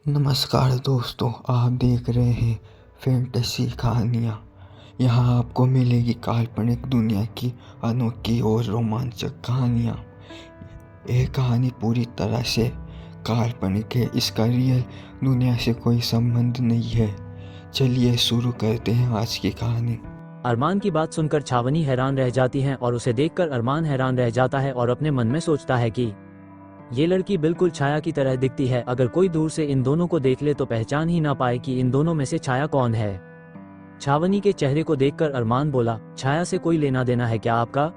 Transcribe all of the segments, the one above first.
नमस्कार दोस्तों, आप देख रहे हैं फैंटेसी कहानियाँ। यहाँ आपको मिलेगी काल्पनिक दुनिया की अनोखी और रोमांचक कहानियाँ। यह कहानी पूरी तरह से काल्पनिक है, इसका रियल दुनिया से कोई संबंध नहीं है। चलिए शुरू करते हैं आज की कहानी। अरमान की बात सुनकर छावनी हैरान रह जाती है और उसे देखकर अरमान हैरान रह जाता है और अपने मन में सोचता है कि ये लड़की बिल्कुल छाया की तरह दिखती है। अगर कोई दूर से इन दोनों को देख ले तो पहचान ही ना पाए कि इन दोनों में से छाया कौन है। छावनी के चेहरे को देखकर अरमान बोला, छाया से कोई लेना देना है क्या आपका?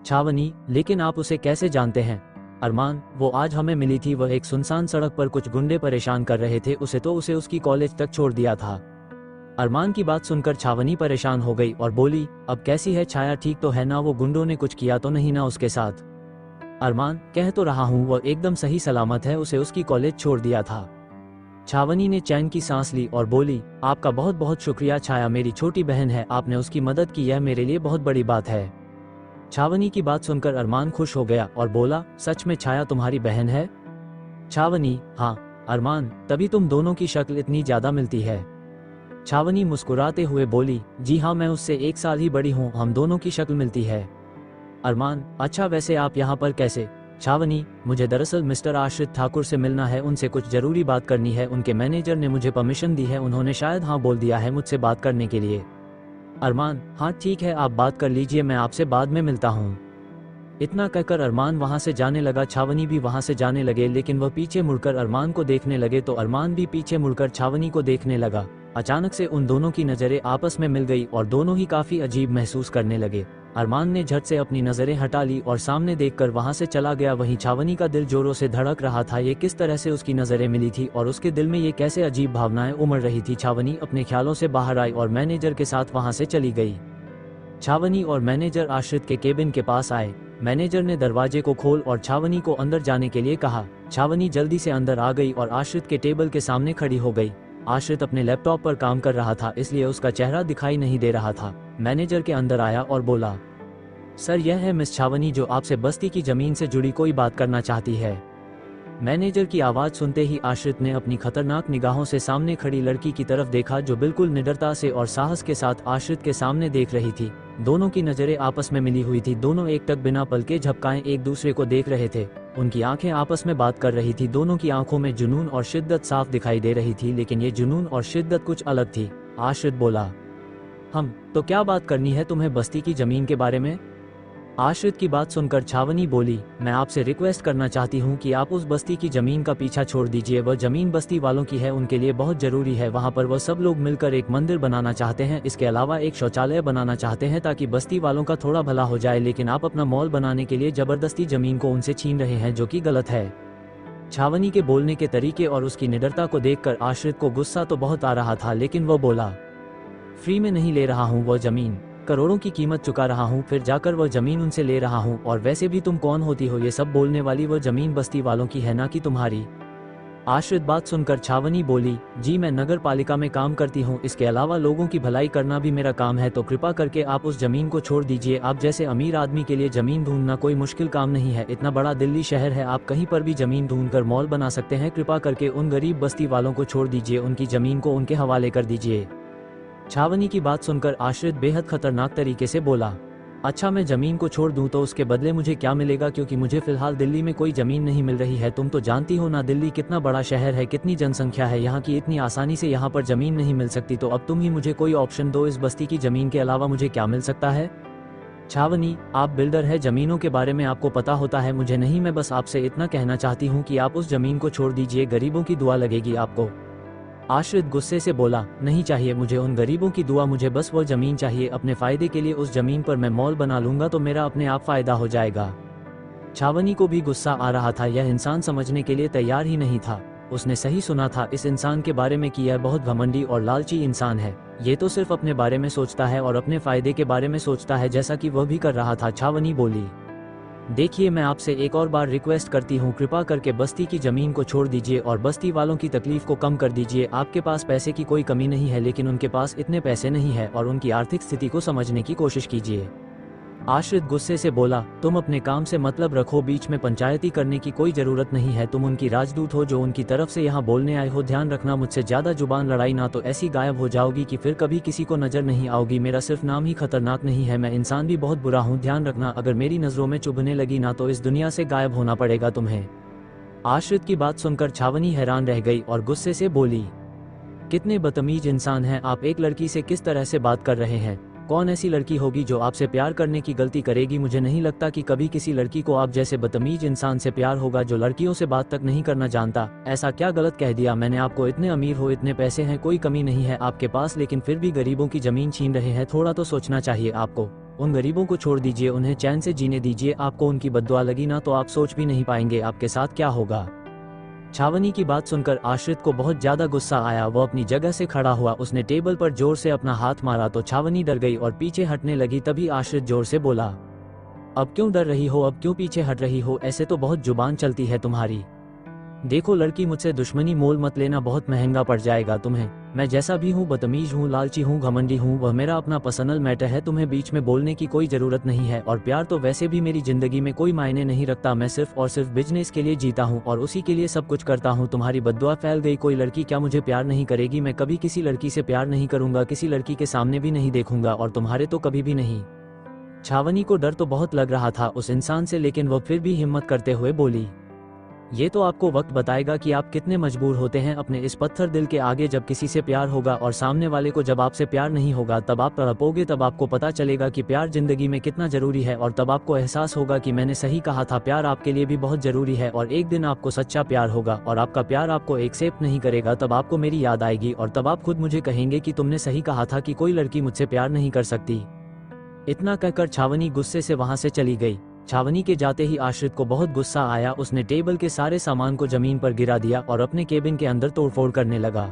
छावनी, लेकिन आप उसे कैसे जानते हैं? अरमान, वो आज हमें मिली थी। वह एक सुनसान सड़क पर कुछ गुंडे परेशान कर रहे थे, उसे उसकी कॉलेज तक छोड़ दिया था। अरमान की बात सुनकर छावनी परेशान हो गई और बोली, अब कैसी है छाया, ठीक तो है ना? वो गुंडों ने कुछ किया तो नहीं ना उसके साथ? अरमान, कह तो रहा हूँ वह एकदम सही सलामत है, उसे उसकी कॉलेज छोड़ दिया था। छावनी ने चैन की सांस ली और बोली, आपका बहुत बहुत शुक्रिया। छाया मेरी छोटी बहन है, आपने उसकी मदद की, यह मेरे लिए बहुत बड़ी बात है। छावनी की बात सुनकर अरमान खुश हो गया और बोला, सच में छाया तुम्हारी बहन है? छावनी, हाँ। अरमान, तभी तुम दोनों की शक्ल इतनी ज्यादा मिलती है। छावनी मुस्कुराते हुए बोली, जी हाँ, मैं उससे 1 साल ही बड़ी हूँ, हम दोनों की शक्ल मिलती है। अरमान, अच्छा वैसे आप यहाँ पर कैसे? छावनी, मुझे दरअसल मिस्टर आश्रित ठाकुर से मिलना है, उनसे कुछ जरूरी बात करनी है। उनके मैनेजर ने मुझे परमिशन दी है, उन्होंने शायद हाँ बोल दिया है मुझसे बात करने के लिए। अरमान, हाँ ठीक है, आप बात कर लीजिए, मैं आपसे बाद में मिलता हूँ। इतना कहकर अरमान वहाँ से जाने लगा। छावनी भी वहाँ से जाने लगे, लेकिन वह पीछे मुड़कर अरमान को देखने लगे तो अरमान भी पीछे मुड़कर छावनी को देखने लगा। अचानक से उन दोनों की नज़रें आपस में मिल गई और दोनों ही काफी अजीब महसूस करने लगे। अरमान ने झट से अपनी नज़रें हटा ली और सामने देखकर वहां से चला गया। वहीं छावनी का दिल जोरों से धड़क रहा था। ये किस तरह से उसकी नज़रें मिली थी और उसके दिल में ये कैसे अजीब भावनाएं उमड़ रही थी। छावनी अपने ख्यालों से बाहर आई और मैनेजर के साथ वहां से चली गई। छावनी और मैनेजर आश्रित के केबिन के पास आए। मैनेजर ने दरवाजे को खोल और छावनी को अंदर जाने के लिए कहा। छावनी जल्दी से अंदर आ गई और आश्रित के टेबल के सामने खड़ी हो गई। आश्रित अपने लैपटॉप पर काम कर रहा था, इसलिए उसका चेहरा दिखाई नहीं दे रहा था। मैनेजर के अंदर आया और बोला, सर यह है मिस छावनी, जो आपसे बस्ती की जमीन से जुड़ी कोई बात करना चाहती है। मैनेजर की आवाज सुनते ही आश्रित ने अपनी खतरनाक निगाहों से सामने खड़ी लड़की की तरफ देखा, जो बिल्कुल निडरता से और साहस के साथ आश्रित के सामने देख रही थी। दोनों की नजरें आपस में मिली हुई थी। दोनों एक टक बिना पलके झपकाए एक दूसरे को देख रहे थे। उनकी आंखें आपस में बात कर रही थी। दोनों की आंखों में जुनून और शिद्दत साफ दिखाई दे रही थी, लेकिन ये जुनून और शिद्दत कुछ अलग थी। आश्रित बोला, हम तो क्या बात करनी है तुम्हें बस्ती की जमीन के बारे में? आश्रित की बात सुनकर छावनी बोली, मैं आपसे रिक्वेस्ट करना चाहती हूँ कि आप उस बस्ती की जमीन का पीछा छोड़ दीजिए। वह जमीन बस्ती वालों की है, उनके लिए बहुत जरूरी है। वहाँ पर वह सब लोग मिलकर एक मंदिर बनाना चाहते हैं, इसके अलावा एक शौचालय बनाना चाहते हैं ताकि बस्ती वालों का थोड़ा भला हो जाए। लेकिन आप अपना मॉल बनाने के लिए जबरदस्ती जमीन को उनसे छीन रहे हैं, जो कि गलत है। छावनी के बोलने के तरीके और उसकी निडरता को देखकर आश्रित को गुस्सा तो बहुत आ रहा था, लेकिन वह बोला, फ्री में नहीं ले रहा हूँ, वह जमीन करोड़ों की कीमत चुका रहा हूँ, फिर जाकर वह जमीन उनसे ले रहा हूँ। और वैसे भी तुम कौन होती हो ये सब बोलने वाली? वह जमीन बस्ती वालों की है ना कि तुम्हारी? आश्रित बात सुनकर छावनी बोली, जी मैं नगर पालिका में काम करती हूँ, इसके अलावा लोगों की भलाई करना भी मेरा काम है, तो कृपा करके आप उस जमीन को छोड़ दीजिए। आप जैसे अमीर आदमी के लिए जमीन ढूंढना कोई मुश्किल काम नहीं है। इतना बड़ा दिल्ली शहर है, आप कहीं पर भी जमीन ढूंढकर मॉल बना सकते हैं। कृपा करके उन गरीब बस्ती वालों को छोड़ दीजिए, उनकी जमीन को उनके हवाले कर दीजिए। छावनी की बात सुनकर आश्रित बेहद खतरनाक तरीके से बोला, अच्छा मैं जमीन को छोड़ दूं तो उसके बदले मुझे क्या मिलेगा? क्योंकि मुझे फिलहाल दिल्ली में कोई जमीन नहीं मिल रही है। तुम तो जानती हो ना दिल्ली कितना बड़ा शहर है, कितनी जनसंख्या है यहाँ की, इतनी आसानी से यहाँ पर जमीन नहीं मिल सकती। तो अब तुम ही मुझे कोई ऑप्शन दो, इस बस्ती की जमीन के अलावा मुझे क्या मिल सकता है? छावनी, आप बिल्डर है, जमीनों के बारे में आपको पता होता है, मुझे नहीं। मैं बस आपसे इतना कहना चाहती हूँ कि आप उस जमीन को छोड़ दीजिए, गरीबों की दुआ लगेगी आपको। आश्रित गुस्से से बोला, नहीं चाहिए मुझे उन गरीबों की दुआ, मुझे बस वो जमीन चाहिए। अपने फायदे के लिए उस जमीन पर मैं मॉल बना लूंगा तो मेरा अपने आप फायदा हो जाएगा। छावनी को भी गुस्सा आ रहा था, यह इंसान समझने के लिए तैयार ही नहीं था। उसने सही सुना था इस इंसान के बारे में कि यह बहुत घमंडी और लालची इंसान है। ये तो सिर्फ अपने बारे में सोचता है और अपने फायदे के बारे में सोचता है, जैसा कि वह भी कर रहा था। छावनी बोली, देखिए मैं आपसे एक और बार रिक्वेस्ट करती हूँ, कृपा करके बस्ती की जमीन को छोड़ दीजिए और बस्ती वालों की तकलीफ को कम कर दीजिए। आपके पास पैसे की कोई कमी नहीं है, लेकिन उनके पास इतने पैसे नहीं है और उनकी आर्थिक स्थिति को समझने की कोशिश कीजिए। आश्रित गुस्से से बोला, तुम अपने काम से मतलब रखो, बीच में पंचायती करने की कोई जरूरत नहीं है। तुम उनकी राजदूत हो जो उनकी तरफ से यहाँ बोलने आए हो। ध्यान रखना, मुझसे ज्यादा जुबान लड़ाई ना तो ऐसी गायब हो जाओगी कि फिर कभी किसी को नजर नहीं आओगी। मेरा सिर्फ नाम ही खतरनाक नहीं है, मैं इंसान भी बहुत बुरा हूँ। ध्यान रखना, अगर मेरी नजरों में चुभने लगी ना तो इस दुनिया से गायब होना पड़ेगा तुम्हें। आश्रित की बात सुनकर छावनी हैरान रह गई और गुस्से से बोली, कितने बदतमीज इंसान हैं आप, एक लड़की से किस तरह से बात कर रहे हैं? कौन ऐसी लड़की होगी जो आपसे प्यार करने की गलती करेगी? मुझे नहीं लगता कि कभी किसी लड़की को आप जैसे बदतमीज इंसान से प्यार होगा जो लड़कियों से बात तक नहीं करना जानता। ऐसा क्या गलत कह दिया मैंने आपको? इतने अमीर हो, इतने पैसे हैं, कोई कमी नहीं है आपके पास, लेकिन फिर भी गरीबों की जमीन छीन रहे हैं। थोड़ा तो सोचना चाहिए आपको। उन गरीबों को छोड़ दीजिए, उन्हें चैन से जीने दीजिए। आपको उनकी बद्दुआ लगी ना तो आप सोच भी नहीं पाएंगे आपके साथ क्या होगा। छावनी की बात सुनकर आश्रित को बहुत ज्यादा गुस्सा आया। वो अपनी जगह से खड़ा हुआ, उसने टेबल पर जोर से अपना हाथ मारा तो छावनी डर गई और पीछे हटने लगी। तभी आश्रित जोर से बोला, अब क्यों डर रही हो? अब क्यों पीछे हट रही हो? ऐसे तो बहुत जुबान चलती है तुम्हारी। देखो लड़की, मुझसे दुश्मनी मोल मत लेना, बहुत महंगा पड़ जाएगा तुम्हें। मैं जैसा भी हूँ, बदतमीज हूँ, लालची हूँ, घमंडी हूँ, वह मेरा अपना पर्सनल मैटर है। तुम्हें बीच में बोलने की कोई जरूरत नहीं है। और प्यार तो वैसे भी मेरी जिंदगी में कोई मायने नहीं रखता। मैं सिर्फ और सिर्फ बिजनेस के लिए जीता हूँ और उसी के लिए सब कुछ करता हूँ। तुम्हारी बद्दुआ फैल गई। कोई लड़की क्या मुझे प्यार नहीं करेगी? मैं कभी किसी लड़की से प्यार नहीं करूंगा, किसी लड़की के सामने भी नहीं देखूंगा, और तुम्हारे तो कभी भी नहीं। छावनी को डर तो बहुत लग रहा था उस इंसान से, लेकिन वह फिर भी हिम्मत करते हुए बोली, ये तो आपको वक्त बताएगा कि आप कितने मजबूर होते हैं अपने इस पत्थर दिल के आगे। जब किसी से प्यार होगा और सामने वाले को जब आपसे प्यार नहीं होगा, तब आप तड़पोगे। तब आपको पता चलेगा कि प्यार जिंदगी में कितना जरूरी है, और तब आपको एहसास होगा कि मैंने सही कहा था, प्यार आपके लिए भी बहुत जरूरी है। और एक दिन आपको सच्चा प्यार होगा और आपका प्यार आपको एक्सेप्ट नहीं करेगा। तब आपको मेरी याद आएगी और तब आप खुद मुझे कहेंगे कि तुमने सही कहा था कि कोई लड़की मुझसे प्यार नहीं कर सकती। इतना कहकर छावनी गुस्से से वहां से चली गई। छावनी के जाते ही आश्रित को बहुत गुस्सा आया। उसने टेबल के सारे सामान को जमीन पर गिरा दिया और अपने केबिन के अंदर तोड़फोड़ करने लगा।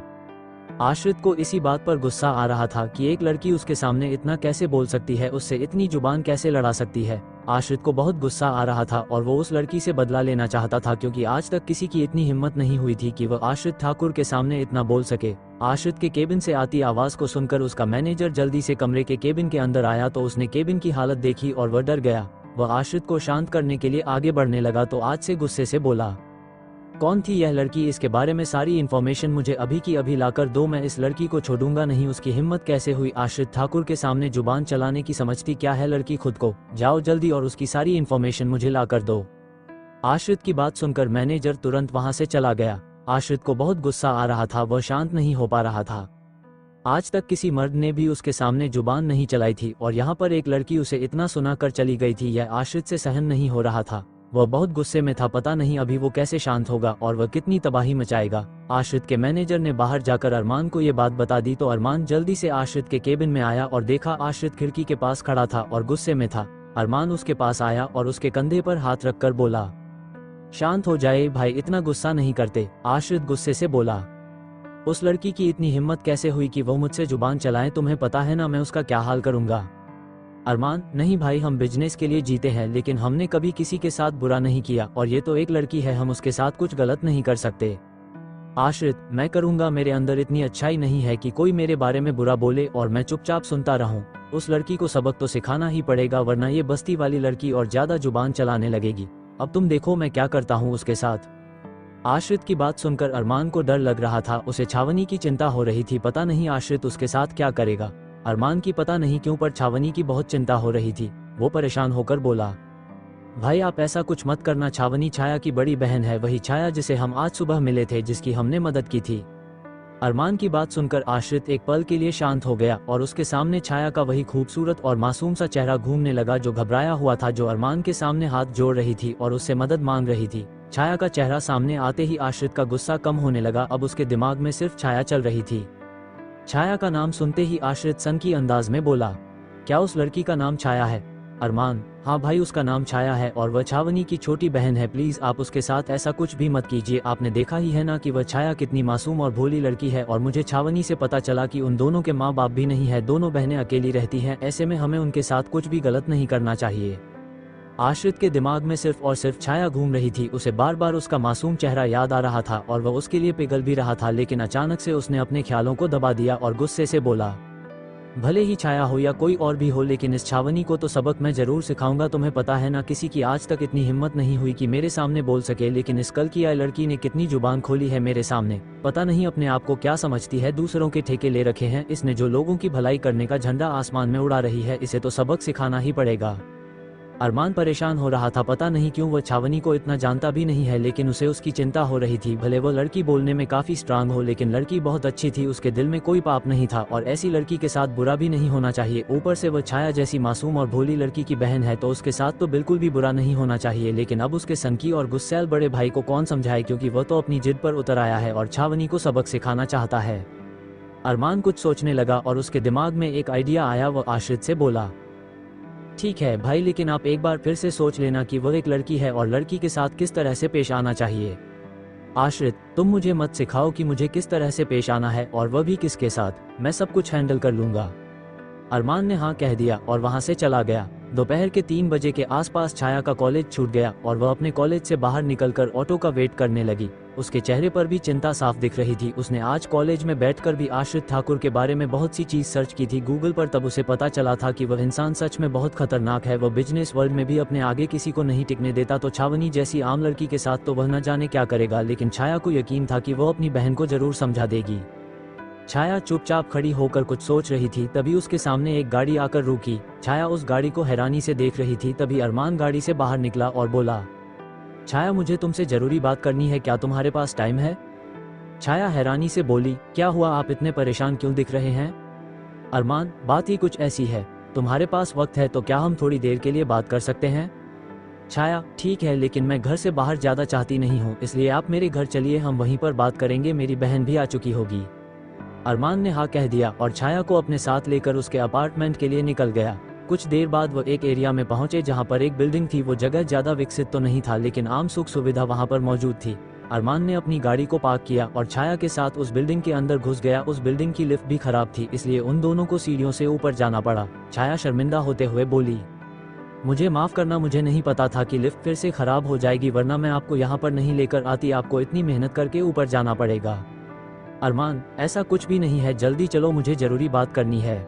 आश्रित को इसी बात पर गुस्सा आ रहा था कि एक लड़की उसके सामने इतना कैसे बोल सकती है, उससे इतनी जुबान कैसे लड़ा सकती है। आश्रित को बहुत गुस्सा आ रहा था और वो उस लड़की से बदला लेना चाहता था, क्योंकि आज तक किसी की इतनी हिम्मत नहीं हुई थी कि वह आश्रित ठाकुर के सामने इतना बोल सके। आश्रित के केबिन से आती आवाज को सुनकर उसका मैनेजर जल्दी से कमरे के केबिन के अंदर आया तो उसने केबिन की हालत देखी और वह डर गया। वह आश्रित को शांत करने के लिए आगे बढ़ने लगा तो आज से गुस्से से बोला, कौन थी यह लड़की? इसके बारे में सारी इन्फॉर्मेशन मुझे अभी की अभी लाकर दो, मैं इस लड़की को छोड़ूंगा नहीं। उसकी हिम्मत कैसे हुई आश्रित ठाकुर के सामने जुबान चलाने की? समझती क्या है लड़की खुद को? जाओ जल्दी और उसकी सारी इन्फॉर्मेशन मुझे लाकर दो। आश्रित की बात सुनकर मैनेजर तुरंत वहां से चला गया। आश्रित को बहुत गुस्सा आ रहा था, वह शांत नहीं हो पा रहा था। आज तक किसी मर्द ने भी उसके सामने जुबान नहीं चलाई थी और यहाँ पर एक लड़की उसे इतना सुना कर चली गई थी। यह आश्रित से सहन नहीं हो रहा था। वह बहुत गुस्से में था, पता नहीं अभी वो कैसे शांत होगा और वह कितनी तबाही मचाएगा। आश्रित के मैनेजर ने बाहर जाकर अरमान को ये बात बता दी तो अरमान जल्दी से आश्रित के केबिन में आया और देखा आश्रित खिड़की के पास खड़ा था और गुस्से में था। अरमान उसके पास आया और उसके कंधे पर हाथ रखकर बोला, शांत हो जाए भाई, इतना गुस्सा नहीं करते। आश्रित गुस्से से बोला, उस लड़की की इतनी हिम्मत कैसे हुई कि वो मुझसे जुबान चलाए? तुम्हें पता है ना मैं उसका क्या हाल करूंगा। अरमान, नहीं भाई, हम बिजनेस के लिए जीते हैं, लेकिन हमने कभी किसी के साथ बुरा नहीं किया और ये तो एक लड़की है, हम उसके साथ कुछ गलत नहीं कर सकते। आश्रित, मैं करूंगा, मेरे अंदर इतनी अच्छाई नहीं है कि कोई मेरे बारे में बुरा बोले और मैं चुपचाप सुनता रहूं। उस लड़की को सबक तो सिखाना ही पड़ेगा, वरना ये बस्ती वाली लड़की और ज्यादा जुबान चलाने लगेगी। अब तुम देखो मैं क्या करता हूँ उसके साथ। आश्रित की बात सुनकर अरमान को डर लग रहा था, उसे छावनी की चिंता हो रही थी, पता नहीं आश्रित उसके साथ क्या करेगा। अरमान की पता नहीं क्यों पर छावनी की बहुत चिंता हो रही थी। वो परेशान होकर बोला, भाई आप ऐसा कुछ मत करना, छावनी छाया की बड़ी बहन है, वही छाया जिसे हम आज सुबह मिले थे, जिसकी हमने मदद की थी। अरमान की बात सुनकर आश्रित एक पल के लिए शांत हो गया और उसके सामने छाया का वही खूबसूरत और मासूम सा चेहरा घूमने लगा जो घबराया हुआ था, जो अरमान के सामने हाथ जोड़ रही थी और उससे मदद मांग रही थी। छाया का चेहरा सामने आते ही आश्रित का गुस्सा कम होने लगा, अब उसके दिमाग में सिर्फ छाया चल रही थी। छाया का नाम सुनते ही आश्रित सन की अंदाज में बोला, क्या उस लड़की का नाम छाया है? अरमान, हाँ भाई उसका नाम छाया है और वह छावनी की छोटी बहन है, प्लीज आप उसके साथ ऐसा कुछ भी मत कीजिए। आपने देखा ही है ना कि वह छाया कितनी मासूम और भोली लड़की है और मुझे छावनी से पता चला कि उन दोनों के माँ बाप भी नहीं है, दोनों बहनें अकेली रहती हैं, ऐसे में हमें उनके साथ कुछ भी गलत नहीं करना चाहिए। आश्रित के दिमाग में सिर्फ और सिर्फ छाया घूम रही थी, उसे बार बार उसका मासूम चेहरा याद आ रहा था और वह उसके लिए पिघल भी रहा था, लेकिन अचानक से उसने अपने ख्यालों को दबा दिया और गुस्से से बोला, भले ही छाया हो या कोई और भी हो, लेकिन इस छावनी को तो सबक मैं जरूर सिखाऊंगा। तुम्हें पता है ना, किसी की आज तक इतनी हिम्मत नहीं हुई कि मेरे सामने बोल सके, लेकिन इस कल की आई लड़की ने कितनी जुबान खोली है मेरे सामने। पता नहीं अपने आप को क्या समझती है, दूसरों के ठेके ले रखे हैं इसने, जो लोगों की भलाई करने का झंडा आसमान में उड़ा रही है, इसे तो सबक सिखाना ही पड़ेगा। अरमान परेशान हो रहा था, पता नहीं क्यों वह छावनी को इतना जानता भी नहीं है, लेकिन उसे उसकी चिंता हो रही थी। भले वो लड़की बोलने में काफी स्ट्रांग हो, लेकिन लड़की बहुत अच्छी थी, उसके दिल में कोई पाप नहीं था और ऐसी लड़की के साथ बुरा भी नहीं होना चाहिए। ऊपर से वह छाया जैसी मासूम और भोली लड़की की बहन है, तो उसके साथ तो बिल्कुल भी बुरा नहीं होना चाहिए। लेकिन अब उसके सनकी और गुस्सैल बड़े भाई को कौन समझाए, क्योंकि वह तो अपनी जिद पर उतर आया है और छावनी को सबक सिखाना चाहता है। अरमान कुछ सोचने लगा और उसके दिमाग में एक आइडिया आया। वह आश्रित से बोला, ठीक है भाई, लेकिन आप एक बार फिर से सोच लेना कि वह एक लड़की है और लड़की के साथ किस तरह से पेश आना चाहिए। आश्रित, तुम मुझे मत सिखाओ कि मुझे किस तरह से पेश आना है, और वह भी किसके साथ। मैं सब कुछ हैंडल कर लूंगा। अरमान ने हाँ कह दिया और वहां से चला गया। दोपहर के 3 बजे के आसपास छाया का कॉलेज छूट गया और वह अपने कॉलेज से बाहर निकलकर ऑटो का वेट करने लगी। उसके चेहरे पर भी चिंता साफ दिख रही थी। उसने आज कॉलेज में बैठकर भी आश्रित ठाकुर के बारे में बहुत सी चीज सर्च की थी गूगल पर। तब उसे पता चला था कि वह इंसान सच में बहुत खतरनाक है। वह बिजनेस वर्ल्ड में भी अपने आगे किसी को नहीं टिकने देता, तो छावनी जैसी आम लड़की के साथ तो वह न जाने क्या करेगा। लेकिन छाया को यकीन था कि वह अपनी बहन को जरूर समझा देगी। छाया चुपचाप खड़ी होकर कुछ सोच रही थी, तभी उसके सामने एक गाड़ी आकर रुकी। छाया उस गाड़ी को हैरानी से देख रही थी। तभी अरमान गाड़ी से बाहर निकला और बोला, छाया मुझे तुमसे जरूरी बात करनी है, क्या तुम्हारे पास टाइम है? छाया हैरानी से बोली, क्या हुआ, आप इतने परेशान क्यों दिख रहे हैं? अरमान, बात ही कुछ ऐसी है, तुम्हारे पास वक्त है तो क्या हम थोड़ी देर के लिए बात कर सकते हैं? छाया, ठीक है, लेकिन मैं घर से बाहर ज्यादा चाहती नहीं हूँ, इसलिए आप मेरे घर चलिए, हम वहीं पर बात करेंगे, मेरी बहन भी आ चुकी होगी। अरमान ने हाँ कह दिया और छाया को अपने साथ लेकर उसके अपार्टमेंट के लिए निकल गया। कुछ देर बाद वो एक एरिया में पहुंचे जहां पर एक बिल्डिंग थी। वो जगह ज्यादा विकसित तो नहीं था, लेकिन आम सुख सुविधा वहां पर मौजूद थी। अरमान ने अपनी गाड़ी को पार्क किया और छाया के साथ उस बिल्डिंग के अंदर घुस गया। उस बिल्डिंग की लिफ्ट भी खराब थी, इसलिए उन दोनों को सीढ़ियों से ऊपर जाना पड़ा। छाया शर्मिंदा होते हुए बोली, मुझे माफ करना, मुझे नहीं पता था कि लिफ्ट फिर से खराब हो जाएगी, वरना मैं आपको यहाँ पर नहीं लेकर आती, आपको इतनी मेहनत करके ऊपर जाना पड़ेगा। अरमान, ऐसा कुछ भी नहीं है, जल्दी चलो, मुझे जरूरी बात करनी है।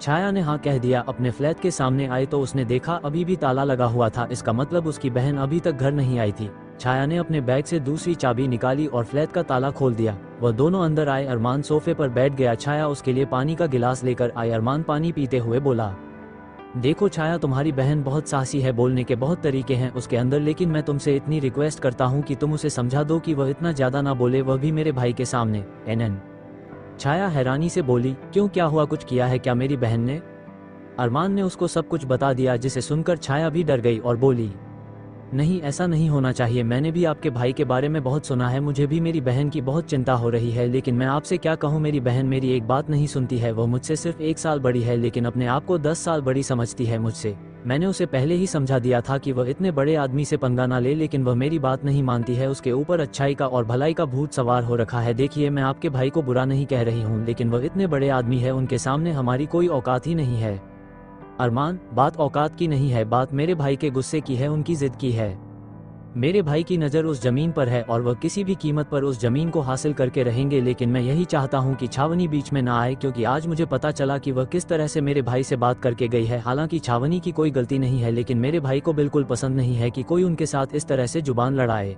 छाया ने हाँ कह दिया। अपने फ्लैट के सामने आए तो उसने देखा अभी भी ताला लगा हुआ था, इसका मतलब उसकी बहन अभी तक घर नहीं आई थी। छाया ने अपने बैग से दूसरी चाबी निकाली और फ्लैट का ताला खोल दिया। वह दोनों अंदर आए। अरमान सोफे पर बैठ गया। छाया उसके लिए पानी का गिलास लेकर आई। अरमान पानी पीते हुए बोला, देखो छाया, तुम्हारी बहन बहुत साहसी है, बोलने के बहुत तरीके हैं उसके अंदर, लेकिन मैं तुमसे इतनी रिक्वेस्ट करता हूँ कि तुम उसे समझा दो कि वह इतना ज्यादा ना बोले, वह भी मेरे भाई के सामने। एनएन। छाया हैरानी से बोली, क्यों, क्या हुआ, कुछ किया है क्या मेरी बहन ने? अरमान ने उसको सब कुछ बता दिया, जिसे सुनकर छाया भी डर गई और बोली, नहीं, ऐसा नहीं होना चाहिए, मैंने भी आपके भाई के बारे में बहुत सुना है, मुझे भी मेरी बहन की बहुत चिंता हो रही है, लेकिन मैं आपसे क्या कहूँ, मेरी बहन मेरी एक बात नहीं सुनती है। वह मुझसे सिर्फ 1 साल बड़ी है, लेकिन अपने आप को 10 साल बड़ी समझती है मुझसे। मैंने उसे पहले ही समझा दिया था कि वह इतने बड़े आदमी से पंगा ना ले, लेकिन वह मेरी बात नहीं मानती है। उसके ऊपर अच्छाई का और भलाई का भूत सवार हो रखा है। देखिए, मैं आपके भाई को बुरा नहीं कह रही हूँ, लेकिन वह इतने बड़े आदमी है, उनके सामने हमारी कोई औकात ही नहीं है। अरमान, बात औकात की नहीं है, बात मेरे भाई के गुस्से की है, उनकी जिद की है। मेरे भाई की नज़र उस जमीन पर है और वह किसी भी कीमत पर उस जमीन को हासिल करके रहेंगे, लेकिन मैं यही चाहता हूं कि छावनी बीच में ना आए, क्योंकि आज मुझे पता चला कि वह किस तरह से मेरे भाई से बात करके गई है। हालांकि छावनी की कोई गलती नहीं है, लेकिन मेरे भाई को बिल्कुल पसंद नहीं है कि कोई उनके साथ इस तरह से जुबान लड़ाए।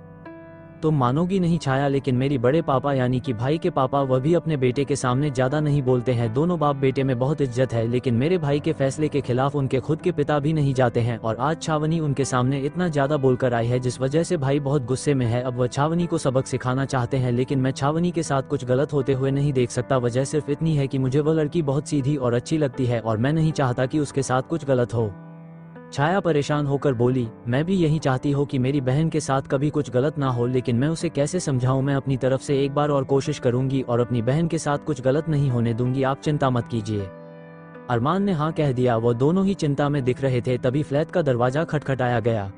तुम मानोगी नहीं छाया, लेकिन मेरी बड़े पापा यानी कि भाई के पापा, वह भी अपने बेटे के सामने ज्यादा नहीं बोलते हैं। दोनों बाप बेटे में बहुत इज्जत है, लेकिन मेरे भाई के फैसले के खिलाफ उनके खुद के पिता भी नहीं जाते हैं। और आज छावनी उनके सामने इतना ज्यादा बोलकर आई है, जिस वजह से भाई बहुत गुस्से में है। अब वह छावनी को सबक सिखाना चाहते हैं, लेकिन मैं छावनी के साथ कुछ गलत होते हुए नहीं देख सकता। वजह सिर्फ इतनी है कि मुझे वह लड़की बहुत सीधी और अच्छी लगती है और मैं नहीं चाहता कि उसके साथ कुछ गलत हो। छाया परेशान होकर बोली, मैं भी यही चाहती हूँ कि मेरी बहन के साथ कभी कुछ गलत ना हो, लेकिन मैं उसे कैसे समझाऊं? मैं अपनी तरफ से एक बार और कोशिश करूंगी और अपनी बहन के साथ कुछ गलत नहीं होने दूंगी, आप चिंता मत कीजिए। अरमान ने हाँ कह दिया। वो दोनों ही चिंता में दिख रहे थे। तभी फ्लैट का दरवाजा खटखटाया गया।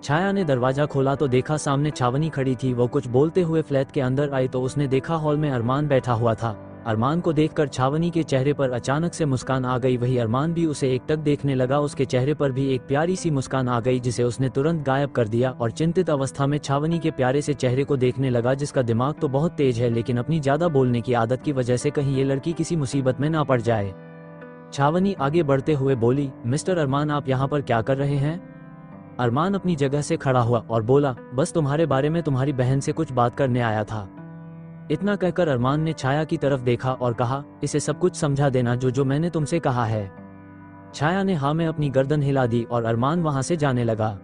छाया ने दरवाजा खोला तो देखा सामने छावनी खड़ी थी। वो कुछ बोलते हुए फ्लैट के अंदर आई तो उसने देखा हॉल में अरमान बैठा हुआ था। अरमान को देखकर छावनी के चेहरे पर अचानक से मुस्कान आ गई। वही अरमान भी उसे एकटक देखने लगा। उसके चेहरे पर भी एक प्यारी सी मुस्कान आ गई, जिसे उसने तुरंत गायब कर दिया और चिंतित अवस्था में छावनी के प्यारे से चेहरे को देखने लगा, जिसका दिमाग तो बहुत तेज है, लेकिन अपनी ज्यादा बोलने की आदत की वजह से कहीं ये लड़की किसी मुसीबत में ना पड़ जाए। छावनी आगे बढ़ते हुए बोली, मिस्टर अरमान आप यहाँ पर क्या कर रहे हैं? अरमान अपनी जगह से खड़ा हुआ और बोला, बस तुम्हारे बारे में तुम्हारी बहन से कुछ बात करने आया था। इतना कहकर अरमान ने छाया की तरफ देखा और कहा, इसे सब कुछ समझा देना जो मैंने तुमसे कहा है। छाया ने हाँ में अपनी गर्दन हिला दी और अरमान वहां से जाने लगा।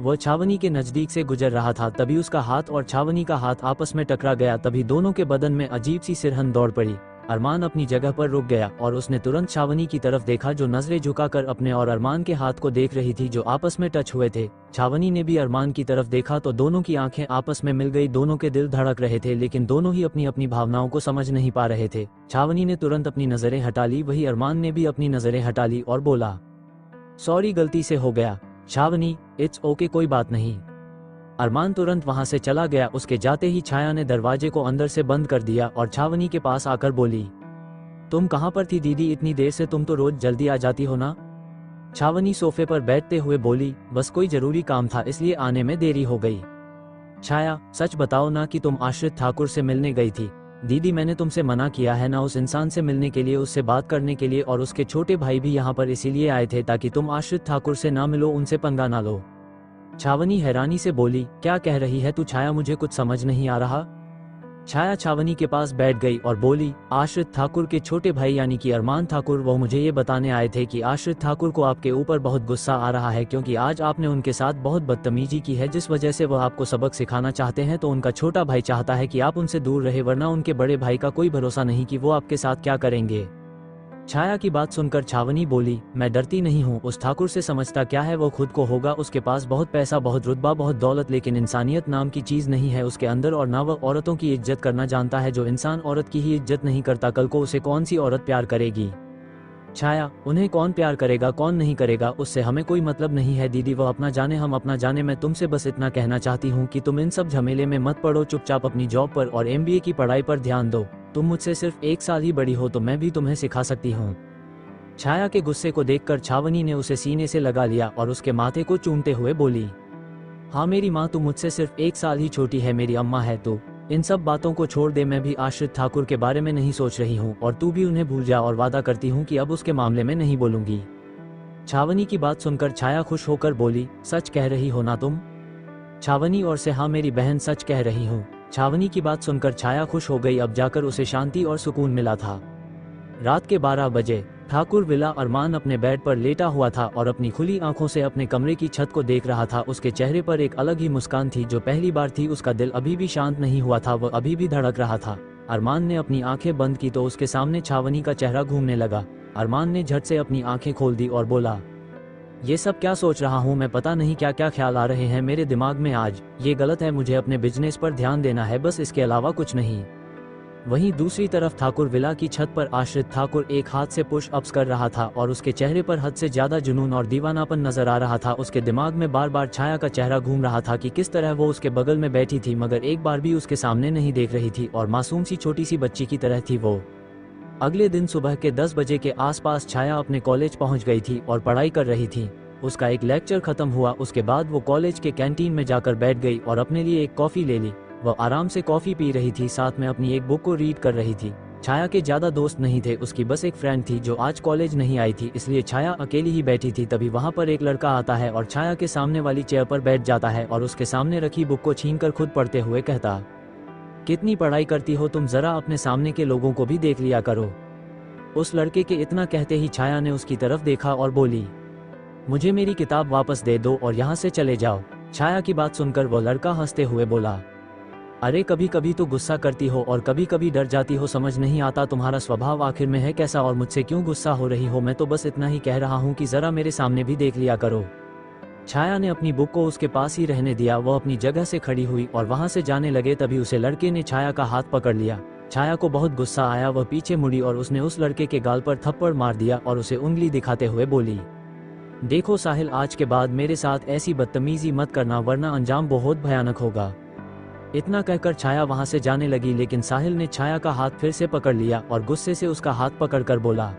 वह छावनी के नजदीक से गुजर रहा था, तभी उसका हाथ और छावनी का हाथ आपस में टकरा गया। तभी दोनों के बदन में अजीब सी सिरहन दौड़ पड़ी। अरमान अपनी जगह पर रुक गया और उसने तुरंत छावनी की तरफ देखा, जो नजरें झुकाकर अपने और अरमान के हाथ को देख रही थी, जो आपस में टच हुए थे। छावनी ने भी अरमान की तरफ देखा तो दोनों की आंखें आपस में मिल गई। दोनों के दिल धड़क रहे थे, लेकिन दोनों ही अपनी अपनी भावनाओं को समझ नहीं पा रहे थे। छावनी ने तुरंत अपनी नजरें हटा ली, वही अरमान ने भी अपनी नजरें हटा ली और बोला, सॉरी गलती से हो गया। छावनी, इट्स ओके, कोई बात नहीं। अरमान तुरंत वहां से चला गया। उसके जाते ही छाया ने दरवाजे को अंदर से बंद कर दिया और छावनी के पास आकर बोली, तुम कहां पर थी दीदी इतनी देर से? तुम तो रोज जल्दी आ जाती हो ना? छावनी सोफे पर बैठते हुए बोली, बस कोई जरूरी काम था इसलिए आने में देरी हो गई। छाया, सच बताओ ना कि तुम आश्रित ठाकुर से मिलने गई थी। दीदी मैंने तुमसे मना किया है ना उस इंसान से मिलने के लिए, उससे बात करने के लिए, और उसके छोटे भाई भी यहाँ पर इसीलिए आए थे ताकि तुम आश्रित ठाकुर से ना मिलो, उनसे पंगा ना लो। छावनी हैरानी से बोली, क्या कह रही है तू छाया? मुझे कुछ समझ नहीं आ रहा। छाया छावनी के पास बैठ गई और बोली, आश्रित ठाकुर के छोटे भाई यानी कि अरमान ठाकुर, वो मुझे ये बताने आए थे कि आश्रित ठाकुर को आपके ऊपर बहुत गुस्सा आ रहा है क्योंकि आज आपने उनके साथ बहुत बदतमीजी की है, जिस वजह से वह आपको सबक सिखाना चाहते हैं। तो उनका छोटा भाई चाहता है कि आप उनसे दूर रहे, वरना उनके बड़े भाई का कोई भरोसा नहीं कि वो आपके साथ क्या करेंगे। छाया की बात सुनकर छावनी बोली, मैं डरती नहीं हूँ, उस ठाकुर से समझता क्या है, वो खुद को होगा, उसके पास बहुत पैसा, बहुत रुतबा, बहुत दौलत, लेकिन इंसानियत नाम की चीज नहीं है उसके अंदर, और ना वह औरतों की इज्जत करना जानता है। जो इंसान औरत की ही इज्जत नहीं करता, कल को उसे कौन सी औरत प्यार करेगी? छाया, उन्हें कौन प्यार करेगा कौन नहीं करेगा उससे हमें कोई मतलब नहीं है दीदी, वो अपना जाने हम अपना जाने। मैं तुमसे बस इतना कहना चाहती हूँ कि तुम इन सब झमेले में मत पड़ो, चुपचाप अपनी जॉब पर और MBA की पढ़ाई पर ध्यान दो। तुम मुझसे सिर्फ 1 साल ही बड़ी हो तो मैं भी तुम्हें सिखा सकती हूँ। छाया के गुस्से को देखकर छावनी ने उसे सीने से लगा लिया और उसके माथे को चूमते हुए बोली, हाँ मेरी माँ, तू मुझसे सिर्फ 1 साल ही छोटी है, मेरी अम्मा है तू। इन सब बातों को छोड़ दे, मैं भी आश्रित ठाकुर के बारे में नहीं सोच रही हूँ और तू भी उन्हें भूल जा, और वादा करती हूँ कि अब उसके मामले में नहीं बोलूंगी। छावनी की बात सुनकर छाया खुश होकर बोली, सच कह रही हो ना तुम? छावनी और से, हाँ मेरी बहन सच कह रही हूँ। छावनी की बात सुनकर छाया खुश हो गई, अब जाकर उसे शांति और सुकून मिला था। रात के 12 बजे ठाकुर विला अरमान अपने बेड पर लेटा हुआ था और अपनी खुली आंखों से अपने कमरे की छत को देख रहा था। उसके चेहरे पर एक अलग ही मुस्कान थी जो पहली बार थी। उसका दिल अभी भी शांत नहीं हुआ था, वह अभी भी धड़क रहा था। अरमान ने अपनी आंखें बंद की तो उसके सामने छावनी का चेहरा घूमने लगा। अरमान ने झट से अपनी आंखें खोल दी और बोला, ये सब क्या सोच रहा हूँ मैं, पता नहीं क्या क्या ख्याल आ रहे हैं मेरे दिमाग में आज। ये गलत है, मुझे अपने बिजनेस पर ध्यान देना है, बस इसके अलावा कुछ नहीं। वहीं दूसरी तरफ ठाकुर विला की छत पर आश्रित ठाकुर एक हाथ से पुश अप्स कर रहा था और उसके चेहरे पर हद से ज्यादा जुनून और दीवानापन नजर आ रहा था। उसके दिमाग में बार बार छाया का चेहरा घूम रहा था कि किस तरह वो उसके बगल में बैठी थी मगर एक बार भी उसके सामने नहीं देख रही थी और मासूम सी छोटी सी बच्ची की तरह थी वो। अगले दिन सुबह के 10 बजे के आसपास छाया अपने कॉलेज पहुंच गई थी और पढ़ाई कर रही थी। उसका एक लेक्चर खत्म हुआ, उसके बाद वो कॉलेज के कैंटीन में जाकर बैठ गई और अपने लिए एक कॉफी ले ली। वह आराम से कॉफी पी रही थी, साथ में अपनी एक बुक को रीड कर रही थी। छाया के ज्यादा दोस्त नहीं थे, उसकी बस एक फ्रेंड थी जो आज कॉलेज नहीं आई थी, इसलिए छाया अकेली ही बैठी थी। तभी वहां पर एक लड़का आता है और छाया के सामने वाली चेयर पर बैठ जाता है और उसके सामने रखी बुक को छीनकर खुद पढ़ते हुए कहता, कितनी पढ़ाई करती हो तुम, जरा अपने सामने के लोगों को भी देख लिया करो। उस लड़के के इतना कहते ही छाया ने उसकी तरफ देखा और बोली, मुझे मेरी किताब वापस दे दो और यहाँ से चले जाओ। छाया की बात सुनकर वो लड़का हंसते हुए बोला, अरे कभी कभी तो गुस्सा करती हो और कभी कभी डर जाती हो, समझ नहीं आता तुम्हारा स्वभाव आखिर में है कैसा, और मुझसे क्यों गुस्सा हो रही हो? मैं तो बस इतना ही कह रहा हूँ कि जरा मेरे सामने भी देख लिया करो। छाया ने अपनी बुक को उसके पास ही रहने दिया। वह अपनी जगह से खड़ी हुई और वहां से जाने लगे, तभी उसे लड़के ने छाया का हाथ पकड़ लिया। छाया को बहुत गुस्सा आया, वह पीछे मुड़ी और उसने उस लड़के के गाल पर थप्पड़ मार दिया और उसे उंगली दिखाते हुए बोली, देखो साहिल, आज के बाद मेरे साथ ऐसी बदतमीजी मत करना वरना अंजाम बहुत भयानक होगा। इतना कहकर छाया वहां से जाने लगी, लेकिन साहिल ने छाया का हाथ फिर से पकड़ लिया और गुस्से से उसका हाथ पकड़कर बोला,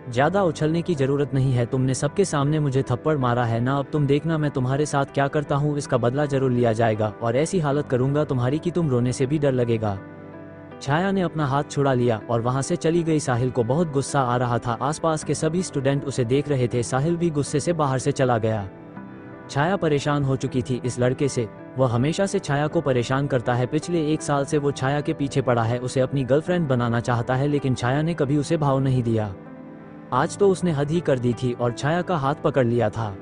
ज्यादा उछलने की जरूरत नहीं है, तुमने सबके सामने मुझे थप्पड़ मारा है ना, अब तुम देखना मैं तुम्हारे साथ क्या करता हूँ, इसका बदला जरूर लिया जाएगा और ऐसी हालत करूंगा तुम्हारी कि तुम रोने से भी डर लगेगा। छाया ने अपना हाथ छुड़ा लिया और वहां से चली गई। साहिल को बहुत गुस्सा आ रहा था। आसपास के सभी स्टूडेंट उसे देख रहे थे। साहिल भी गुस्से से बाहर से चला गया। छाया परेशान हो चुकी थी इस लड़के से। वह हमेशा से छाया को परेशान करता है। पिछले 1 साल से वो छाया के पीछे पड़ा है। उसे अपनी गर्लफ्रेंड बनाना चाहता है, लेकिन छाया ने कभी उसे भाव नहीं दिया। आज तो उसने हद ही कर दी थी और छाया का हाथ पकड़ लिया था।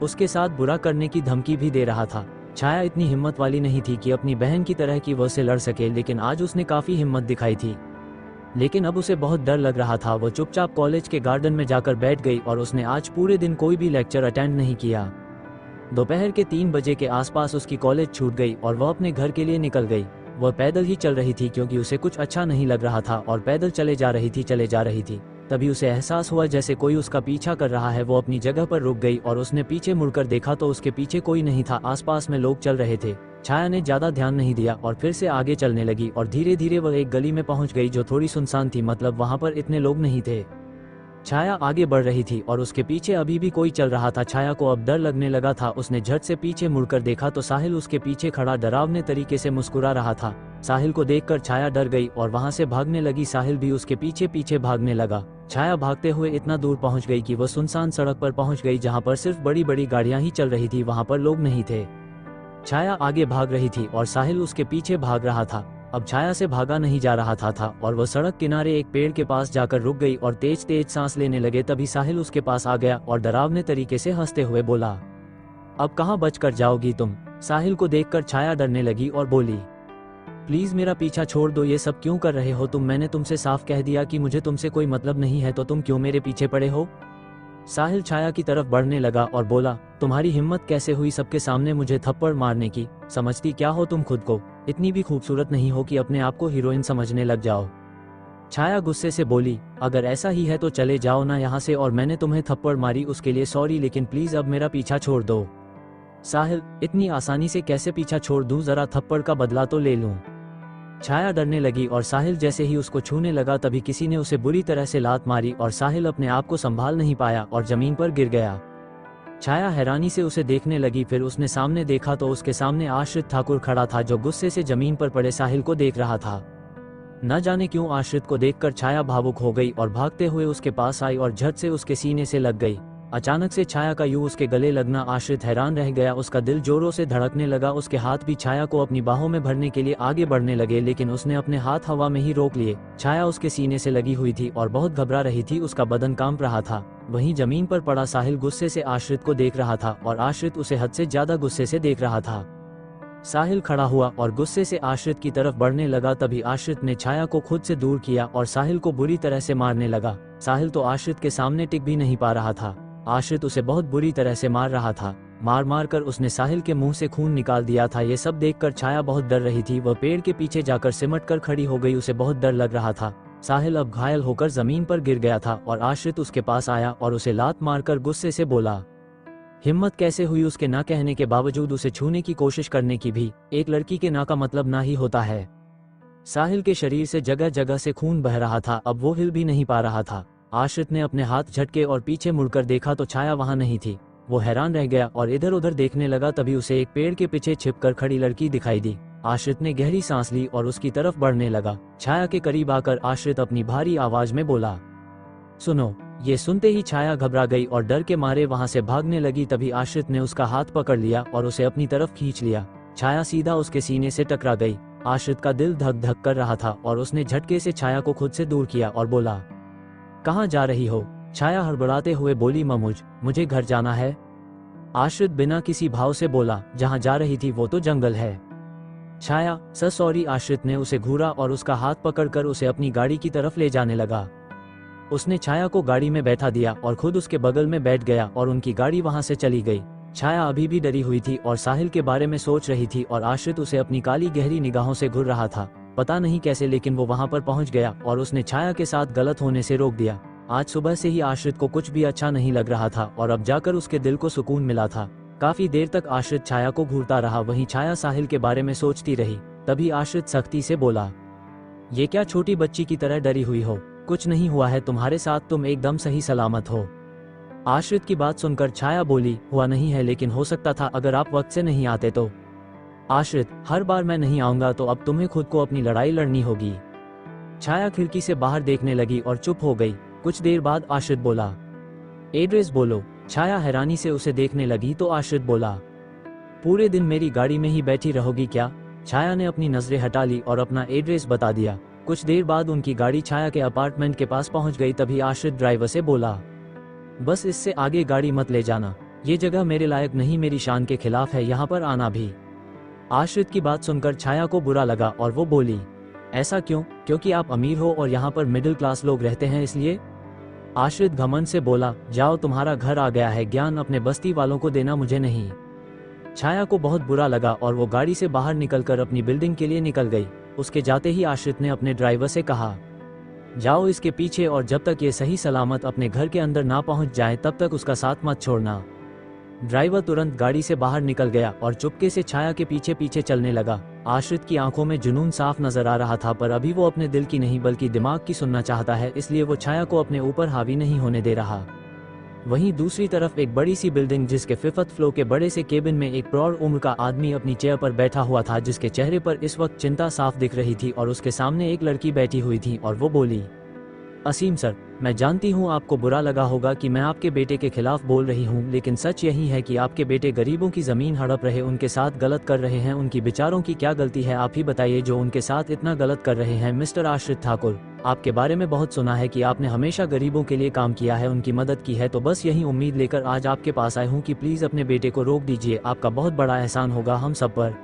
उसके साथ बुरा करने की धमकी भी दे रहा था। छाया इतनी हिम्मत वाली नहीं थी कि अपनी बहन की तरह की वह से लड़ सके, लेकिन आज उसने काफी हिम्मत दिखाई थी। लेकिन अब उसे बहुत डर लग रहा था। वो चुपचाप कॉलेज के गार्डन में जाकर बैठ गई और उसने आज पूरे दिन कोई भी लेक्चर अटेंड नहीं किया। दोपहर के 3 बजे के आसपास उसकी कॉलेज छूट गई और वह अपने घर के लिए निकल गई। वह पैदल ही चल रही थी क्योंकि उसे कुछ अच्छा नहीं लग रहा था और पैदल चले जा रही थी। तभी उसे एहसास हुआ जैसे कोई उसका पीछा कर रहा है। वो अपनी जगह पर रुक गई और उसने पीछे मुड़कर देखा तो उसके पीछे कोई नहीं था। आसपास में लोग चल रहे थे। छाया ने ज्यादा ध्यान नहीं दिया और फिर से आगे चलने लगी और धीरे धीरे वह एक गली में पहुंच गई जो थोड़ी सुनसान थी, मतलब वहां पर इतने लोग नहीं थे। छाया आगे बढ़ रही थी और उसके पीछे अभी भी कोई चल रहा था। छाया को अब डर लगने लगा था। उसने झट से पीछे मुड़कर देखा तो साहिल उसके पीछे खड़ा डरावने तरीके से मुस्कुरा रहा था। साहिल को देखकर छाया डर गई और वहां से भागने लगी। साहिल भी उसके पीछे पीछे भागने लगा। छाया भागते हुए इतना दूर पहुंच गई कि वह सुनसान सड़क पर पहुंच गई जहां पर सिर्फ बड़ी बड़ी गाड़ियां ही चल रही थी, वहां पर लोग नहीं थे। छाया आगे भाग रही थी और साहिल उसके पीछे भाग रहा था। अब छाया से भागा नहीं जा रहा था और वह सड़क किनारे एक पेड़ के पास जाकर रुक गई और तेज तेज सांस लेने लगे। तभी साहिल उसके पास आ गया और डरावने तरीके से हंसते हुए बोला, अब कहाँ बचकर जाओगी तुम? साहिल को देखकर छाया डरने लगी और बोली, प्लीज मेरा पीछा छोड़ दो। ये सब क्यों कर रहे हो तुम? मैंने तुमसे साफ कह दिया कि मुझे तुमसे कोई मतलब नहीं है, तो तुम क्यों मेरे पीछे पड़े हो? साहिल छाया की तरफ बढ़ने लगा और बोला, तुम्हारी हिम्मत कैसे हुई सबके सामने मुझे थप्पड़ मारने की? समझती क्या हो तुम खुद को? इतनी भी खूबसूरत नहीं हो कि अपने आप को हीरोइन समझने लग जाओ। छाया गुस्से से बोली, अगर ऐसा ही है तो चले जाओ ना यहाँ से, और मैंने तुम्हें थप्पड़ मारी उसके लिए सॉरी, लेकिन प्लीज अब मेरा पीछा छोड़ दो। साहिल, इतनी आसानी से कैसे पीछा छोड़ दूं? जरा थप्पड़ का बदला तो ले लूं। छाया डरने लगी और साहिल जैसे ही उसको छूने लगा तभी किसी ने उसे बुरी तरह से लात मारी और साहिल अपने आप को संभाल नहीं पाया और जमीन पर गिर गया। छाया हैरानी से उसे देखने लगी। फिर उसने सामने देखा तो उसके सामने आश्रित ठाकुर खड़ा था जो गुस्से से जमीन पर पड़े साहिल को देख रहा था। न जाने क्यों आश्रित को देखकर छाया भावुक हो गई और भागते हुए उसके पास आई और झट से उसके सीने से लग गई। अचानक से छाया का यूं उसके गले लगना आश्रित हैरान रह गया। उसका दिल जोरों से धड़कने लगा। उसके हाथ भी छाया को अपनी बाहों में भरने के लिए आगे बढ़ने लगे, लेकिन उसने अपने हाथ हवा में ही रोक लिए। छाया उसके सीने से लगी हुई थी और बहुत घबरा रही थी। उसका बदन कांप रहा था। वहीं जमीन पर पड़ा साहिल गुस्से से आश्रित को देख रहा था और आश्रित उसे हद से ज्यादा गुस्से से देख रहा था। साहिल खड़ा हुआ और गुस्से से आश्रित की तरफ बढ़ने लगा। तभी आश्रित ने छाया को खुद से दूर किया और साहिल को बुरी तरह से मारने लगा। साहिल तो आश्रित के सामने टिक भी नहीं पा रहा था। आश्रित उसे बहुत बुरी तरह से मार रहा था। मार मार कर उसने साहिल के मुंह से खून निकाल दिया था। ये सब देखकर छाया बहुत डर रही थी। वह पेड़ के पीछे जाकर सिमट कर खड़ी हो गई। उसे बहुत डर लग रहा था। साहिल अब घायल होकर जमीन पर गिर गया था और आश्रित उसके पास आया और उसे लात मारकर गुस्से से बोला, हिम्मत कैसे हुई उसके ना कहने के बावजूद उसे छूने की कोशिश करने की भी? एक लड़की के ना का मतलब ना ही होता है। साहिल के शरीर से जगह जगह से खून बह रहा था। अब वो हिल भी नहीं पा रहा था। आश्रित ने अपने हाथ झटके और पीछे मुड़कर देखा तो छाया वहां नहीं थी। वो हैरान रह गया और इधर उधर देखने लगा। तभी उसे एक पेड़ के पीछे छिपकर खड़ी लड़की दिखाई दी। आश्रित ने गहरी सांस ली और उसकी तरफ बढ़ने लगा। छाया के करीब आकर आश्रित अपनी भारी आवाज में बोला, सुनो। ये सुनते ही छाया घबरा गई और डर के मारे वहां से भागने लगी। तभी आश्रित ने उसका हाथ पकड़ लिया और उसे अपनी तरफ खींच लिया। छाया सीधा उसके सीने से टकरा गई। आश्रित का दिल धक धक कर रहा था और उसने झटके से छाया को खुद से दूर किया और बोला, कहाँ जा रही हो? छाया हड़बड़ाते हुए बोली, मुझे घर जाना है। आश्रित बिना किसी भाव से बोला, जहाँ जा रही थी वो तो जंगल है। छाया, सॉरी। आश्रित ने उसे घूरा और उसका हाथ पकड़कर उसे अपनी गाड़ी की तरफ ले जाने लगा। उसने छाया को गाड़ी में बैठा दिया और खुद उसके बगल में बैठ गया और उनकी गाड़ी वहां से चली गई। छाया अभी भी डरी हुई थी और साहिल के बारे में सोच रही थी और आश्रित उसे अपनी काली गहरी निगाहों से घूर रहा था। पता नहीं कैसे, लेकिन वो वहां पर पहुंच गया और उसने छाया के साथ गलत होने से रोक दिया। आज सुबह से ही आश्रित को कुछ भी अच्छा नहीं लग रहा था और अब जाकर उसके दिल को सुकून मिला था। काफी देर तक आश्रित छाया को घूरता रहा। वहीं छाया साहिल के बारे में सोचती रही। तभी आश्रित सख्ती से बोला, ये क्या छोटी बच्ची की तरह डरी हुई हो? कुछ नहीं हुआ है तुम्हारे साथ, तुम एकदम सही सलामत हो। आश्रित की बात सुनकर छाया बोली, हुआ नहीं है, लेकिन हो सकता था अगर आप वक्त से नहीं आते तो। आश्रित, हर बार मैं नहीं आऊंगा तो अब तुम्हें खुद को अपनी लड़ाई लड़नी होगी। छाया खिड़की से बाहर देखने लगी और चुप हो गई। कुछ देर बाद आश्रित बोला, एड्रेस बोलो। छाया हैरानी से उसे देखने लगी तो आश्रित बोला, पूरे दिन मेरी गाड़ी में ही बैठी रहोगी क्या? छाया ने अपनी नजरें हटा ली और अपना एड्रेस बता दिया। कुछ देर बाद उनकी गाड़ी छाया के अपार्टमेंट के पास पहुंच गई। तभी आश्रित ड्राइवर से बोला, बस इससे आगे गाड़ी मत ले जाना, ये जगह मेरे लायक नहीं, मेरी शान के खिलाफ है यहाँ पर आना भी। आश्रित की बात सुनकर छाया को बुरा लगा और वो बोली, ऐसा क्यों? क्योंकि आप अमीर हो और यहाँ पर मिडिल क्लास लोग रहते हैं इसलिए? आश्रित घमंड से बोला, जाओ तुम्हारा घर आ गया है, ज्ञान अपने बस्ती वालों को देना, मुझे नहीं। छाया को बहुत बुरा लगा और वो गाड़ी से बाहर निकलकर अपनी बिल्डिंग के लिए निकल गई। उसके जाते ही आश्रित ने अपने ड्राइवर से कहा, जाओ इसके पीछे और जब तक ये सही सलामत अपने घर के अंदर ना पहुंच जाए तब तक उसका साथ मत छोड़ना। ड्राइवर तुरंत गाड़ी से बाहर निकल गया और चुपके से छाया के पीछे पीछे चलने लगा। आश्रित की आंखों में जुनून साफ नजर आ रहा था, पर अभी वो अपने दिल की नहीं बल्कि दिमाग की सुनना चाहता है, इसलिए वो छाया को अपने ऊपर हावी नहीं होने दे रहा। वहीं दूसरी तरफ एक बड़ी सी बिल्डिंग जिसके 5th फ्लोर के बड़े से केबिन में एक प्रौढ़ उम्र का आदमी अपनी चेयर पर बैठा हुआ था, जिसके चेहरे पर इस वक्त चिंता साफ दिख रही थी और उसके सामने एक लड़की बैठी हुई थी और वो बोली, असीम सर, मैं जानती हूँ आपको बुरा लगा होगा कि मैं आपके बेटे के खिलाफ बोल रही हूँ, लेकिन सच यही है कि आपके बेटे गरीबों की जमीन हड़प रहे, उनके साथ गलत कर रहे हैं। उनकी बेचारों की क्या गलती है, आप ही बताइए जो उनके साथ इतना गलत कर रहे हैं। मिस्टर आश्रित ठाकुर, आपके बारे में बहुत सुना है कि आपने हमेशा गरीबों के लिए काम किया है, उनकी मदद की है, तो बस यही उम्मीद लेकर आज आपके पास आए हूँ कि प्लीज अपने बेटे को रोक दीजिए, आपका बहुत बड़ा एहसान होगा हम सब पर।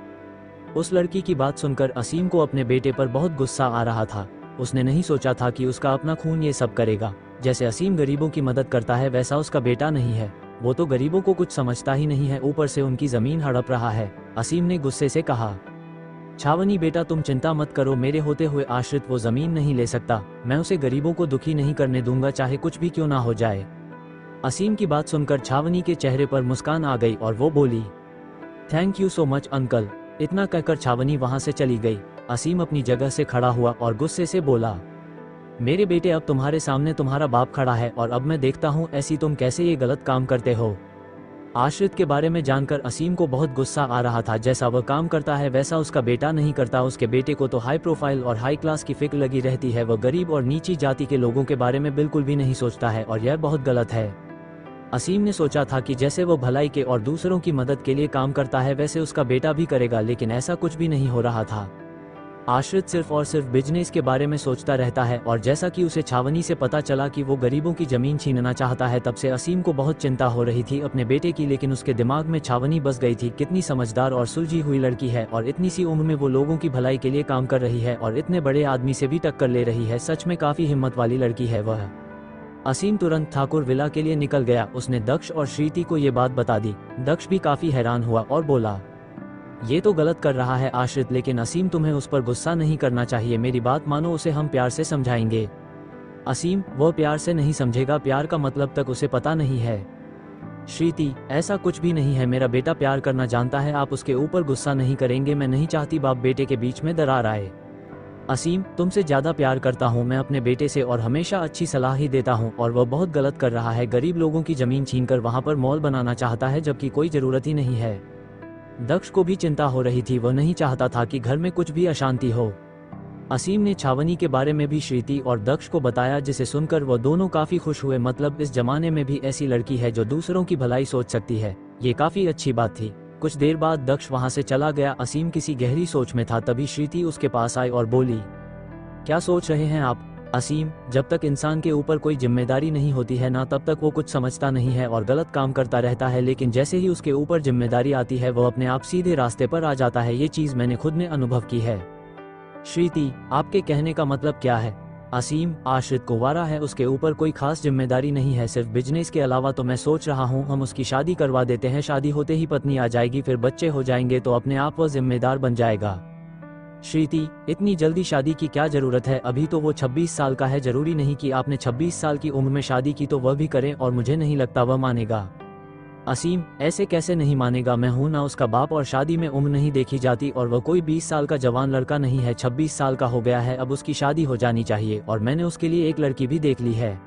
उस लड़की की बात सुनकर असीम को अपने बेटे पर बहुत गुस्सा आ रहा था। उसने नहीं सोचा था कि उसका अपना खून ये सब करेगा। जैसे असीम गरीबों की मदद करता है वैसा उसका बेटा नहीं है, वो तो गरीबों को कुछ समझता ही नहीं है, ऊपर से उनकी जमीन हड़प रहा है। असीम ने गुस्से से कहा, छावनी बेटा तुम चिंता मत करो, मेरे होते हुए आश्रित वो जमीन नहीं ले सकता, मैं उसे गरीबों को दुखी नहीं करने दूंगा, चाहे कुछ भी क्यों ना हो जाए। असीम की बात सुनकर छावनी के चेहरे पर मुस्कान आ गई और वो बोली, thank you so much uncle. इतना कहकर छावनी वहां से चली गई। असीम अपनी जगह से खड़ा हुआ और गुस्से से बोला, मेरे बेटे अब तुम्हारे सामने तुम्हारा बाप खड़ा है और अब मैं देखता हूँ ऐसी तुम कैसे ये गलत काम करते हो। आश्रित के बारे में जानकर असीम को बहुत गुस्सा आ रहा था। जैसा वह काम करता है वैसा उसका बेटा नहीं करता। उसके बेटे को तो हाई प्रोफाइल और हाई क्लास की फिक्र लगी रहती है, वह गरीब और नीची जाति के लोगों के बारे में बिल्कुल भी नहीं सोचता है और यह बहुत गलत है। असीम ने सोचा था कि जैसे वो भलाई के और दूसरों की मदद के लिए काम करता है वैसे उसका बेटा भी करेगा, लेकिन ऐसा कुछ भी नहीं हो रहा था। आश्रित सिर्फ और सिर्फ बिजनेस के बारे में सोचता रहता है और जैसा कि उसे छावनी से पता चला कि वो गरीबों की जमीन छीनना चाहता है, तब से असीम को बहुत चिंता हो रही थी अपने बेटे की, लेकिन उसके दिमाग में छावनी बस गई थी। कितनी समझदार और सुलझी हुई लड़की है और इतनी सी उम्र में वो लोगों की भलाई के लिए काम कर रही है और इतने बड़े आदमी से भी टक्कर ले रही है। सच में काफी हिम्मत वाली लड़की है वह। असीम तुरंत ठाकुर विला के लिए निकल गया। उसने दक्ष और श्रीति को ये बात बता दी। दक्ष भी काफी हैरान हुआ और बोला, ये तो गलत कर रहा है आश्रित, लेकिन असीम तुम्हें उस पर गुस्सा नहीं करना चाहिए, मेरी बात मानो, उसे हम प्यार से समझाएंगे। असीम, वह प्यार से नहीं समझेगा, प्यार का मतलब तक उसे पता नहीं है। श्रीति, ऐसा कुछ भी नहीं है, मेरा बेटा प्यार करना जानता है, आप उसके ऊपर गुस्सा नहीं करेंगे, मैं नहीं चाहती बाप बेटे के बीच में दरार आए। असीम, तुमसे ज्यादा प्यार करता हूँ मैं अपने बेटे से और हमेशा अच्छी सलाह ही देता हूँ, और वह बहुत गलत कर रहा है, गरीब लोगों की जमीन छीनकर वहाँ पर मॉल बनाना चाहता है जबकि कोई जरूरत ही नहीं है। दक्ष को भी चिंता हो रही थी, वह नहीं चाहता था कि घर में कुछ भी अशांति हो। असीम ने छावनी के बारे में भी श्रीति और दक्ष को बताया, जिसे सुनकर वह दोनों काफी खुश हुए। मतलब इस जमाने में भी ऐसी लड़की है जो दूसरों की भलाई सोच सकती है, ये काफी अच्छी बात थी। कुछ देर बाद दक्ष वहां से चला गया। असीम किसी गहरी सोच में था, तभी श्रीति उसके पास आई और बोली, क्या सोच रहे हैं आप? असीम, जब तक इंसान के ऊपर कोई जिम्मेदारी नहीं होती है ना, तब तक वो कुछ समझता नहीं है और गलत काम करता रहता है, लेकिन जैसे ही उसके ऊपर जिम्मेदारी आती है वो अपने आप सीधे रास्ते पर आ जाता है। ये चीज मैंने खुद ने अनुभव की है। श्रीति, आपके कहने का मतलब क्या है? असीम, आश्रित कुंवारा है, उसके ऊपर कोई खास जिम्मेदारी नहीं है सिर्फ बिजनेस के अलावा, तो मैं सोच रहा हूँ हम उसकी शादी करवा देते हैं। शादी होते ही पत्नी आ जाएगी, फिर बच्चे हो जाएंगे तो अपने आप वह जिम्मेदार बन जाएगा। श्रीति, इतनी जल्दी शादी की क्या जरूरत है? अभी तो वो 26 साल का है, जरूरी नहीं कि आपने 26 साल की उम्र में शादी की तो वह भी करें, और मुझे नहीं लगता वह मानेगा। असीम, ऐसे कैसे नहीं मानेगा? मैं हूं ना उसका बाप और शादी में उम्र नहीं देखी जाती, और वह कोई 20 साल का जवान लड़का नहीं है, 26 साल का हो गया है, अब उसकी शादी हो जानी चाहिए, और मैंने उसके लिए एक लड़की भी देख ली है।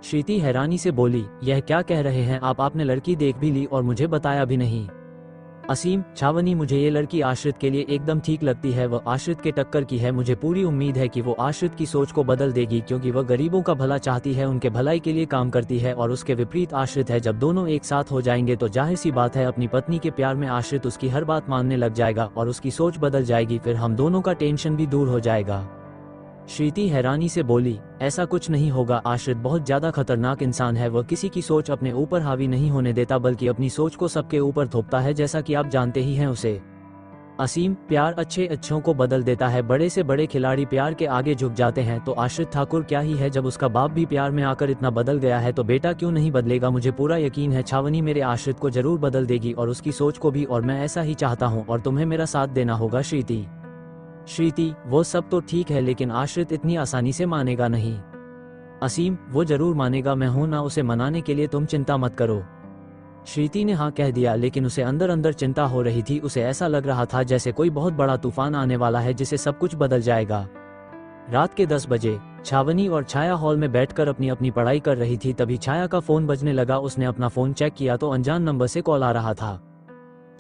श्रीति हैरानी से बोली, यह क्या कह रहे हैं आप? आपने लड़की देख भी ली और मुझे बताया भी नहीं? असीम, छावनी, मुझे ये लड़की आश्रित के लिए एकदम ठीक लगती है। वह आश्रित के टक्कर की है। मुझे पूरी उम्मीद है कि वो आश्रित की सोच को बदल देगी, क्योंकि वह गरीबों का भला चाहती है, उनके भलाई के लिए काम करती है। और उसके विपरीत आश्रित है। जब दोनों एक साथ हो जाएंगे तो जाहिर सी बात है अपनी पत्नी के प्यार में आश्रित उसकी हर बात मानने लग जाएगा और उसकी सोच बदल जाएगी। फिर हम दोनों का टेंशन भी दूर हो जाएगा। श्रीति हैरानी से बोली, ऐसा कुछ नहीं होगा। आश्रित बहुत ज्यादा खतरनाक इंसान है। वह किसी की सोच अपने ऊपर हावी नहीं होने देता, बल्कि अपनी सोच को सबके ऊपर थोपता है, जैसा कि आप जानते ही हैं उसे। असीम, प्यार अच्छों को बदल देता है। बड़े से बड़े खिलाड़ी प्यार के आगे झुक जाते हैं, तो आश्रित ठाकुर क्या ही है। जब उसका बाप भी प्यार में आकर इतना बदल गया है तो बेटा क्यों नहीं बदलेगा। मुझे पूरा यकीन है छावनी मेरे आश्रित को जरूर बदल देगी और उसकी सोच को भी, और मैं ऐसा ही चाहता हूँ और तुम्हें मेरा साथ देना होगा। श्रीति, वो सब तो ठीक है, लेकिन आश्रित इतनी आसानी से मानेगा नहीं। असीम, वो जरूर मानेगा, मैं हूं ना उसे मनाने के लिए, तुम चिंता मत करो। श्रीति ने हाँ कह दिया, लेकिन उसे अंदर अंदर चिंता हो रही थी। उसे ऐसा लग रहा था जैसे कोई बहुत बड़ा तूफान आने वाला है जिससे सब कुछ बदल जाएगा। रात के 10 बजे छावनी और छाया हॉल में बैठकर अपनी अपनी पढ़ाई कर रही थी। तभी छाया का फोन बजने लगा। उसने अपना फोन चेक किया तो अनजान नंबर से कॉल आ रहा था।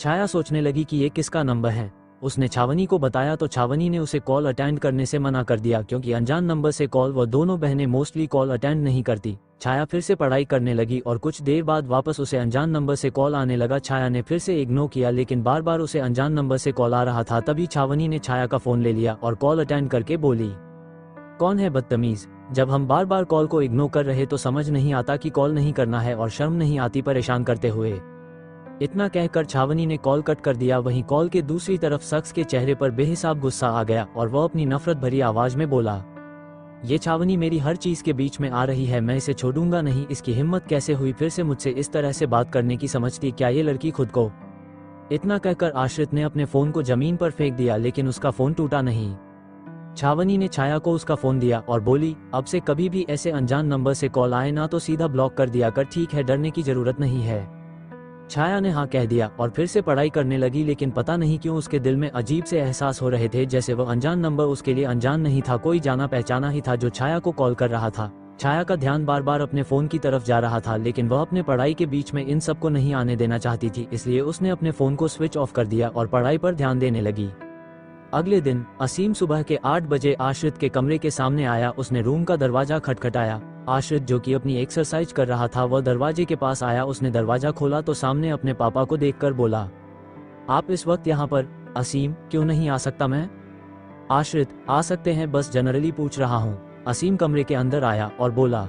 छाया सोचने लगी कि ये किसका नंबर है। उसने छावनी को बताया तो छावनी ने उसे कॉल अटेंड करने से मना कर दिया, क्योंकि अनजान नंबर से कॉल वह दोनों बहनें मोस्टली कॉल अटेंड नहीं करती। छाया फिर से पढ़ाई करने लगी और कुछ देर बाद वापस उसे अनजान नंबर से कॉल आने लगा। छाया ने फिर से इग्नोर किया, लेकिन बार बार उसे अनजान नंबर से कॉल आ रहा था। तभी छावनी ने छाया का फोन ले लिया और कॉल अटेंड करके बोली, कौन है बदतमीज? जब हम बार बार कॉल को इग्नोर कर रहे तो समझ नहीं आता कि कॉल नहीं करना है, और शर्म नहीं आती परेशान करते हुए। इतना कहकर छावनी ने कॉल कट कर दिया। वहीं कॉल के दूसरी तरफ शख्स के चेहरे पर बेहिसाब गुस्सा आ गया और वह अपनी नफरत भरी आवाज में बोला, ये छावनी मेरी हर चीज के बीच में आ रही है, मैं इसे छोड़ूंगा नहीं। इसकी हिम्मत कैसे हुई फिर से मुझसे इस तरह से बात करने की? समझती क्या ये लड़की खुद को? इतना कहकर आश्रित ने अपने फोन को जमीन पर फेंक दिया, लेकिन उसका फोन टूटा नहीं। छावनी ने छाया को उसका फोन दिया और बोली, अब से कभी भी ऐसे अनजान नंबर से कॉल आए ना तो सीधा ब्लॉक कर दिया कर, ठीक है? डरने की जरूरत नहीं है। छाया ने हाँ कह दिया और फिर से पढ़ाई करने लगी, लेकिन पता नहीं क्यों उसके दिल में अजीब से एहसास हो रहे थे, जैसे वह अनजान नंबर उसके लिए अनजान नहीं था, कोई जाना पहचाना ही था जो छाया को कॉल कर रहा था। छाया का ध्यान बार बार अपने फोन की तरफ जा रहा था, लेकिन वह अपने पढ़ाई के बीच में इन सब को नहीं आने देना चाहती थी, इसलिए उसने अपने फोन को स्विच ऑफ कर दिया और पढ़ाई पर ध्यान देने लगी। अगले दिन असीम सुबह के 8 बजे आश्रित के कमरे के सामने आया। उसने रूम का दरवाजा खटखटाया। आश्रित, जो कि अपनी एक्सरसाइज कर रहा था, वह दरवाजे के पास आया। उसने दरवाजा खोला तो सामने अपने पापा को देखकर बोला, आप इस वक्त यहाँ पर? असीम, क्यों नहीं आ सकता मैं? आश्रित, आ सकते हैं, बस जनरली पूछ रहा हूँ। असीम कमरे के अंदर आया और बोला,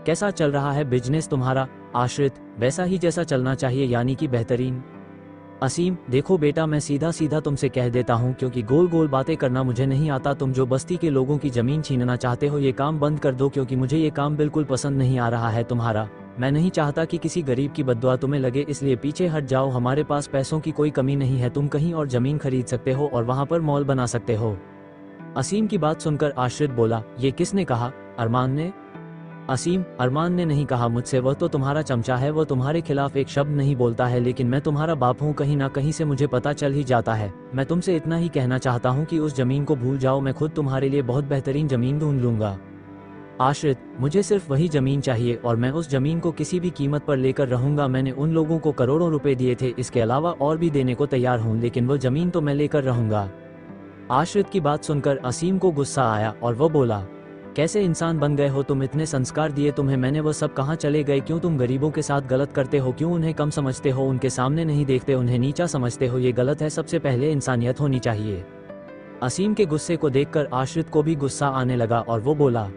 कैसा चल रहा है बिजनेस तुम्हारा? आश्रित, वैसा ही जैसा चलना चाहिए, यानी कि बेहतरीन। असीम, देखो बेटा, मैं सीधा सीधा तुमसे कह देता हूँ, क्योंकि गोल गोल बातें करना मुझे नहीं आता। तुम जो बस्ती के लोगों की जमीन छीनना चाहते हो, ये काम बंद कर दो, क्योंकि मुझे ये काम बिल्कुल पसंद नहीं आ रहा है तुम्हारा। मैं नहीं चाहता कि किसी गरीब की बद्दुआ तुम्हें लगे, इसलिए पीछे हट जाओ। हमारे पास पैसों की कोई कमी नहीं है, तुम कहीं और जमीन खरीद सकते हो और वहाँ पर मॉल बना सकते हो। असीम की बात सुनकर आश्रित बोला, ये किसने कहा? अरमान ने? असीम, अरमान ने नहीं कहा मुझसे, वह तो तुम्हारा चमचा है, वह तुम्हारे खिलाफ एक शब्द नहीं बोलता है, लेकिन मैं तुम्हारा बाप हूँ, कहीं ना कहीं से मुझे पता चल ही जाता है। मैं तुमसे इतना ही कहना चाहता हूँ कि उस जमीन को भूल जाओ, मैं खुद तुम्हारे लिए बहुत बेहतरीन जमीन ढूंढ लूंगा। आश्रित, मुझे सिर्फ वही जमीन चाहिए और मैं उस जमीन को किसी भी कीमत पर लेकर रहूंगा। मैंने उन लोगों को करोड़ों रुपए दिए थे, इसके अलावा और भी देने को तैयार हूँ, लेकिन वो जमीन तो मैं लेकर रहूंगा। आश्रित की बात सुनकर असीम को गुस्सा आया और वो बोला, कैसे इंसान बन गए हो तुम? इतने संस्कार दिए तुम्हें मैंने, वो सब कहाँ चले गए? क्यों तुम गरीबों के साथ गलत करते हो? क्यों उन्हें कम समझते हो? उनके सामने नहीं देखते, उन्हें नीचा समझते हो? ये गलत है, सबसे पहले इंसानियत होनी चाहिए। असीम के गुस्से को देखकर आश्रित को भी गुस्सा आने लगा और वो बोला,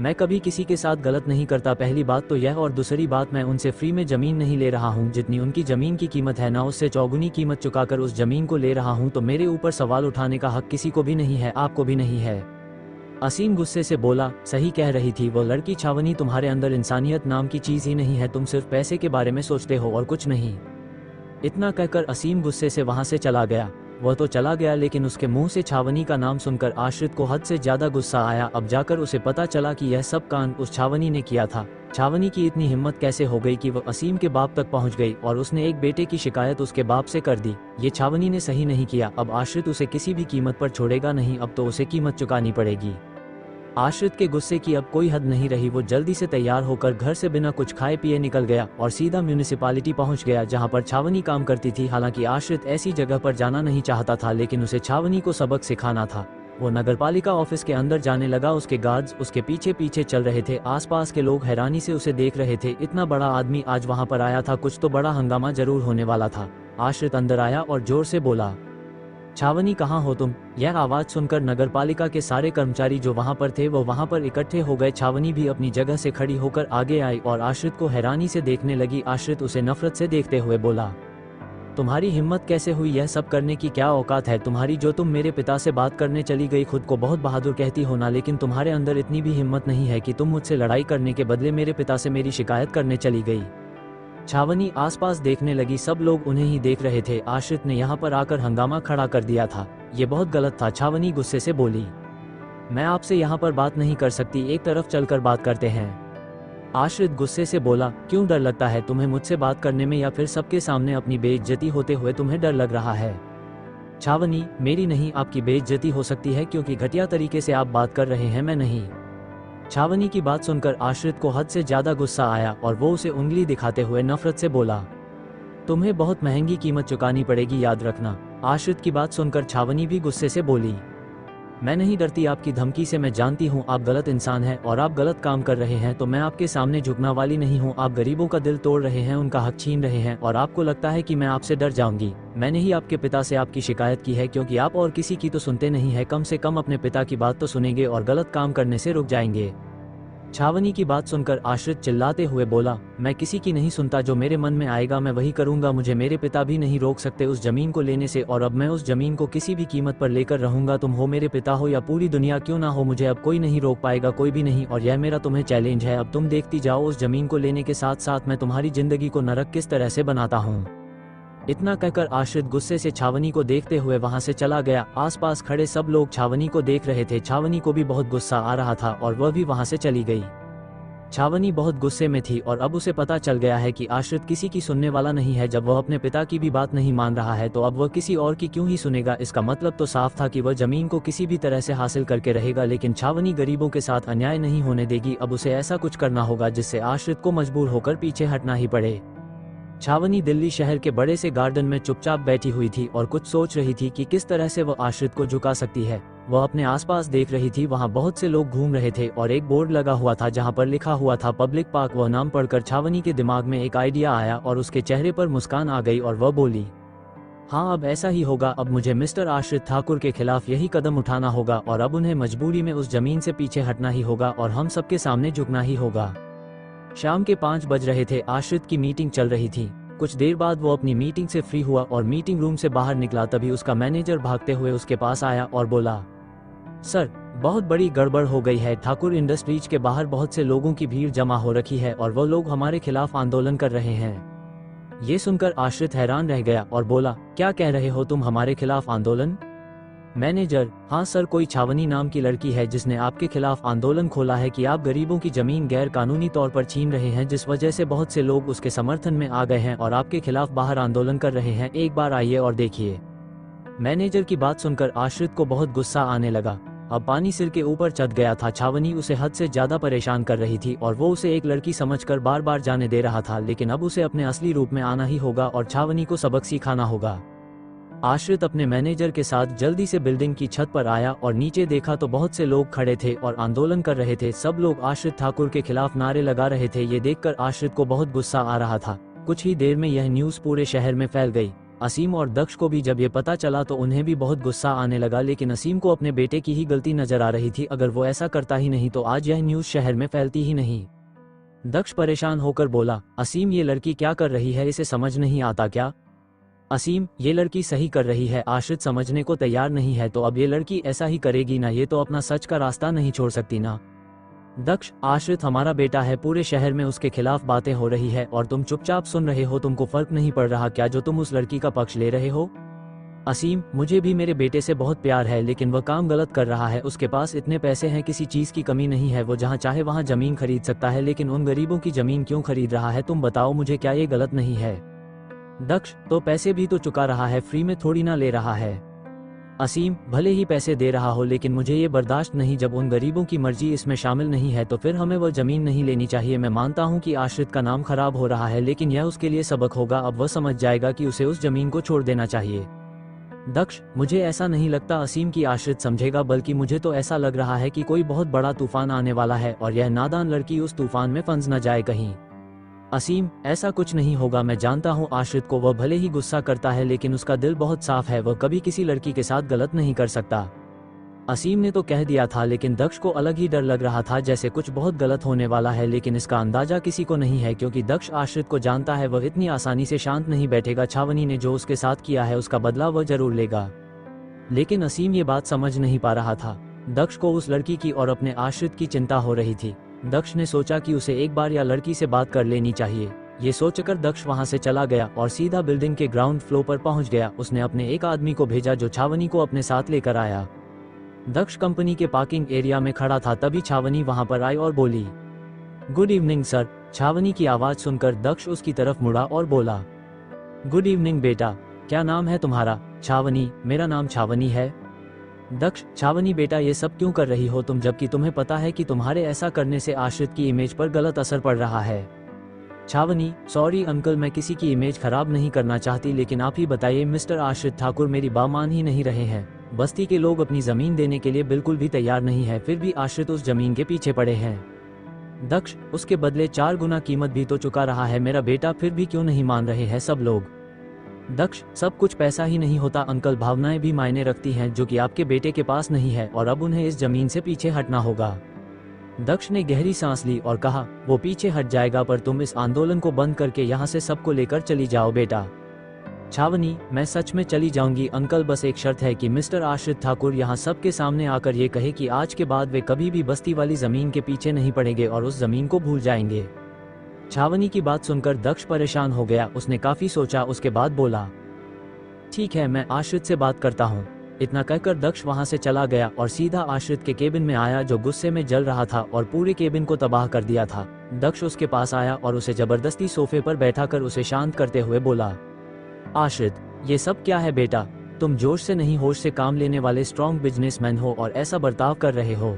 मैं कभी किसी के साथ गलत नहीं करता, पहली बात तो यह, और दूसरी बात, मैं उनसे फ्री में जमीन नहीं ले रहा हूँ। जितनी उनकी जमीन की कीमत है ना, उससे चौगुनी कीमत चुकाकर उस जमीन को ले रहा हूँ, तो मेरे ऊपर सवाल उठाने का हक किसी को भी नहीं है, आपको भी नहीं है। असीम गुस्से से बोला, सही कह रही थी वो लड़की छावनी, तुम्हारे अंदर इंसानियत नाम की चीज ही नहीं है, तुम सिर्फ पैसे के बारे में सोचते हो और कुछ नहीं। इतना कहकर असीम गुस्से से वहां से चला गया। वह तो चला गया, लेकिन उसके मुंह से छावनी का नाम सुनकर आश्रित को हद से ज्यादा गुस्सा आया। अब जाकर उसे पता चला कि यह सब कांड उस छावनी ने किया था। छावनी की इतनी हिम्मत कैसे हो गई कि वह असीम के बाप तक पहुंच गई और उसने एक बेटे की शिकायत उसके बाप से कर दी। ये छावनी ने सही नहीं किया। अब आश्रित उसे किसी भी कीमत पर छोड़ेगा नहीं, अब तो उसे कीमत चुकानी पड़ेगी। आश्रित के गुस्से की अब कोई हद नहीं रही। वो जल्दी से तैयार होकर घर से बिना कुछ खाए पिए निकल गया और सीधा म्यूनिसिपालिटी पहुंच गया जहां पर छावनी काम करती थी। हालांकि आश्रित ऐसी जगह पर जाना नहीं चाहता था, लेकिन उसे छावनी को सबक सिखाना था। वो नगरपालिका ऑफिस के अंदर जाने लगा। उसके गार्ड्स उसके पीछे पीछे चल रहे थे। आसपास के लोग हैरानी से उसे देख रहे थे। इतना बड़ा आदमी आज वहां पर आया था, कुछ तो बड़ा हंगामा जरूर होने वाला था। आश्रित अंदर आया और जोर से बोला, छावनी कहाँ हो तुम? यह आवाज सुनकर नगरपालिका के सारे कर्मचारी जो वहां पर थे वो वहां पर इकट्ठे हो गए। छावनी भी अपनी जगह से खड़ी होकर आगे आई और आश्रित को हैरानी से देखने लगी। आश्रित उसे नफरत से देखते हुए बोला, तुम्हारी हिम्मत कैसे हुई यह सब करने की? क्या औकात है तुम्हारी जो तुम मेरे पिता से बात करने चली गई? खुद को बहुत बहादुर कहती हो ना, लेकिन तुम्हारे अंदर इतनी भी हिम्मत नहीं है कि तुम मुझसे लड़ाई करने के बदले मेरे पिता से मेरी शिकायत करने चली गई। छावनी आसपास देखने लगी। सब लोग उन्हें ही देख रहे थे। आश्रित ने यहाँ पर आकर हंगामा खड़ा कर दिया था। ये बहुत गलत था। छावनी गुस्से से बोली, मैं आपसे यहाँ पर बात नहीं कर सकती, एक तरफ चलकर बात करते हैं। आश्रित गुस्से से बोला, क्यों डर लगता है तुम्हें मुझसे बात करने में, या फिर सबके सामने अपनी बेइज्जती होते हुए तुम्हें डर लग रहा है? छावनी, मेरी नहीं आपकी बेइज्जती हो सकती है क्योंकि घटिया तरीके से आप बात कर रहे हैं, मैं नहीं। छावनी की बात सुनकर आश्रित को हद से ज्यादा गुस्सा आया और वो उसे उंगली दिखाते हुए नफरत से बोला, तुम्हें बहुत महंगी कीमत चुकानी पड़ेगी, याद रखना। आश्रित की बात सुनकर छावनी भी गुस्से से बोली, मैं नहीं डरती आपकी धमकी से, मैं जानती हूँ आप गलत इंसान हैं और आप गलत काम कर रहे हैं, तो मैं आपके सामने झुकने वाली नहीं हूँ। आप गरीबों का दिल तोड़ रहे हैं, उनका हक छीन रहे हैं और आपको लगता है कि मैं आपसे डर जाऊंगी। मैंने ही आपके पिता से आपकी शिकायत की है क्योंकि आप और किसी की तो सुनते नहीं है। कम से कम अपने पिता की बात तो सुनेंगे और गलत काम करने से रुक जाएंगे। छावनी की बात सुनकर आश्रित चिल्लाते हुए बोला, मैं किसी की नहीं सुनता, जो मेरे मन में आएगा मैं वही करूंगा। मुझे मेरे पिता भी नहीं रोक सकते उस जमीन को लेने से, और अब मैं उस जमीन को किसी भी कीमत पर लेकर रहूंगा। तुम हो मेरे पिता हो या पूरी दुनिया क्यों ना हो, मुझे अब कोई नहीं रोक पाएगा, कोई भी नहीं। और यह मेरा तुम्हें चैलेंज है, अब तुम देखती जाओ उस जमीन को लेने के साथ साथ मैं तुम्हारी जिंदगी को नरक किस तरह से बनाता हूँ। इतना कहकर आश्रित गुस्से से छावनी को देखते हुए वहां से चला गया। आसपास खड़े सब लोग छावनी को देख रहे थे। छावनी को भी बहुत गुस्सा आ रहा था और वह भी वहां से चली गई। छावनी बहुत गुस्से में थी और अब उसे पता चल गया है कि आश्रित किसी की सुनने वाला नहीं है। जब वह अपने पिता की भी बात नहीं मान रहा है तो अब वह किसी और की क्यों ही सुनेगा। इसका मतलब तो साफ था कि वह जमीन को किसी भी तरह से हासिल करके रहेगा, लेकिन छावनी गरीबों के साथ अन्याय नहीं होने देगी। अब उसे ऐसा कुछ करना होगा जिससे आश्रित को मजबूर होकर पीछे हटना ही पड़े। छावनी दिल्ली शहर के बड़े से गार्डन में चुपचाप बैठी हुई थी और कुछ सोच रही थी कि किस तरह से वह आश्रित को झुका सकती है। वह अपने आसपास देख रही थी, वहां बहुत से लोग घूम रहे थे और एक बोर्ड लगा हुआ था जहां पर लिखा हुआ था पब्लिक पार्क। वह नाम पढ़कर छावनी के दिमाग में एक आइडिया आया और उसके चेहरे पर मुस्कान आ गई और वह बोली, हाँ अब ऐसा ही होगा। अब मुझे मिस्टर आश्रित ठाकुर के खिलाफ यही कदम उठाना होगा और अब उन्हें मजबूरी में उस जमीन से पीछे हटना ही होगा और हम सबके सामने झुकना ही होगा। शाम के 5 बज रहे थे। आश्रित की मीटिंग चल रही थी। कुछ देर बाद वो अपनी मीटिंग से फ्री हुआ और मीटिंग रूम से बाहर निकला। तभी उसका मैनेजर भागते हुए उसके पास आया और बोला, सर बहुत बड़ी गड़बड़ हो गई है। ठाकुर इंडस्ट्रीज के बाहर बहुत से लोगों की भीड़ जमा हो रखी है और वो लोग हमारे खिलाफ आंदोलन कर रहे हैं। ये सुनकर आश्रित हैरान रह गया और बोला, क्या कह रहे हो तुम, हमारे खिलाफ आंदोलन? मैनेजर, हाँ सर, कोई छावनी नाम की लड़की है जिसने आपके खिलाफ आंदोलन खोला है कि आप गरीबों की जमीन गैर कानूनी तौर पर छीन रहे हैं, जिस वजह से बहुत से लोग उसके समर्थन में आ गए हैं और आपके खिलाफ बाहर आंदोलन कर रहे हैं। एक बार आइए और देखिए। मैनेजर की बात सुनकर आश्रित को बहुत गुस्सा आने लगा। अब पानी सिर के ऊपर चढ़ गया था। छावनी उसे हद से ज्यादा परेशान कर रही थी और वो उसे एक लड़की समझकर बार बार जाने दे रहा था, लेकिन अब उसे अपने असली रूप में आना ही होगा और छावनी को सबक सिखाना होगा। आश्रित अपने मैनेजर के साथ जल्दी से बिल्डिंग की छत पर आया और नीचे देखा तो बहुत से लोग खड़े थे और आंदोलन कर रहे थे। सब लोग आश्रित ठाकुर के खिलाफ नारे लगा रहे थे। ये देखकर आश्रित को बहुत गुस्सा आ रहा था। कुछ ही देर में यह न्यूज पूरे शहर में फैल गई। असीम और दक्ष को भी जब ये पता चला तो उन्हें भी बहुत गुस्सा आने लगा, लेकिन असीम को अपने बेटे की ही गलती नजर आ रही थी। अगर वो ऐसा करता ही नहीं तो आज यह न्यूज शहर में फैलती ही नहीं। दक्ष परेशान होकर बोला, असीम ये लड़की क्या कर रही है, इसे समझ नहीं आता क्या? असीम, ये लड़की सही कर रही है। आश्रित समझने को तैयार नहीं है तो अब ये लड़की ऐसा ही करेगी ना, ये तो अपना सच का रास्ता नहीं छोड़ सकती ना। दक्ष, आश्रित हमारा बेटा है, पूरे शहर में उसके खिलाफ बातें हो रही है और तुम चुपचाप सुन रहे हो। तुमको फर्क नहीं पड़ रहा क्या जो तुम उस लड़की का पक्ष ले रहे हो? असीम, मुझे भी मेरे बेटे से बहुत प्यार है, लेकिन वह काम गलत कर रहा है। उसके पास इतने पैसे हैं, किसी चीज की कमी नहीं है। वो जहाँ चाहे वहाँ जमीन खरीद सकता है, लेकिन उन गरीबों की जमीन क्यों खरीद रहा है? तुम बताओ मुझे, क्या ये गलत नहीं है? दक्ष, तो पैसे भी तो चुका रहा है, फ्री में थोड़ी ना ले रहा है। असीम, भले ही पैसे दे रहा हो लेकिन मुझे ये बर्दाश्त नहीं जब उन गरीबों की मर्जी इसमें शामिल नहीं है तो फिर हमें वह जमीन नहीं लेनी चाहिए। मैं मानता हूँ कि आश्रित का नाम खराब हो रहा है लेकिन यह उसके लिए सबक होगा। अब वह समझ जाएगा कि उसे उस जमीन को छोड़ देना चाहिए। दक्ष, मुझे ऐसा नहीं लगता असीम की आश्रित समझेगा, बल्कि मुझे तो ऐसा लग रहा है कि कोई बहुत बड़ा तूफान आने वाला है और यह नादान लड़की उस तूफान में फंस न जाए कहीं। असीम, ऐसा कुछ नहीं होगा। मैं जानता हूँ आश्रित को, वह भले ही गुस्सा करता है लेकिन उसका दिल बहुत साफ है, वह कभी किसी लड़की के साथ गलत नहीं कर सकता। असीम ने तो कह दिया था लेकिन दक्ष को अलग ही डर लग रहा था, जैसे कुछ बहुत गलत होने वाला है, लेकिन इसका अंदाजा किसी को नहीं है क्योंकि दक्ष आश्रित को जानता है, वह इतनी आसानी से शांत नहीं बैठेगा। छावनी ने जो उसके साथ किया है उसका बदला वह जरूर लेगा। लेकिन असीम ये बात समझ नहीं पा रहा था। दक्ष को उस लड़की की और अपने आश्रित की चिंता हो रही थी। दक्ष ने सोचा कि उसे एक बार या लड़की से बात कर लेनी चाहिए। ये सोचकर दक्ष वहां से चला गया और सीधा बिल्डिंग के ग्राउंड फ्लोर पर पहुंच गया। उसने अपने एक आदमी को भेजा जो छावनी को अपने साथ लेकर आया। दक्ष कंपनी के पार्किंग एरिया में खड़ा था, तभी छावनी वहां पर आई और बोली, गुड इवनिंग सर। छावनी की आवाज सुनकर दक्ष उसकी तरफ मुड़ा और बोला, गुड इवनिंग बेटा, क्या नाम है तुम्हारा? छावनी, मेरा नाम छावनी है। दक्ष, छावनी बेटा ये सब क्यों कर रही हो तुम, जबकि तुम्हें पता है कि तुम्हारे ऐसा करने से आश्रित की इमेज पर गलत असर पड़ रहा है। छावनी, सॉरी अंकल, मैं किसी की इमेज खराब नहीं करना चाहती, लेकिन आप ही बताइए मिस्टर आश्रित ठाकुर मेरी बात मान ही नहीं रहे हैं। बस्ती के लोग अपनी जमीन देने के लिए बिल्कुल भी तैयार नहीं है, फिर भी आश्रित उस जमीन के पीछे पड़े हैं। दक्ष, उसके बदले 4 गुना कीमत भी तो चुका रहा है मेरा बेटा, फिर भी क्यों नहीं मान रहे हैं सब लोग? दक्ष, सब कुछ पैसा ही नहीं होता अंकल, भावनाएं भी मायने रखती हैं जो कि आपके बेटे के पास नहीं है, और अब उन्हें इस जमीन से पीछे हटना होगा। दक्ष ने गहरी सांस ली और कहा, वो पीछे हट जाएगा पर तुम इस आंदोलन को बंद करके यहाँ से सबको लेकर चली जाओ बेटा। छावनी, मैं सच में चली जाऊंगी अंकल, बस एक शर्त है कि मिस्टर आश्रित ठाकुर यहाँ सबके सामने आकर ये कहे कि आज के बाद वे कभी भी बस्ती वाली जमीन के पीछे नहीं पड़ेंगे और उस जमीन को भूल जाएंगे। छावनी की बात सुनकर दक्ष परेशान हो गया। उसने काफी सोचा, उसके बाद बोला, ठीक है मैं आश्रित से बात करता हूँ। इतना कहकर दक्ष वहां से चला गया और सीधा आश्रित के केबिन में आया जो गुस्से में जल रहा था और पूरे केबिन को तबाह कर दिया था। दक्ष उसके पास आया और उसे जबरदस्ती सोफे पर बैठाकर उसे शांत करते हुए बोला, आश्रित, ये सब क्या है बेटा? तुम जोश से नहीं होश से काम लेने वाले स्ट्रॉन्ग बिजनेसमैन हो और ऐसा बर्ताव कर रहे हो।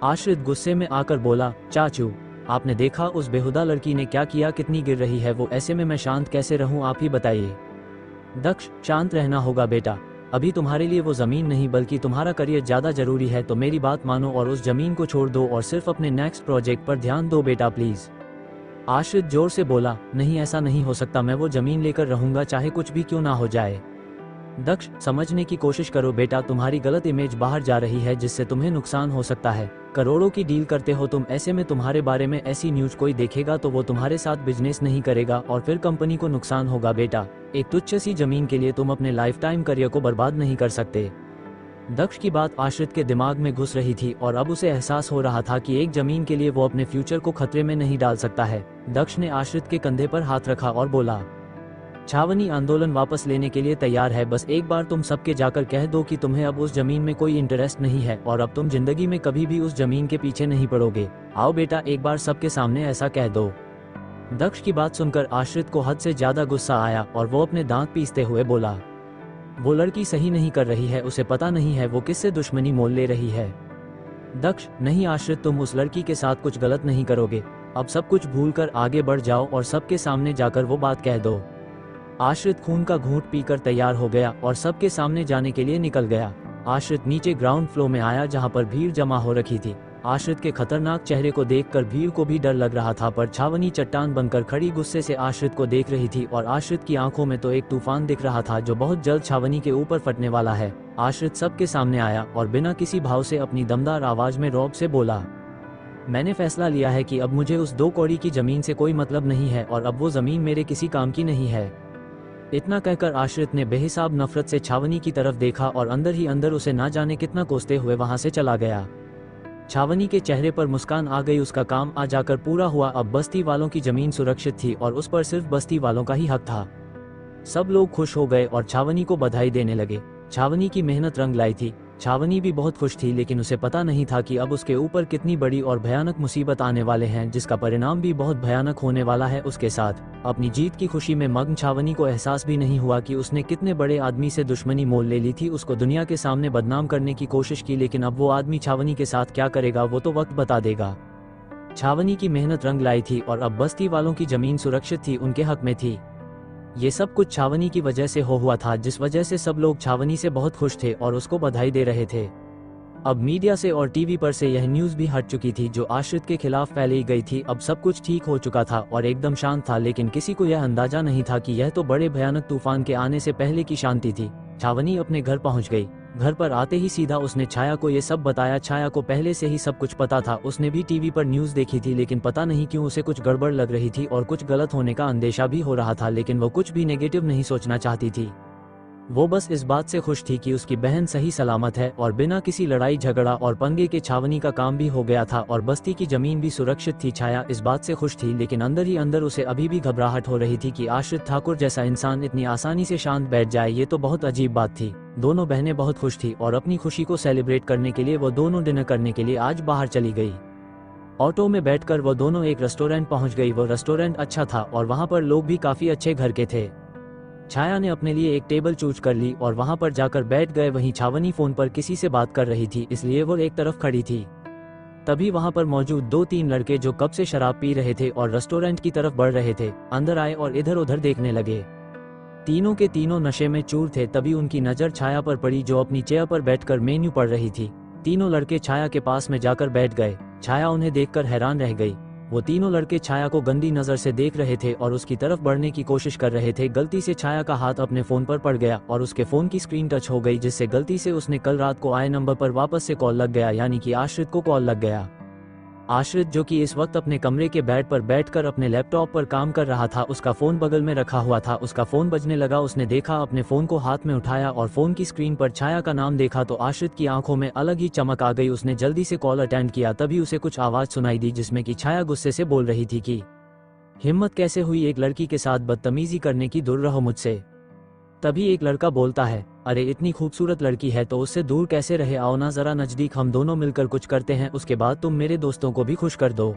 आश्रित गुस्से में आकर बोला, चाचू आपने देखा उस बेहुदा लड़की ने क्या किया, कितनी गिर रही है वो, ऐसे में मैं शांत कैसे रहूं, आप ही बताइए। दक्ष, शांत रहना होगा बेटा, अभी तुम्हारे लिए वो जमीन नहीं बल्कि तुम्हारा करियर ज्यादा जरूरी है, तो मेरी बात मानो और उस जमीन को छोड़ दो और सिर्फ अपने नेक्स्ट प्रोजेक्ट पर ध्यान दो बेटा प्लीज। आश्रित जोर से बोला, नहीं ऐसा नहीं हो सकता, मैं वो जमीन लेकर रहूंगा चाहे कुछ भी क्यों ना हो जाए। दक्ष, समझने की कोशिश करो बेटा, तुम्हारी गलत इमेज बाहर जा रही है जिससे तुम्हें नुकसान हो सकता है। करोड़ों की डील करते हो तुम, ऐसे में तुम्हारे बारे में ऐसी न्यूज कोई देखेगा तो वो तुम्हारे साथ बिजनेस नहीं करेगा और फिर कंपनी को नुकसान होगा बेटा। एक तुच्छ सी जमीन के लिए तुम अपने लाइफ टाइम करियर को बर्बाद नहीं कर सकते। दक्ष की बात आश्रित के दिमाग में घुस रही थी और अब उसे एहसास हो रहा था कि एक जमीन के लिए वो अपने फ्यूचर को खतरे में नहीं डाल सकता है। दक्ष ने आश्रित के कंधे पर हाथ रखा और बोला, छावनी आंदोलन वापस लेने के लिए तैयार है, बस एक बार तुम सबके जाकर कह दो कि तुम्हें अब उस जमीन में कोई इंटरेस्ट नहीं है और अब तुम जिंदगी में कभी भी उस जमीन के पीछे नहीं पड़ोगे। आओ बेटा, एक बार सबके सामने ऐसा कह दो। दक्ष की बात सुनकर आश्रित को हद से ज्यादा गुस्सा आया और वो अपने दांत पीसते हुए बोला, वो लड़की सही नहीं कर रही है, उसे पता नहीं है वो किससे दुश्मनी मोल ले रही है। दक्ष, नहीं आश्रित, तुम उस लड़की के साथ कुछ गलत नहीं करोगे, अब सब कुछ भूलकर आगे बढ़ जाओ और सबके सामने जाकर वो बात कह दो। आश्रित खून का घूंट पीकर तैयार हो गया और सबके सामने जाने के लिए निकल गया। आश्रित नीचे ग्राउंड फ्लोर में आया जहां पर भीड़ जमा हो रखी थी। आश्रित के खतरनाक चेहरे को देखकर भीड़ को भी डर लग रहा था, पर छावनी चट्टान बनकर खड़ी गुस्से से आश्रित को देख रही थी और आश्रित की आंखों में तो एक तूफान दिख रहा था जो बहुत जल्द छावनी के ऊपर फटने वाला है। आश्रित सबके सामने आया और बिना किसी भाव से अपनी दमदार आवाज में रौब से बोला, मैंने फैसला लिया है कि अब मुझे उस 2 कौड़ी की जमीन से कोई मतलब नहीं है और अब वो जमीन मेरे किसी काम की नहीं है। इतना कहकर आश्रित ने बेहिसाब नफरत से छावनी की तरफ देखा और अंदर ही अंदर उसे ना जाने कितना कोसते हुए वहां से चला गया। छावनी के चेहरे पर मुस्कान आ गई, उसका काम आ जाकर पूरा हुआ। अब बस्ती वालों की जमीन सुरक्षित थी और उस पर सिर्फ बस्ती वालों का ही हक था। सब लोग खुश हो गए और छावनी को बधाई देने लगे। छावनी की मेहनत रंग लाई थी। छावनी भी बहुत खुश थी, लेकिन उसे पता नहीं था कि अब उसके ऊपर कितनी बड़ी और भयानक मुसीबत आने वाले हैं, जिसका परिणाम भी बहुत भयानक होने वाला है उसके साथ। अपनी जीत की खुशी में मग्न छावनी को एहसास भी नहीं हुआ कि उसने कितने बड़े आदमी से दुश्मनी मोल ले ली थी। उसको दुनिया के सामने बदनाम करने की कोशिश की, लेकिन अब वो आदमी छावनी के साथ क्या करेगा वो तो वक्त बता देगा। छावनी की मेहनत रंग लाई थी और अब बस्ती वालों की जमीन सुरक्षित थी, उनके हक में थी। ये सब कुछ छावनी की वजह से हुआ था, जिस वजह से सब लोग छावनी से बहुत खुश थे और उसको बधाई दे रहे थे। अब मीडिया से और टीवी पर से यह न्यूज़ भी हट चुकी थी जो आश्रित के खिलाफ फैलाई गई थी। अब सब कुछ ठीक हो चुका था और एकदम शांत था, लेकिन किसी को यह अंदाजा नहीं था कि यह तो बड़े भयानक तूफान के आने से पहले की शांति थी। छावनी अपने घर पहुंच गई। घर पर आते ही सीधा उसने छाया को ये सब बताया। छाया को पहले से ही सब कुछ पता था, उसने भी टीवी पर न्यूज़ देखी थी, लेकिन पता नहीं क्यों उसे कुछ गड़बड़ लग रही थी और कुछ गलत होने का अंदेशा भी हो रहा था, लेकिन वो कुछ भी नेगेटिव नहीं सोचना चाहती थी। वो बस इस बात से खुश थी कि उसकी बहन सही सलामत है और बिना किसी लड़ाई झगड़ा और पंगे के छावनी का काम भी हो गया था और बस्ती की जमीन भी सुरक्षित थी। छाया इस बात से खुश थी, लेकिन अंदर ही अंदर उसे अभी भी घबराहट हो रही थी कि आश्रित ठाकुर जैसा इंसान इतनी आसानी से शांत बैठ जाए, ये तो बहुत अजीब बात थी। दोनों बहनें बहुत खुश थी और अपनी खुशी को सेलिब्रेट करने के लिए वो दोनों डिनर करने के लिए आज बाहर चली गई। ऑटो में बैठकर वो दोनों एक रेस्टोरेंट पहुंच गई। वो रेस्टोरेंट अच्छा था और वहां पर लोग भी काफी अच्छे घर के थे। छाया ने अपने लिए एक टेबल चूज कर ली और वहां पर जाकर बैठ गए। वहीं छावनी फोन पर किसी से बात कर रही थी, इसलिए वो एक तरफ खड़ी थी। तभी वहां पर मौजूद 2-3 लड़के जो कब से शराब पी रहे थे और रेस्टोरेंट की तरफ बढ़ रहे थे, अंदर आए और इधर उधर देखने लगे। तीनों के तीनों नशे में चूर थे। तभी उनकी नजर छाया पर पड़ी जो अपनी चेयर पर बैठकर मेन्यू पढ़ रही थी। तीनों लड़के छाया के पास में जाकर बैठ गए। छाया उन्हें देखकर हैरान रह गई। वो तीनों लड़के छाया को गंदी नजर से देख रहे थे और उसकी तरफ बढ़ने की कोशिश कर रहे थे। गलती से छाया का हाथ अपने फोन पर पड़ गया और उसके फोन की स्क्रीन टच हो गई, जिससे गलती से उसने कल रात को आए नंबर पर वापस से कॉल लग गया, यानी कि आश्रित को कॉल लग गया। आश्रित जो कि इस वक्त अपने कमरे के बेड पर बैठकर अपने लैपटॉप पर काम कर रहा था, उसका फोन बगल में रखा हुआ था। उसका फोन बजने लगा। उसने देखा, अपने फोन को हाथ में उठाया और फोन की स्क्रीन पर छाया का नाम देखा तो आश्रित की आंखों में अलग ही चमक आ गई। उसने जल्दी से कॉल अटेंड किया। तभी उसे कुछ आवाज सुनाई दी जिसमें कि छाया गुस्से से बोल रही थी कि हिम्मत कैसे हुई एक लड़की के साथ बदतमीजी करने की, दूर रहो मुझसे। तभी एक लड़का बोलता है, अरे इतनी खूबसूरत लड़की है तो उससे दूर कैसे रहे, आओ ना जरा नजदीक, हम दोनों मिलकर कुछ करते हैं, उसके बाद तुम मेरे दोस्तों को भी खुश कर दो।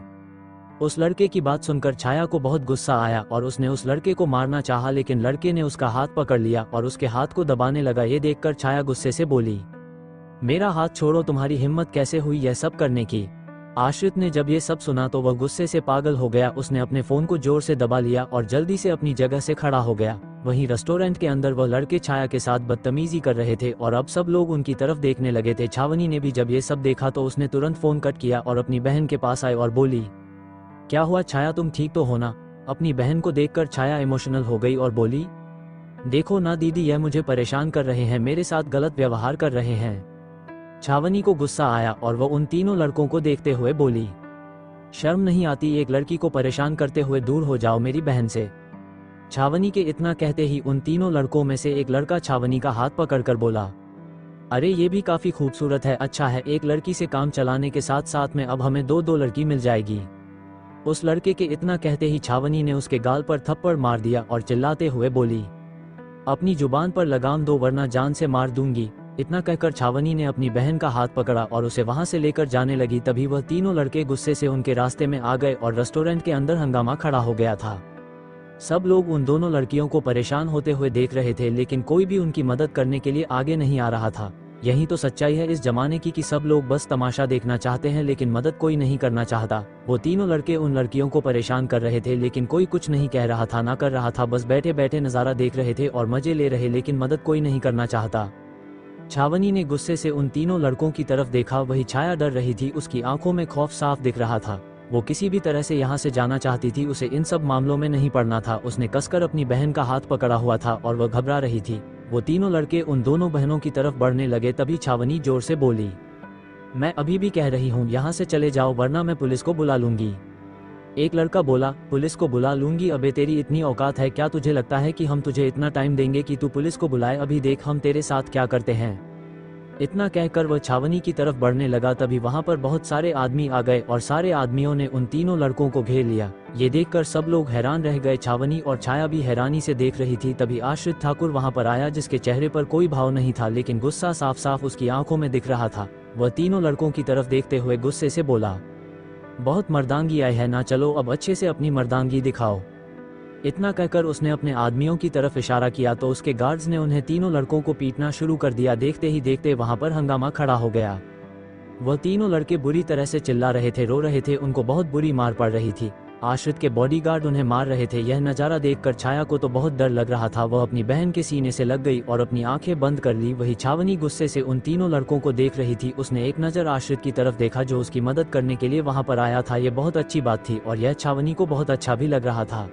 उस लड़के की बात सुनकर छाया को बहुत गुस्सा आया और उसने उस लड़के को मारना चाहा, लेकिन लड़के ने उसका हाथ पकड़ लिया और उसके हाथ को दबाने लगा। ये देखकर छाया गुस्से से बोली, मेरा हाथ छोड़ो, तुम्हारी हिम्मत कैसे हुई यह सब करने की। आश्रित ने जब ये सब सुना तो वह गुस्से से पागल हो गया। उसने अपने फोन को जोर से दबा लिया और जल्दी से अपनी जगह से खड़ा हो गया। वहीं रेस्टोरेंट के अंदर वह लड़के छाया के साथ बदतमीजी कर रहे थे और अब सब लोग उनकी तरफ देखने लगे थे। छावनी ने भी जब ये सब देखा तो उसने तुरंत फोन कट किया और अपनी बहन के पास आई और बोली, क्या हुआ छाया, तुम ठीक तो हो ना। अपनी बहन को देखकर छाया इमोशनल हो गई और बोली, देखो ना दीदी, यह मुझे परेशान कर रहे हैं, मेरे साथ गलत व्यवहार कर रहे हैं। छावनी को गुस्सा आया और वह उन तीनों लड़कों को देखते हुए बोली, शर्म नहीं आती एक लड़की को परेशान करते हुए, दूर हो जाओ मेरी बहन से। छावनी के इतना कहते ही उन तीनों लड़कों में से एक लड़का छावनी का हाथ पकड़कर बोला, अरे ये भी काफी खूबसूरत है, अच्छा है, एक लड़की से काम चलाने के साथ साथ में अब हमें दो लड़की मिल जाएगी। उस लड़के के इतना कहते ही छावनी ने उसके गाल पर थप्पड़ मार दिया और चिल्लाते हुए बोली, अपनी जुबान पर लगाम दो वरना जान से मार दूंगी। इतना कहकर छावनी ने अपनी बहन का हाथ पकड़ा और उसे वहां से लेकर जाने लगी। तभी वह तीनों लड़के गुस्से से उनके रास्ते में आ गए और रेस्टोरेंट के अंदर हंगामा खड़ा हो गया था। सब लोग उन दोनों लड़कियों को परेशान होते हुए देख रहे थे, लेकिन कोई भी उनकी मदद करने के लिए आगे नहीं आ रहा था। यही तो सच्चाई है इस जमाने की कि सब लोग बस तमाशा देखना चाहते हैं, लेकिन मदद कोई नहीं करना चाहता। वो तीनों लड़के उन लड़कियों को परेशान कर रहे थे, लेकिन कोई कुछ नहीं कह रहा था, ना कर रहा था, बस बैठे बैठे नज़ारा देख रहे थे और मजे ले रहे, लेकिन मदद कोई नहीं करना चाहता। छावनी ने गुस्से से उन तीनों लड़कों की तरफ देखा। वही छाया डर रही थी, उसकी आंखों में खौफ साफ दिख रहा था। वो किसी भी तरह से यहाँ से जाना चाहती थी, उसे इन सब मामलों में नहीं पड़ना था। उसने कसकर अपनी बहन का हाथ पकड़ा हुआ था और वह घबरा रही थी। वो तीनों लड़के उन दोनों बहनों की तरफ बढ़ने लगे। तभी छावनी जोर से बोली, मैं अभी भी कह रही हूँ यहाँ से चले जाओ वरना मैं पुलिस को बुला लूंगी। एक लड़का बोला, पुलिस को बुला लूंगी? अबे तेरी इतनी औकात है क्या? तुझे लगता है कि हम तुझे इतना टाइम देंगे कि तू पुलिस को बुलाए? अभी देख हम तेरे साथ क्या करते हैं। इतना कहकर वह छावनी की तरफ बढ़ने लगा। तभी वहां पर बहुत सारे आदमी आ गए और सारे आदमियों ने उन तीनों लड़कों को घेर लिया। ये देखकर सब लोग हैरान रह गए। छावनी और छाया भी हैरानी से देख रही थी। तभी आश्रित ठाकुर वहां पर आया, जिसके चेहरे पर कोई भाव नहीं था, लेकिन गुस्सा साफ साफ उसकी आंखों में दिख रहा था। वह तीनों लड़कों की तरफ देखते हुए गुस्से से बोला, बहुत मर्दांगी आई है ना, चलो अब अच्छे से अपनी मर्दांगी दिखाओ। इतना कहकर उसने अपने आदमियों की तरफ इशारा किया तो उसके गार्ड्स ने उन्हें तीनों लड़कों को पीटना शुरू कर दिया। देखते ही देखते वहां पर हंगामा खड़ा हो गया। वह तीनों लड़के बुरी तरह से चिल्ला रहे थे, रो रहे थे, उनको बहुत बुरी मार पड़ रही थी। आश्रित के बॉडीगार्ड उन्हें मार रहे थे। यह नज़ारा देखकर छाया को तो बहुत डर लग रहा था। वह अपनी बहन के सीने से लग गई और अपनी आंखें बंद कर ली। वही छावनी गुस्से से उन तीनों लड़कों को देख रही थी। उसने एक नज़र आश्रित की तरफ देखा, जो उसकी मदद करने के लिए वहां पर आया था। यह बहुत अच्छी बात थी और यह छावनी को बहुत अच्छा भी लग रहा था।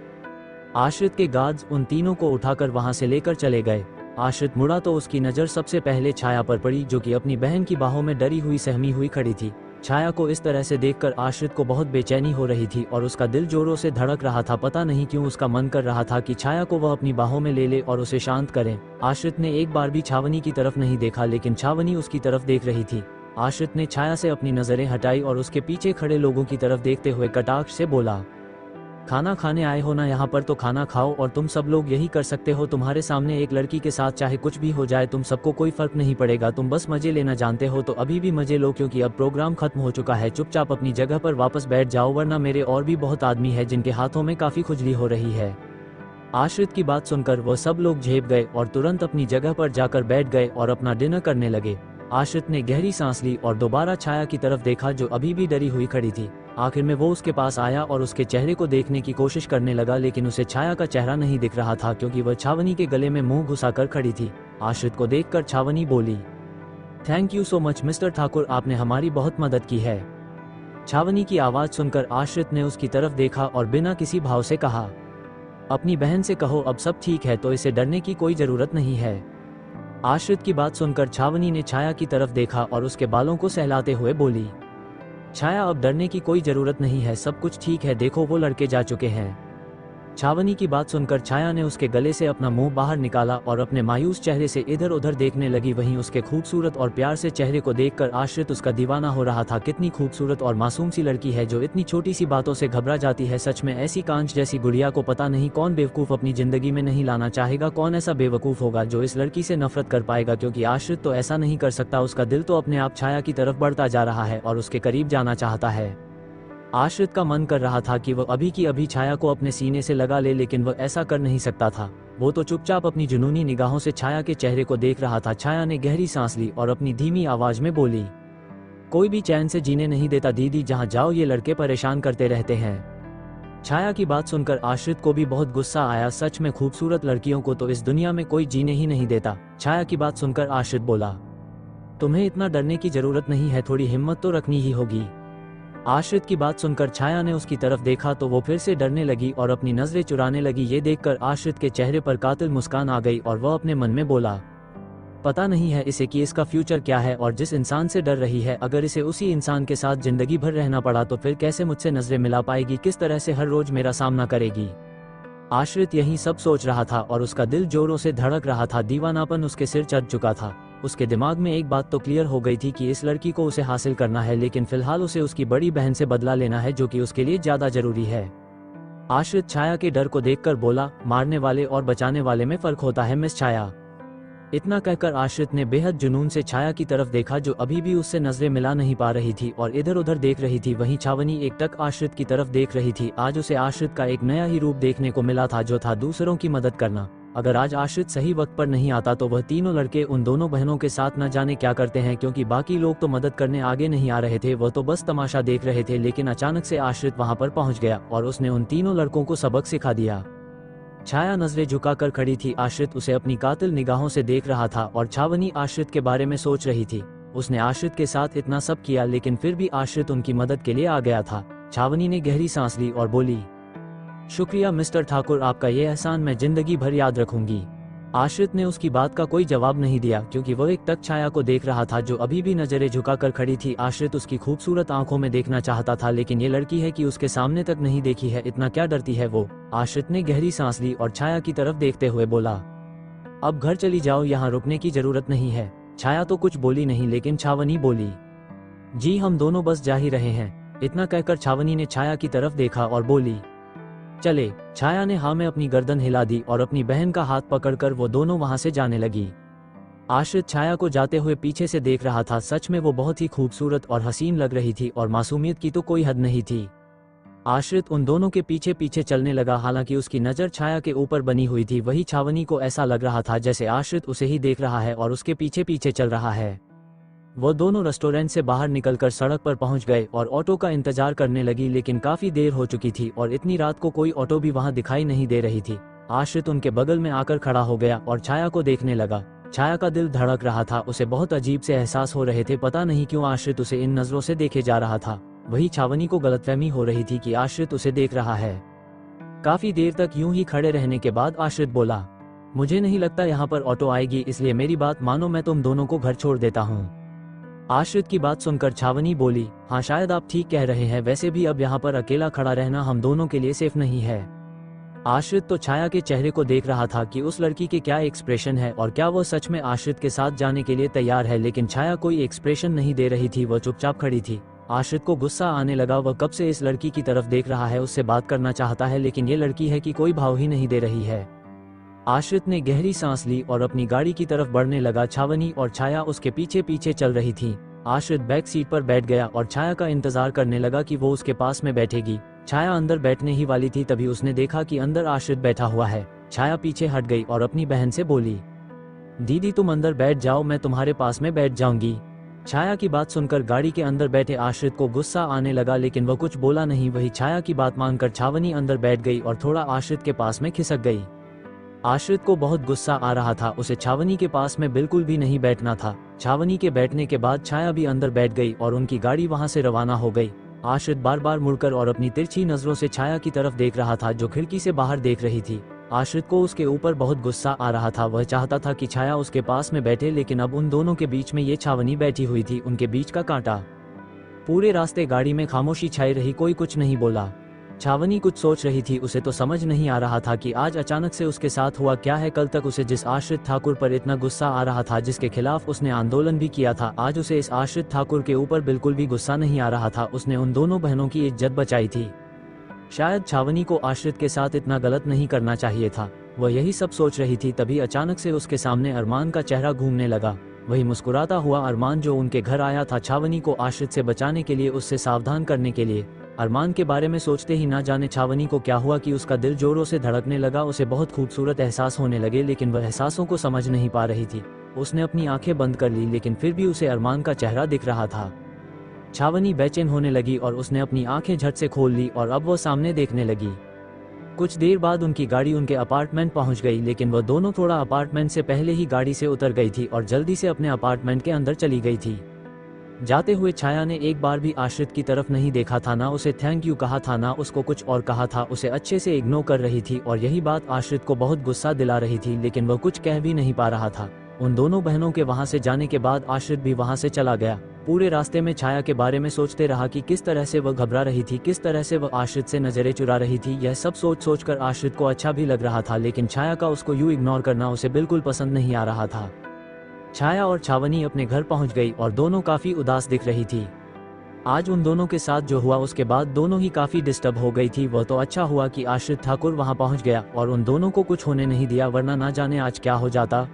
आश्रित के गार्ड्स उन तीनों को उठाकर वहां से लेकर चले गए। आश्रित मुड़ा तो उसकी नज़र सबसे पहले छाया पर पड़ी, जो कि अपनी बहन की बाहों में डरी हुई सहमी हुई खड़ी थी। छाया को इस तरह से देखकर आश्रित को बहुत बेचैनी हो रही थी और उसका दिल जोरों से धड़क रहा था। पता नहीं क्यों उसका मन कर रहा था कि छाया को वह अपनी बाहों में ले ले और उसे शांत करें। आश्रित ने एक बार भी छावनी की तरफ नहीं देखा, लेकिन छावनी उसकी तरफ देख रही थी। आश्रित ने छाया से अपनी नज़रें हटाई और उसके पीछे खड़े लोगों की तरफ देखते हुए कटाक्ष से बोला, खाना खाने आए हो ना यहाँ पर, तो खाना खाओ। और तुम सब लोग यही कर सकते हो। तुम्हारे सामने एक लड़की के साथ चाहे कुछ भी हो जाए, तुम सबको कोई फर्क नहीं पड़ेगा। तुम बस मजे लेना जानते हो तो अभी भी मजे लो, क्योंकि अब प्रोग्राम खत्म हो चुका है। चुपचाप अपनी जगह पर वापस बैठ जाओ, वरना मेरे और भी बहुत आदमी है जिनके हाथों में काफी खुजली हो रही है। आश्रित की बात सुनकर वह सब लोग झेप गए और तुरंत अपनी जगह पर जाकर बैठ गए और अपना डिनर करने लगे। आश्रित ने गहरी सांस ली और दोबारा छाया की तरफ देखा, जो अभी भी डरी हुई खड़ी थी। आखिर में वो उसके पास आया और उसके चेहरे को देखने की कोशिश करने लगा, लेकिन उसे छाया का चेहरा नहीं दिख रहा था, क्योंकि वह छावनी के गले में मुंह घुसाकर खड़ी थी। आश्रित को देखकर छावनी बोली, thank you so much mister Thakur, आपने हमारी बहुत मदद की है। छावनी की आवाज सुनकर आश्रित ने उसकी तरफ देखा और बिना किसी भाव से कहा, अपनी बहन से कहो अब सब ठीक है, तो इसे डरने की कोई जरूरत नहीं है। आश्रित की बात सुनकर छावनी ने छाया की तरफ देखा और उसके बालों को सहलाते हुए बोली, छाया अब डरने की कोई जरूरत नहीं है, सब कुछ ठीक है, देखो वो लड़के जा चुके हैं। छावनी की बात सुनकर छाया ने उसके गले से अपना मुंह बाहर निकाला और अपने मायूस चेहरे से इधर उधर देखने लगी। वहीं उसके खूबसूरत और प्यार से चेहरे को देखकर आश्रित उसका दीवाना हो रहा था। कितनी खूबसूरत और मासूम सी लड़की है जो इतनी छोटी सी बातों से घबरा जाती है। सच में ऐसी कांच जैसी गुड़िया को पता नहीं कौन बेवकूफ अपनी जिंदगी में नहीं लाना चाहेगा। कौन ऐसा बेवकूफ होगा जो इस लड़की से नफरत कर पाएगा, क्योंकि आश्रित तो ऐसा नहीं कर सकता। उसका दिल तो अपने आप छाया की तरफ बढ़ता जा रहा है और उसके करीब जाना चाहता है। आश्रित का मन कर रहा था कि वह अभी की अभी छाया को अपने सीने से लगा ले, लेकिन वह ऐसा कर नहीं सकता था। वो तो चुपचाप अपनी जुनूनी निगाहों से छाया के चेहरे को देख रहा था। छाया ने गहरी सांस ली और अपनी धीमी आवाज में बोली, कोई भी चैन से जीने नहीं देता दीदी, जहां जाओ ये लड़के परेशान करते रहते हैं। छाया की बात सुनकर आश्रित को भी बहुत गुस्सा आया। सच में खूबसूरत लड़कियों को तो इस दुनिया में कोई जीने ही नहीं देता। छाया की बात सुनकर आश्रित बोला, तुम्हें इतना डरने की जरूरत नहीं है, थोड़ी हिम्मत तो रखनी ही होगी। आश्रित की बात सुनकर छाया ने उसकी तरफ देखा तो वो फिर से डरने लगी और अपनी नजरें चुराने लगी। ये देखकर आश्रित के चेहरे पर कातिल मुस्कान आ गई और वह अपने मन में बोला, पता नहीं है इसे कि इसका फ्यूचर क्या है, और जिस इंसान से डर रही है अगर इसे उसी इंसान के साथ जिंदगी भर रहना पड़ा तो फिर कैसे मुझसे नजरें मिला पाएगी, किस तरह से हर रोज मेरा सामना करेगी। आश्रित यही सब सोच रहा था और उसका दिल जोरों से धड़क रहा था। दीवानापन उसके सिर चढ़ चुका था। उसके दिमाग में एक बात तो क्लियर हो गई थी कि इस लड़की को उसे हासिल करना है, लेकिन फिलहाल उसे उसकी बड़ी बहन से बदला लेना है, जो कि उसके लिए ज्यादा जरूरी है। आश्रित छाया के डर को देखकर बोला, मारने वाले और बचाने वाले में फर्क होता है मिस छाया। इतना कहकर आश्रित ने बेहद जुनून से छाया की तरफ देखा, जो अभी भी उससे नजरें मिला नहीं पा रही थी और इधर उधर देख रही थी। वहीं छावनी एक टक आश्रित की तरफ देख रही थी। आज उसे आश्रित का एक नया ही रूप देखने को मिला था, जो था दूसरों की मदद करना। अगर आज आश्रित सही वक्त पर नहीं आता तो वह तीनों लड़के उन दोनों बहनों के साथ न जाने क्या करते हैं, क्योंकि बाकी लोग तो मदद करने आगे नहीं आ रहे थे, वह तो बस तमाशा देख रहे थे। लेकिन अचानक से आश्रित वहां पर पहुंच गया और उसने उन तीनों लड़कों को सबक सिखा दिया। छाया नजरें झुकाकर खड़ी थी। आश्रित उसे अपनी कातिल निगाहों से देख रहा था और छावनी आश्रित के बारे में सोच रही थी। उसने आश्रित के साथ इतना सब किया, लेकिन फिर भी आश्रित उनकी मदद के लिए आ गया था। छावनी ने गहरी सांस ली और बोली, शुक्रिया मिस्टर ठाकुर, आपका ये एहसान मैं जिंदगी भर याद रखूंगी। आश्रित ने उसकी बात का कोई जवाब नहीं दिया, क्योंकि वह एक टक छाया को देख रहा था, जो अभी भी नजरें झुकाकर खड़ी थी। आश्रित उसकी खूबसूरत आंखों में देखना चाहता था, लेकिन ये लड़की है कि उसके सामने तक नहीं देखी है, इतना क्या डरती है वो। आश्रित ने गहरी सांस ली और छाया की तरफ देखते हुए बोला, अब घर चली जाओ, यहाँ रुकने की जरूरत नहीं है। छाया तो कुछ बोली नहीं, लेकिन छावनी बोली, जी हम दोनों बस जा ही रहे हैं। इतना कहकर छावनी ने छाया की तरफ देखा और बोली, चले। छाया ने हाँ में अपनी गर्दन हिला दी और अपनी बहन का हाथ पकड़कर वो दोनों वहां से जाने लगी। आश्रित छाया को जाते हुए पीछे से देख रहा था। सच में वो बहुत ही खूबसूरत और हसीन लग रही थी और मासूमियत की तो कोई हद नहीं थी। आश्रित उन दोनों के पीछे पीछे चलने लगा। हालांकि उसकी नज़र छाया के ऊपर बनी हुई थी, वही छावनी को ऐसा लग रहा था जैसे आश्रित उसे ही देख रहा है और उसके पीछे पीछे चल रहा है। वो दोनों रेस्टोरेंट से बाहर निकलकर सड़क पर पहुंच गए और ऑटो का इंतजार करने लगी, लेकिन काफी देर हो चुकी थी और इतनी रात को कोई ऑटो भी वहां दिखाई नहीं दे रही थी। आश्रित उनके बगल में आकर खड़ा हो गया और छाया को देखने लगा। छाया का दिल धड़क रहा था, उसे बहुत अजीब से एहसास हो रहे थे। पता नहीं क्यों आश्रित उसे इन नजरों से देखे जा रहा था। वही छावनी को गलतफहमी हो रही थी कि आश्रित उसे देख रहा है। काफी देर तक यूं ही खड़े रहने के बाद आश्रित बोला, मुझे नहीं लगता यहाँ पर ऑटो आएगी, इसलिए मेरी बात मानो, मैं तुम दोनों को घर छोड़ देता हूँ। आश्रित की बात सुनकर छावनी बोली, हाँ शायद आप ठीक कह रहे हैं, वैसे भी अब यहाँ पर अकेला खड़ा रहना हम दोनों के लिए सेफ नहीं है। आश्रित तो छाया के चेहरे को देख रहा था कि उस लड़की के क्या एक्सप्रेशन है और क्या वो सच में आश्रित के साथ जाने के लिए तैयार है, लेकिन छाया कोई एक्सप्रेशन नहीं दे रही थी, वह चुपचाप खड़ी थी। आश्रित को गुस्सा आने लगा। वह कब से इस लड़की की तरफ देख रहा है, उससे बात करना चाहता है, लेकिन ये लड़की है कि कोई भाव ही नहीं दे रही है। आश्रित ने गहरी सांस ली और अपनी गाड़ी की तरफ बढ़ने लगा। छावनी और छाया उसके पीछे पीछे चल रही थी। आश्रित बैक सीट पर बैठ गया और छाया का इंतजार करने लगा कि वो उसके पास में बैठेगी। छाया अंदर बैठने ही वाली थी, तभी उसने देखा कि अंदर आश्रित बैठा हुआ है। छाया पीछे हट गई और अपनी बहन से बोली, दीदी तुम अंदर बैठ जाओ, मैं तुम्हारे पास में बैठ जाऊंगी। छाया की बात सुनकर गाड़ी के अंदर बैठे आश्रित को गुस्सा आने लगा, लेकिन वह कुछ बोला नहीं। वही छाया की बात मानकर छावनी अंदर बैठ गई और थोड़ा आश्रित के पास में खिसक गई। आश्रित को बहुत गुस्सा आ रहा था, उसे छावनी के पास में बिल्कुल भी नहीं बैठना था। छावनी के बैठने के बाद छाया भी अंदर बैठ गई और उनकी गाड़ी वहां से रवाना हो गई। आश्रित बार बार मुड़कर और अपनी तिरछी नजरों से छाया की तरफ देख रहा था, जो खिड़की से बाहर देख रही थी। आश्रित को उसके ऊपर बहुत गुस्सा आ रहा था। वह चाहता था कि छाया उसके पास में बैठे, लेकिन अब उन दोनों के बीच में ये छावनी बैठी हुई थी, उनके बीच का कांटा। पूरे रास्ते गाड़ी में खामोशी छाई रही, कोई कुछ नहीं बोला। छावनी कुछ सोच रही थी, उसे तो समझ नहीं आ रहा था कि आज अचानक से उसके साथ हुआ क्या है। कल तक उसे जिस आश्रित ठाकुर पर इतना गुस्सा आ रहा था, जिसके खिलाफ उसने आंदोलन भी किया था, आज उसे इस आश्रित ठाकुर के ऊपर बिल्कुल भी गुस्सा नहीं आ रहा था। उसने उन दोनों बहनों की इज्जत बचाई थी। शायद छावनी को आश्रित के साथ इतना गलत नहीं करना चाहिए था। वह यही सब सोच रही थी, तभी अचानक से उसके सामने अरमान का चेहरा घूमने लगा। वही मुस्कुराता हुआ अरमान जो उनके घर आया था छावनी को आश्रित से बचाने के लिए, उससे सावधान करने के लिए। अरमान के बारे में सोचते ही ना जाने छावनी को क्या हुआ कि उसका दिल जोरों से धड़कने लगा। उसे बहुत खूबसूरत एहसास होने लगे, लेकिन वह एहसासों को समझ नहीं पा रही थी। उसने अपनी आंखें बंद कर ली, लेकिन फिर भी उसे अरमान का चेहरा दिख रहा था। छावनी बेचैन होने लगी और उसने अपनी आंखें झट से खोल ली और अब वो सामने देखने लगी। कुछ देर बाद उनकी गाड़ी उनके अपार्टमेंट पहुंच गई, लेकिन वह दोनों थोड़ा अपार्टमेंट से पहले ही गाड़ी से उतर गई थी और जल्दी से अपने अपार्टमेंट के अंदर चली गई थी। जाते हुए छाया ने एक बार भी आश्रित की तरफ नहीं देखा था, ना उसे थैंक यू कहा था, ना उसको कुछ और कहा था। उसे अच्छे से इग्नोर कर रही थी और यही बात आश्रित को बहुत गुस्सा दिला रही थी, लेकिन वह कुछ कह भी नहीं पा रहा था। उन दोनों बहनों के वहां से जाने के बाद आश्रित भी वहां से चला गया। पूरे रास्ते में छाया के बारे में सोचते रहा कि किस तरह से वह घबरा रही थी, किस तरह से वह आश्रित से नजरें चुरा रही थी। यह सब सोच सोच कर आश्रित को अच्छा भी लग रहा था, लेकिन छाया का उसको यूं इग्नोर करना उसे बिल्कुल पसंद नहीं आ रहा था। छाया और छावनी अपने घर पहुंच गई और दोनों काफी उदास दिख रही थी। आज उन दोनों के साथ जो हुआ उसके बाद दोनों ही काफी डिस्टर्ब हो गई थी। वह तो अच्छा हुआ कि आश्रित ठाकुर वहां पहुंच गया और उन दोनों को कुछ होने नहीं दिया, वरना ना जाने आज क्या हो जाता।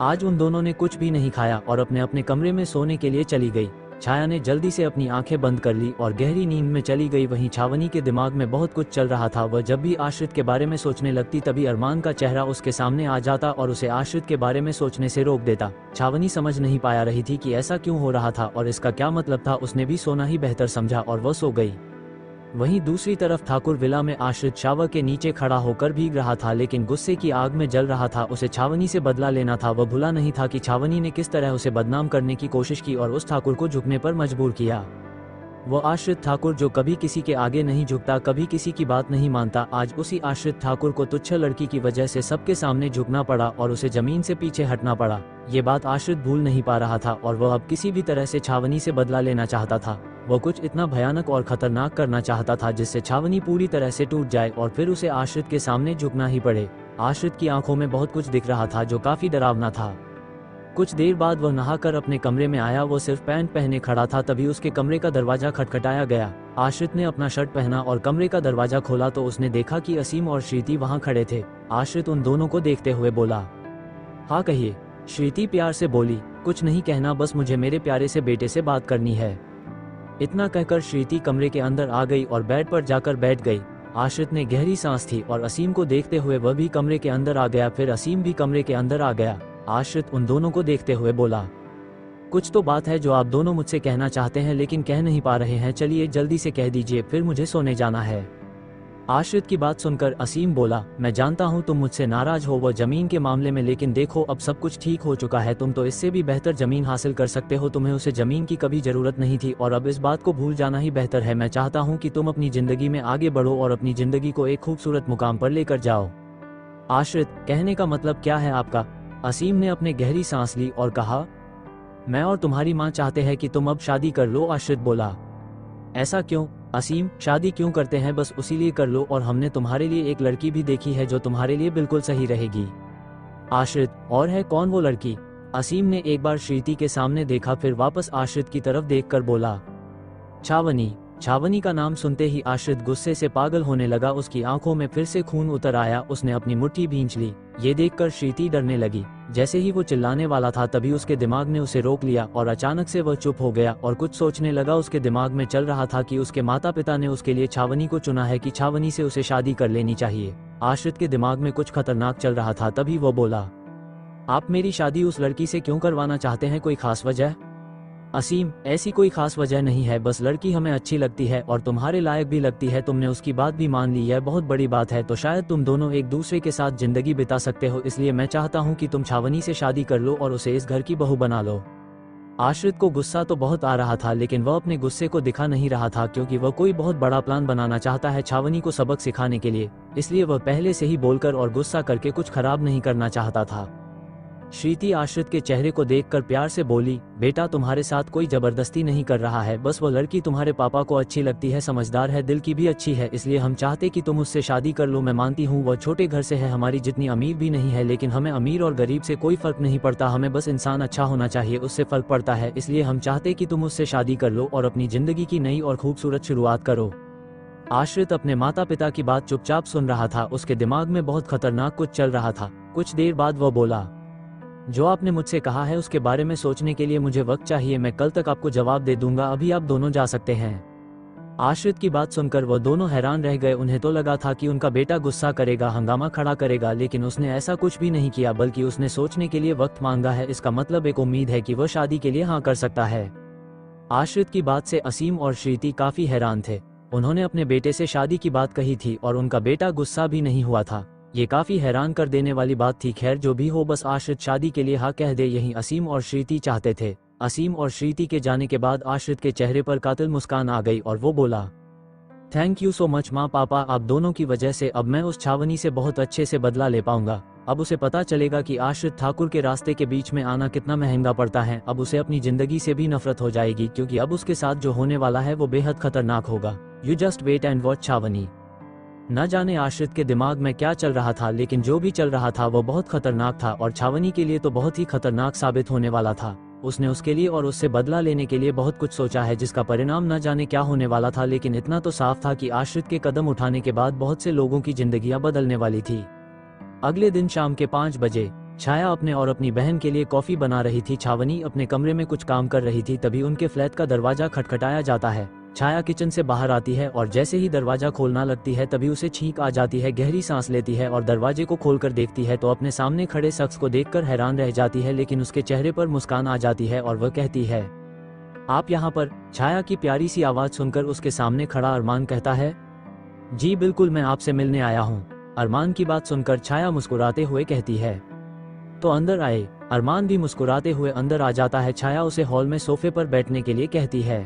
आज उन दोनों ने कुछ भी नहीं खाया और अपने अपने कमरे में सोने के लिए चली गई। छाया ने जल्दी से अपनी आंखें बंद कर ली और गहरी नींद में चली गई। वहीं छावनी के दिमाग में बहुत कुछ चल रहा था। वह जब भी आश्रित के बारे में सोचने लगती, तभी अरमान का चेहरा उसके सामने आ जाता और उसे आश्रित के बारे में सोचने से रोक देता। छावनी समझ नहीं पाया रही थी कि ऐसा क्यों हो रहा था और इसका क्या मतलब था। उसने भी सोना ही बेहतर समझा और वह सो गई। वहीं दूसरी तरफ ठाकुर विला में आश्रित शावर के नीचे खड़ा होकर भीग रहा था, लेकिन गुस्से की आग में जल रहा था। उसे छावनी से बदला लेना था। वह भूला नहीं था कि छावनी ने किस तरह उसे बदनाम करने की कोशिश की और उस ठाकुर को झुकने पर मजबूर किया। वो आश्रित ठाकुर जो कभी किसी के आगे नहीं झुकता, कभी किसी की बात नहीं मानता, आज उसी आश्रित ठाकुर को तुच्छ लड़की की वजह से सबके सामने झुकना पड़ा और उसे जमीन से पीछे हटना पड़ा। ये बात आश्रित भूल नहीं पा रहा था और वह अब किसी भी तरह से छावनी से बदला लेना चाहता था। वह कुछ इतना भयानक और खतरनाक करना चाहता था जिससे छावनी पूरी तरह से टूट जाए और फिर उसे आश्रित के सामने झुकना ही पड़े। आश्रित की आंखों में बहुत कुछ दिख रहा था जो काफी डरावना था। कुछ देर बाद वह नहाकर अपने कमरे में आया। वो सिर्फ पैंट पहने खड़ा था, तभी उसके कमरे का दरवाजा खटखटाया गया। आश्रित ने अपना शर्ट पहना और कमरे का दरवाजा खोला तो उसने देखा कि असीम और श्रीति वहां खड़े थे। आश्रित उन दोनों को देखते हुए बोला, हाँ कहिए। श्रीति प्यार से बोली, कुछ नहीं कहना, बस मुझे मेरे प्यारे से बेटे से बात करनी है। इतना कहकर श्रीति कमरे के अंदर आ गई और बेड पर जाकर बैठ गई। आश्रित ने गहरी सांस थी और असीम को देखते हुए वह भी कमरे के अंदर आ गया। फिर असीम भी कमरे के अंदर आ गया। आश्रित उन दोनों को देखते हुए बोला, कुछ तो बात है जो आप दोनों मुझसे कहना चाहते हैं लेकिन कह नहीं पा रहे हैं। चलिए जल्दी से कह दीजिए, फिर मुझे सोने जाना है। आश्रित की बात सुनकर असीम बोला, मैं जानता हूँ तुम मुझसे नाराज हो वो जमीन के मामले में, लेकिन देखो अब सब कुछ ठीक हो चुका है। तुम तो इससे भी बेहतर जमीन हासिल कर सकते हो। तुम्हें उसे जमीन की कभी जरूरत नहीं थी और अब इस बात को भूल जाना ही बेहतर है। मैं चाहता हूँ कि तुम अपनी जिंदगी में आगे बढ़ो और अपनी जिंदगी को एक खूबसूरत मुकाम पर लेकर जाओ। आश्रित, कहने का मतलब क्या है आपका? असीम ने अपने गहरी सांस ली और कहा, मैं और तुम्हारी माँ चाहते हैं कि तुम अब शादी कर लो। आश्रित बोला, ऐसा क्यों? असीम, शादी क्यों करते हैं, बस उसी लिए कर लो, और हमने तुम्हारे लिए एक लड़की भी देखी है जो तुम्हारे लिए बिल्कुल सही रहेगी। आश्रित, और है कौन वो लड़की? असीम ने एक बार श्रीति के सामने देखा, फिर वापस आश्रित की तरफ देखकर बोला, छावनी। छावनी का नाम सुनते ही आश्रित गुस्से से पागल होने लगा। उसकी आंखों में फिर से खून उतर आया। उसने अपनी मुट्ठी भींच ली। ये देखकर श्रीति डरने लगी। जैसे ही वो चिल्लाने वाला था तभी उसके दिमाग ने उसे रोक लिया और अचानक से वह चुप हो गया और कुछ सोचने लगा। उसके दिमाग में चल रहा था कि उसके माता पिता ने उसके लिए छावनी को चुना है, कि छावनी से उसे शादी कर लेनी चाहिए। आश्रित के दिमाग में कुछ खतरनाक चल रहा था। तभी वो बोला, आप मेरी शादी उस लड़की से क्यों करवाना चाहते हैं? कोई खास वजह? असीम, ऐसी कोई खास वजह नहीं है, बस लड़की हमें अच्छी लगती है और तुम्हारे लायक भी लगती है। तुमने उसकी बात भी मान ली, यह बहुत बड़ी बात है। तो शायद तुम दोनों एक दूसरे के साथ जिंदगी बिता सकते हो, इसलिए मैं चाहता हूँ कि तुम छावनी से शादी कर लो और उसे इस घर की बहू बना लो। आश्रित को गुस्सा तो बहुत आ रहा था, लेकिन वह अपने गुस्से को दिखा नहीं रहा था, क्योंकि वह कोई बहुत बड़ा प्लान बनाना चाहता है छावनी को सबक सिखाने के लिए। इसलिए वह पहले से ही बोलकर और गुस्सा करके कुछ खराब नहीं करना चाहता था। श्रीति आश्रित के चेहरे को देखकर प्यार से बोली, बेटा तुम्हारे साथ कोई जबरदस्ती नहीं कर रहा है, बस वो लड़की तुम्हारे पापा को अच्छी लगती है, समझदार है, दिल की भी अच्छी है, इसलिए हम चाहते कि तुम उससे शादी कर लो। मैं मानती हूँ वह छोटे घर से है, हमारी जितनी अमीर भी नहीं है, लेकिन हमें अमीर और गरीब से कोई फर्क नहीं पड़ता। हमें बस इंसान अच्छा होना चाहिए, उससे फर्क पड़ता है। इसलिए हम चाहते कि तुम उससे शादी कर लो और अपनी जिंदगी की नई और खूबसूरत शुरुआत करो। आश्रित अपने माता पिता की बात चुपचाप सुन रहा था। उसके दिमाग में बहुत खतरनाक कुछ चल रहा था। कुछ देर बाद वह बोला, जो आपने मुझसे कहा है उसके बारे में सोचने के लिए मुझे वक्त चाहिए। मैं कल तक आपको जवाब दे दूंगा, अभी आप दोनों जा सकते हैं। आश्रित की बात सुनकर वह दोनों हैरान रह गए। उन्हें तो लगा था कि उनका बेटा गुस्सा करेगा, हंगामा खड़ा करेगा, लेकिन उसने ऐसा कुछ भी नहीं किया, बल्कि उसने सोचने के लिए वक्त मांगा है। इसका मतलब एक उम्मीद है कि वह शादी के लिए हाँ कर सकता है। आश्रित की बात से असीम और श्रीति काफी हैरान थे। उन्होंने अपने बेटे से शादी की बात कही थी और उनका बेटा गुस्सा भी नहीं हुआ था। ये काफी हैरान कर देने वाली बात थी। खैर जो भी हो, बस आश्रित शादी के लिए हाँ कह दे, यही असीम और श्रीति चाहते थे। असीम और श्रीति के जाने के बाद आश्रित के चेहरे पर कातिल मुस्कान आ गई और वो बोला, थैंक यू सो मच माँ पापा, आप दोनों की वजह से अब मैं उस छावनी से बहुत अच्छे से बदला ले पाऊंगा। अब उसे पता चलेगा कि आश्रित ठाकुर के रास्ते के बीच में आना कितना महंगा पड़ता है। अब उसे अपनी जिंदगी से भी नफरत हो जाएगी, क्योंकि अब उसके साथ जो होने वाला है वो बेहद खतरनाक होगा। You just wait and watch छावनी। न जाने आश्रित के दिमाग में क्या चल रहा था, लेकिन जो भी चल रहा था वो बहुत खतरनाक था और छावनी के लिए तो बहुत ही खतरनाक साबित होने वाला था। उसने उसके लिए और उससे बदला लेने के लिए बहुत कुछ सोचा है, जिसका परिणाम न जाने क्या होने वाला था, लेकिन इतना तो साफ था कि आश्रित के कदम उठाने के बाद बहुत से लोगों की जिंदगियां बदलने वाली थी। अगले दिन शाम के 5 बजे छाया अपने और अपनी बहन के लिए कॉफी बना रही थी। छावनी अपने कमरे में कुछ काम कर रही थी। तभी उनके फ्लैट का दरवाजा खटखटाया जाता है। छाया किचन से बाहर आती है और जैसे ही दरवाजा खोलना लगती है तभी उसे छींक आ जाती है। गहरी सांस लेती है और दरवाजे को खोलकर देखती है तो अपने सामने खड़े शख्स को देखकर हैरान रह जाती है, लेकिन उसके चेहरे पर मुस्कान आ जाती है और वह कहती है, आप यहाँ पर? छाया की प्यारी सी आवाज सुनकर उसके सामने खड़ा अरमान कहता है, जी बिल्कुल, मैं आपसे मिलने आया हूँ। अरमान की बात सुनकर छाया मुस्कुराते हुए कहती है, तो अंदर आए। अरमान भी मुस्कुराते हुए अंदर आ जाता है। छाया उसे हॉल में सोफे पर बैठने के लिए कहती है।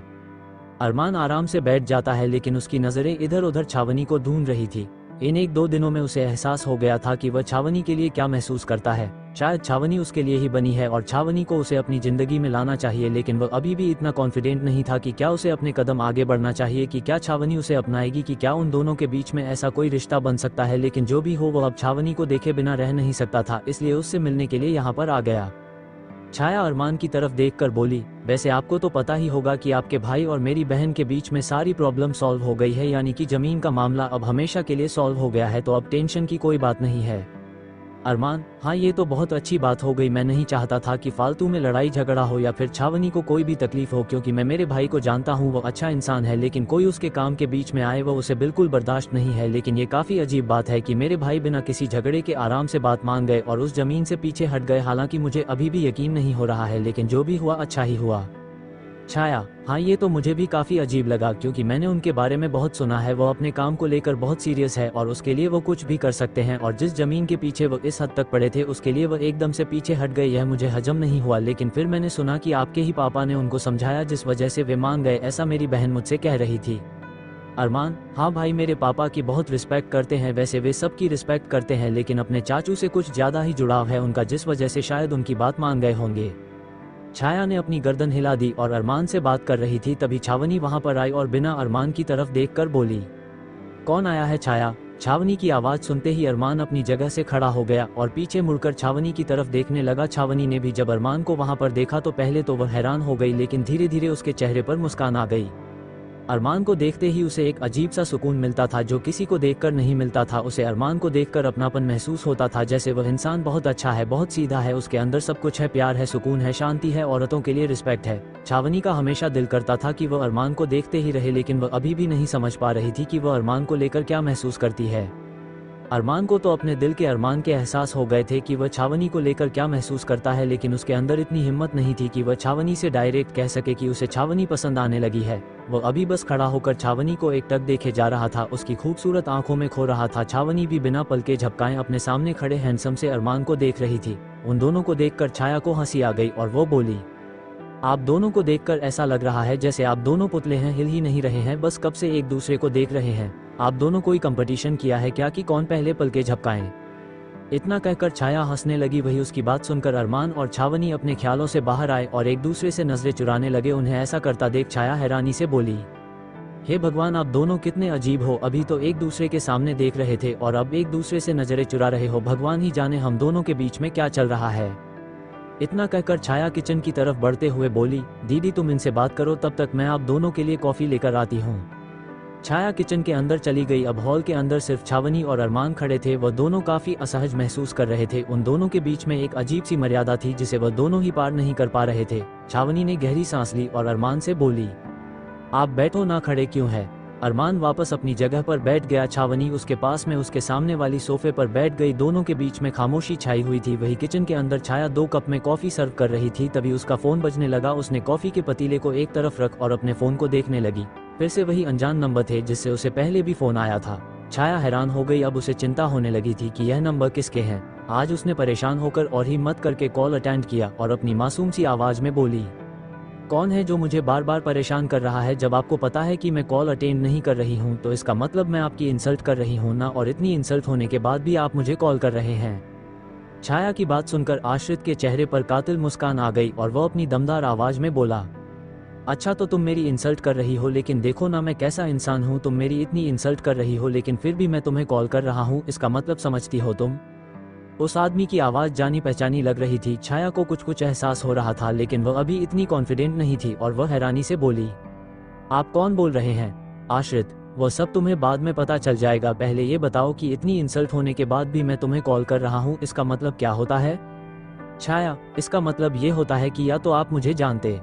अरमान आराम से बैठ जाता है, लेकिन उसकी नजरें इधर उधर छावनी को ढूंढ रही थी। इन 1-2 दिनों में उसे एहसास हो गया था कि वह छावनी के लिए क्या महसूस करता है। शायद छावनी उसके लिए ही बनी है और छावनी को उसे अपनी जिंदगी में लाना चाहिए, लेकिन वह अभी भी इतना कॉन्फिडेंट नहीं था कि क्या उसे अपने कदम आगे बढ़ना चाहिए, कि क्या छावनी उसे अपनाएगी, कि क्या उन दोनों के बीच में ऐसा कोई रिश्ता बन सकता है। लेकिन जो भी हो, वह अब छावनी को देखे बिना रह नहीं सकता था, इसलिए उससे मिलने के लिए यहाँ पर आ गया। छाया अरमान की तरफ देखकर बोली, वैसे आपको तो पता ही होगा कि आपके भाई और मेरी बहन के बीच में सारी प्रॉब्लम सॉल्व हो गई है, यानी कि जमीन का मामला अब हमेशा के लिए सॉल्व हो गया है, तो अब टेंशन की कोई बात नहीं है। अरमान, हाँ ये तो बहुत अच्छी बात हो गई। मैं नहीं चाहता था कि फालतू में लड़ाई झगड़ा हो या फिर छावनी को कोई भी तकलीफ हो, क्योंकि मैं मेरे भाई को जानता हूँ, वो अच्छा इंसान है, लेकिन कोई उसके काम के बीच में आए वो उसे बिल्कुल बर्दाश्त नहीं है। लेकिन ये काफ़ी अजीब बात है कि मेरे भाई बिना किसी झगड़े के आराम से बात मान गए और उस जमीन से पीछे हट गए। हालांकि मुझे अभी भी यकीन नहीं हो रहा है, लेकिन जो भी हुआ अच्छा ही हुआ। छाया, हाँ ये तो मुझे भी काफ़ी अजीब लगा, क्योंकि मैंने उनके बारे में बहुत सुना है। वो अपने काम को लेकर बहुत सीरियस है और उसके लिए वो कुछ भी कर सकते हैं, और जिस जमीन के पीछे वो इस हद तक पड़े थे उसके लिए वो एकदम से पीछे हट गए, यह मुझे हजम नहीं हुआ। लेकिन फिर मैंने सुना कि आपके ही पापा ने उनको समझाया, जिस वजह से वे मान गए, ऐसा मेरी बहन मुझसे कह रही थी। अरमान, हाँ भाई मेरे पापा की बहुत रिस्पेक्ट करते हैं, वैसे वे सबकी रिस्पेक्ट करते हैं, लेकिन अपने चाचू से कुछ ज़्यादा ही जुड़ाव है उनका, जिस वजह से शायद उनकी बात मान गए होंगे। छाया ने अपनी गर्दन हिला दी और अरमान से बात कर रही थी, तभी छावनी वहां पर आई और बिना अरमान की तरफ देखकर बोली, कौन आया है छाया? छावनी की आवाज़ सुनते ही अरमान अपनी जगह से खड़ा हो गया और पीछे मुड़कर छावनी की तरफ देखने लगा। छावनी ने भी जब अरमान को वहां पर देखा तो पहले तो वह हैरान हो गई, लेकिन धीरे धीरे उसके चेहरे पर मुस्कान आ गई। अरमान को देखते ही उसे एक अजीब सा सुकून मिलता था जो किसी को देखकर नहीं मिलता था। उसे अरमान को देखकर अपनापन महसूस होता था, जैसे वह इंसान बहुत अच्छा है, बहुत सीधा है, उसके अंदर सब कुछ है, प्यार है, सुकून है, शांति है, औरतों के लिए रिस्पेक्ट है। छावनी का हमेशा दिल करता था कि वह अरमान को देखते ही रहे, लेकिन वह अभी भी नहीं समझ पा रही थी कि वह अरमान को लेकर क्या महसूस करती है। अरमान को तो अपने दिल के अरमान के एहसास हो गए थे कि वह छावनी को लेकर क्या महसूस करता है, लेकिन उसके अंदर इतनी हिम्मत नहीं थी कि वह छावनी से डायरेक्ट कह सके कि उसे छावनी पसंद आने लगी है। वह अभी बस खड़ा होकर छावनी को एक टक देखे जा रहा था, उसकी खूबसूरत आंखों में खो रहा था। छावनी भी बिना पलके झपकाए अपने सामने खड़े हैंडसम से अरमान को देख रही थी। उन दोनों को देखकर छाया को हंसी आ गई और वो बोली, आप दोनों को देखकर ऐसा लग रहा है जैसे आप दोनों पुतले हैं, हिल ही नहीं रहे हैं, बस कब से एक दूसरे को देख रहे हैं। आप दोनों कोई कंपटीशन किया है क्या कि कौन पहले पलके झपकाएं? इतना कहकर छाया हंसने लगी। वही उसकी बात सुनकर अरमान और छावनी अपने ख्यालों से बाहर आए और एक दूसरे से नजरें चुराने लगे। उन्हें ऐसा करता देख छाया हैरानी से बोली, हे भगवान, आप दोनों कितने अजीब हो, अभी तो एक दूसरे के सामने देख रहे थे और अब एक दूसरे से नजरें चुरा रहे हो। भगवान ही जाने हम दोनों के बीच में क्या चल रहा है। इतना कहकर छाया किचन की तरफ बढ़ते हुए बोली, दीदी तुम इनसे बात करो, तब तक मैं आप दोनों के लिए कॉफी लेकर आती हूँ। छाया किचन के अंदर चली गई। अब हॉल के अंदर सिर्फ छावनी और अरमान खड़े थे। वह दोनों काफी असहज महसूस कर रहे थे। उन दोनों के बीच में एक अजीब सी मर्यादा थी जिसे वह दोनों ही पार नहीं कर पा रहे थे। छावनी ने गहरी सांस ली और अरमान से बोली, आप बैठो ना, खड़े क्यों है? अरमान वापस अपनी जगह पर बैठ गया। छावनी उसके पास में उसके सामने वाली सोफे पर बैठ गई। दोनों के बीच में खामोशी छाई हुई थी। वही किचन के अंदर छाया 2 कप में कॉफी सर्व कर रही थी, तभी उसका फोन बजने लगा। उसने कॉफी के पतीले को एक तरफ रख और अपने फोन को देखने लगी। फिर से वही अनजान नंबर थे जिससे उसे पहले भी फोन आया था। छाया हैरान हो गई। अब उसे चिंता होने लगी थी कि यह नंबर किसके हैं। आज उसने परेशान होकर और हिम्मत करके कॉल अटेंड किया और अपनी मासूम सी आवाज में बोली, कौन है जो मुझे बार बार परेशान कर रहा है? जब आपको पता है कि मैं कॉल अटेंड नहीं कर रही हूँ तो इसका मतलब मैं आपकी इंसल्ट कर रही हूँ ना, और इतनी इंसल्ट होने के बाद भी आप मुझे कॉल कर रहे हैं। छाया की बात सुनकर आश्रित के चेहरे पर कातिल मुस्कान आ गई और वह अपनी दमदार आवाज में बोला, अच्छा तो तुम मेरी इंसल्ट कर रही हो, लेकिन देखो ना मैं कैसा इंसान हूँ। तुम मेरी इतनी इंसल्ट कर रही हो लेकिन फिर भी मैं तुम्हें कॉल कर रहा हूँ, इसका मतलब समझती हो तुम? उस आदमी की आवाज जानी पहचानी लग रही थी। छाया को कुछ कुछ एहसास हो रहा था, लेकिन वह अभी इतनी कॉन्फिडेंट नहीं थी और वह हैरानी से बोली, आप कौन बोल रहे हैं? आश्रित, वह सब तुम्हें बाद में पता चल जाएगा। पहले ये बताओ कि इतनी इंसल्ट होने के बाद भी मैं तुम्हें कॉल कर रहा हूँ, इसका मतलब क्या होता है? छाया, इसका मतलब ये होता है कि या तो आप मुझे जानते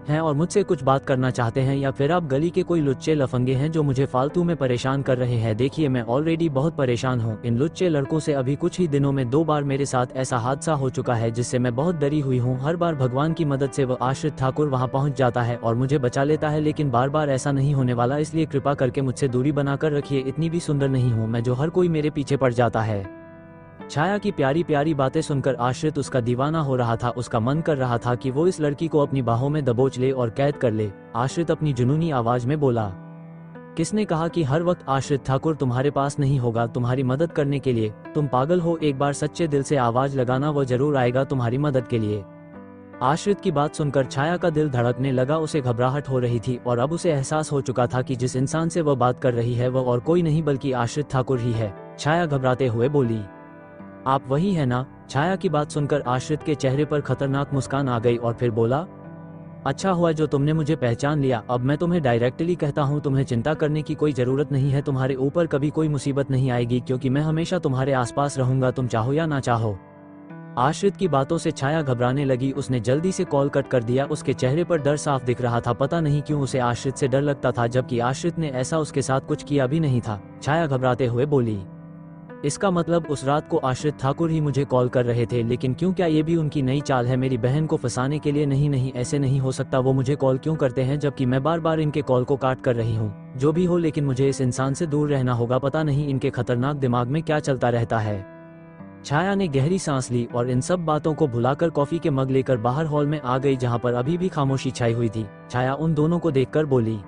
हैं और मुझसे कुछ बात करना चाहते हैं, या फिर आप गली के कोई लुच्चे लफंगे हैं जो मुझे फालतू में परेशान कर रहे हैं। देखिए मैं ऑलरेडी बहुत परेशान हूँ। इन लुच्चे लड़कों से अभी कुछ ही दिनों में 2 बार मेरे साथ ऐसा हादसा हो चुका है जिससे मैं बहुत डरी हुई हूँ। हर बार भगवान की मदद से वह आश्रित ठाकुर वहाँ पहुँच जाता है और मुझे बचा लेता है, लेकिन बार बार ऐसा नहीं होने वाला, इसलिए कृपा करके मुझसे दूरी बनाकर रखिए। इतनी भी सुंदर नहीं हूँ मैं जो हर कोई मेरे पीछे पड़ जाता है। छाया की प्यारी प्यारी बातें सुनकर आश्रित उसका दीवाना हो रहा था। उसका मन कर रहा था कि वो इस लड़की को अपनी बाहों में दबोच ले और कैद कर ले। आश्रित अपनी जुनूनी आवाज में बोला, किसने कहा कि हर वक्त आश्रित ठाकुर तुम्हारे पास नहीं होगा तुम्हारी मदद करने के लिए? तुम पागल हो, एक बार सच्चे दिल से आवाज लगाना, वो जरूर आएगा तुम्हारी मदद के लिए। आश्रित की बात सुनकर छाया का दिल धड़कने लगा। उसे घबराहट हो रही थी और अब उसे एहसास हो चुका था कि जिस इंसान से वह बात कर रही है वह और कोई नहीं बल्कि आश्रित ठाकुर ही है। छाया घबराते हुए बोली, आप वही है ना? छाया की बात सुनकर आश्रित के चेहरे पर खतरनाक मुस्कान आ गई और फिर बोला, अच्छा हुआ जो तुमने मुझे पहचान लिया। अब मैं तुम्हें डायरेक्टली कहता हूँ, तुम्हें चिंता करने की कोई जरूरत नहीं है। तुम्हारे ऊपर कभी कोई मुसीबत नहीं आएगी क्योंकि मैं हमेशा तुम्हारे आसपास रहूंगा, तुम चाहो या ना चाहो। आश्रित की बातों से छाया घबराने लगी। उसने जल्दी से कॉल कट कर दिया। उसके चेहरे पर डर साफ दिख रहा था। पता नहीं क्यों उसे आश्रित से डर लगता था, जबकि आश्रित ने ऐसा उसके साथ कुछ किया भी नहीं था। छाया घबराते हुए बोली, इसका मतलब उस रात को आश्रित ठाकुर ही मुझे कॉल कर रहे थे। लेकिन क्यों? क्या ये भी उनकी नई चाल है मेरी बहन को फंसाने के लिए? नहीं नहीं, ऐसे नहीं हो सकता। वो मुझे कॉल क्यों करते हैं जबकि मैं बार बार इनके कॉल को काट कर रही हूँ? जो भी हो, लेकिन मुझे इस इंसान से दूर रहना होगा। पता नहीं इनके खतरनाक दिमाग में क्या चलता रहता है। छाया ने गहरी सांस ली और इन सब बातों को भुलाकर कॉफी के मग लेकर बाहर हॉल में आ गई, जहाँ पर अभी भी खामोशी छाई हुई थी। छाया उन दोनों को देखकर बोली,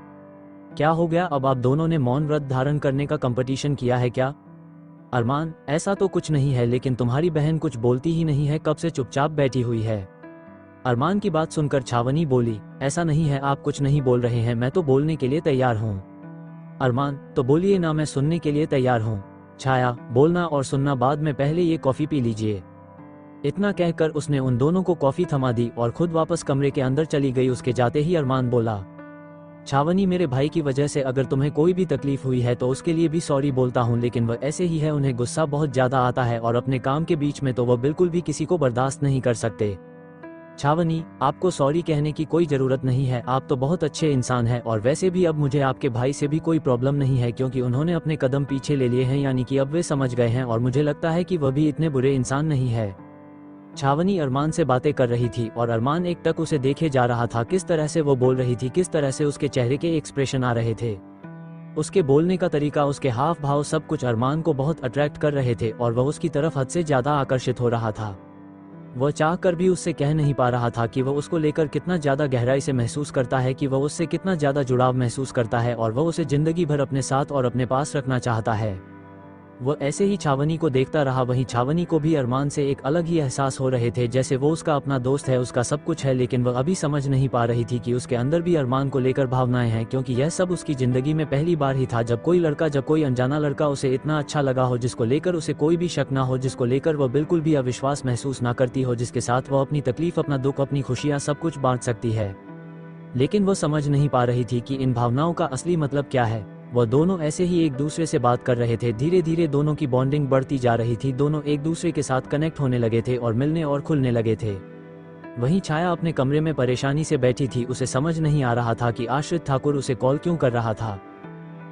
क्या हो गया? अब आप दोनों ने मौन व्रत धारण करने का कंपटीशन किया है क्या? अरमान, ऐसा तो कुछ नहीं है, लेकिन तुम्हारी बहन कुछ बोलती ही नहीं है, कब से चुपचाप बैठी हुई है। अरमान की बात सुनकर छावनी बोली, ऐसा नहीं है, आप कुछ नहीं बोल रहे हैं, मैं तो बोलने के लिए तैयार हूँ। अरमान, तो बोलिए ना, मैं सुनने के लिए तैयार हूँ। छाया, बोलना और सुनना बाद में, पहले ये कॉफी पी लीजिए। इतना कहकर उसने उन दोनों को कॉफी थमा दी और खुद वापस कमरे के अंदर चली गई। उसके जाते ही अरमान बोला, छावनी, मेरे भाई की वजह से अगर तुम्हें कोई भी तकलीफ हुई है तो उसके लिए भी सॉरी बोलता हूँ, लेकिन वह ऐसे ही है, उन्हें गुस्सा बहुत ज्यादा आता है और अपने काम के बीच में तो वह बिल्कुल भी किसी को बर्दाश्त नहीं कर सकते। छावनी, आपको सॉरी कहने की कोई जरूरत नहीं है, आप तो बहुत अच्छे इंसान हैं और वैसे भी अब मुझे आपके भाई से भी कोई प्रॉब्लम नहीं है क्योंकि उन्होंने अपने कदम पीछे ले लिए हैं, यानी कि अब वे समझ गए हैं और मुझे लगता है कि वह भी इतने बुरे इंसान नहीं है। छावनी अरमान से बातें कर रही थी और अरमान एक टक उसे देखे जा रहा था। किस तरह से वो बोल रही थी, किस तरह से उसके चेहरे के एक्सप्रेशन आ रहे थे, उसके बोलने का तरीका, उसके हाव भाव, सब कुछ अरमान को बहुत अट्रैक्ट कर रहे थे और वह उसकी तरफ हद से ज्यादा आकर्षित हो रहा था। वह चाह कर भी उससे कह नहीं पा रहा था कि वह उसको लेकर कितना ज्यादा गहराई से महसूस करता है, कि वह उससे कितना ज्यादा जुड़ाव महसूस करता है और वह उसे जिंदगी भर अपने साथ और अपने पास रखना चाहता है। वह ऐसे ही छावनी को देखता रहा। वहीं छावनी को भी अरमान से एक अलग ही एहसास हो रहे थे, जैसे वो उसका अपना दोस्त है, उसका सब कुछ है, लेकिन वह अभी समझ नहीं पा रही थी कि उसके अंदर भी अरमान को लेकर भावनाएं हैं, क्योंकि यह सब उसकी जिंदगी में पहली बार ही था जब कोई अनजाना लड़का उसे इतना अच्छा लगा हो, जिसको लेकर उसे कोई भी शक ना हो, जिसको लेकर वह बिल्कुल भी अविश्वास महसूस ना करती हो, जिसके साथ वह अपनी तकलीफ, अपना दुख, अपनी खुशियां सब कुछ बांट सकती है। लेकिन वह समझ नहीं पा रही थी कि इन भावनाओं का असली मतलब क्या है। वह दोनों ऐसे ही एक दूसरे से बात कर रहे थे। धीरे धीरे दोनों की बॉन्डिंग बढ़ती जा रही थी। दोनों एक दूसरे के साथ कनेक्ट होने लगे थे और मिलने और खुलने लगे थे। वहीं छाया अपने कमरे में परेशानी से बैठी थी। उसे समझ नहीं आ रहा था कि आश्रित ठाकुर उसे कॉल क्यों कर रहा था।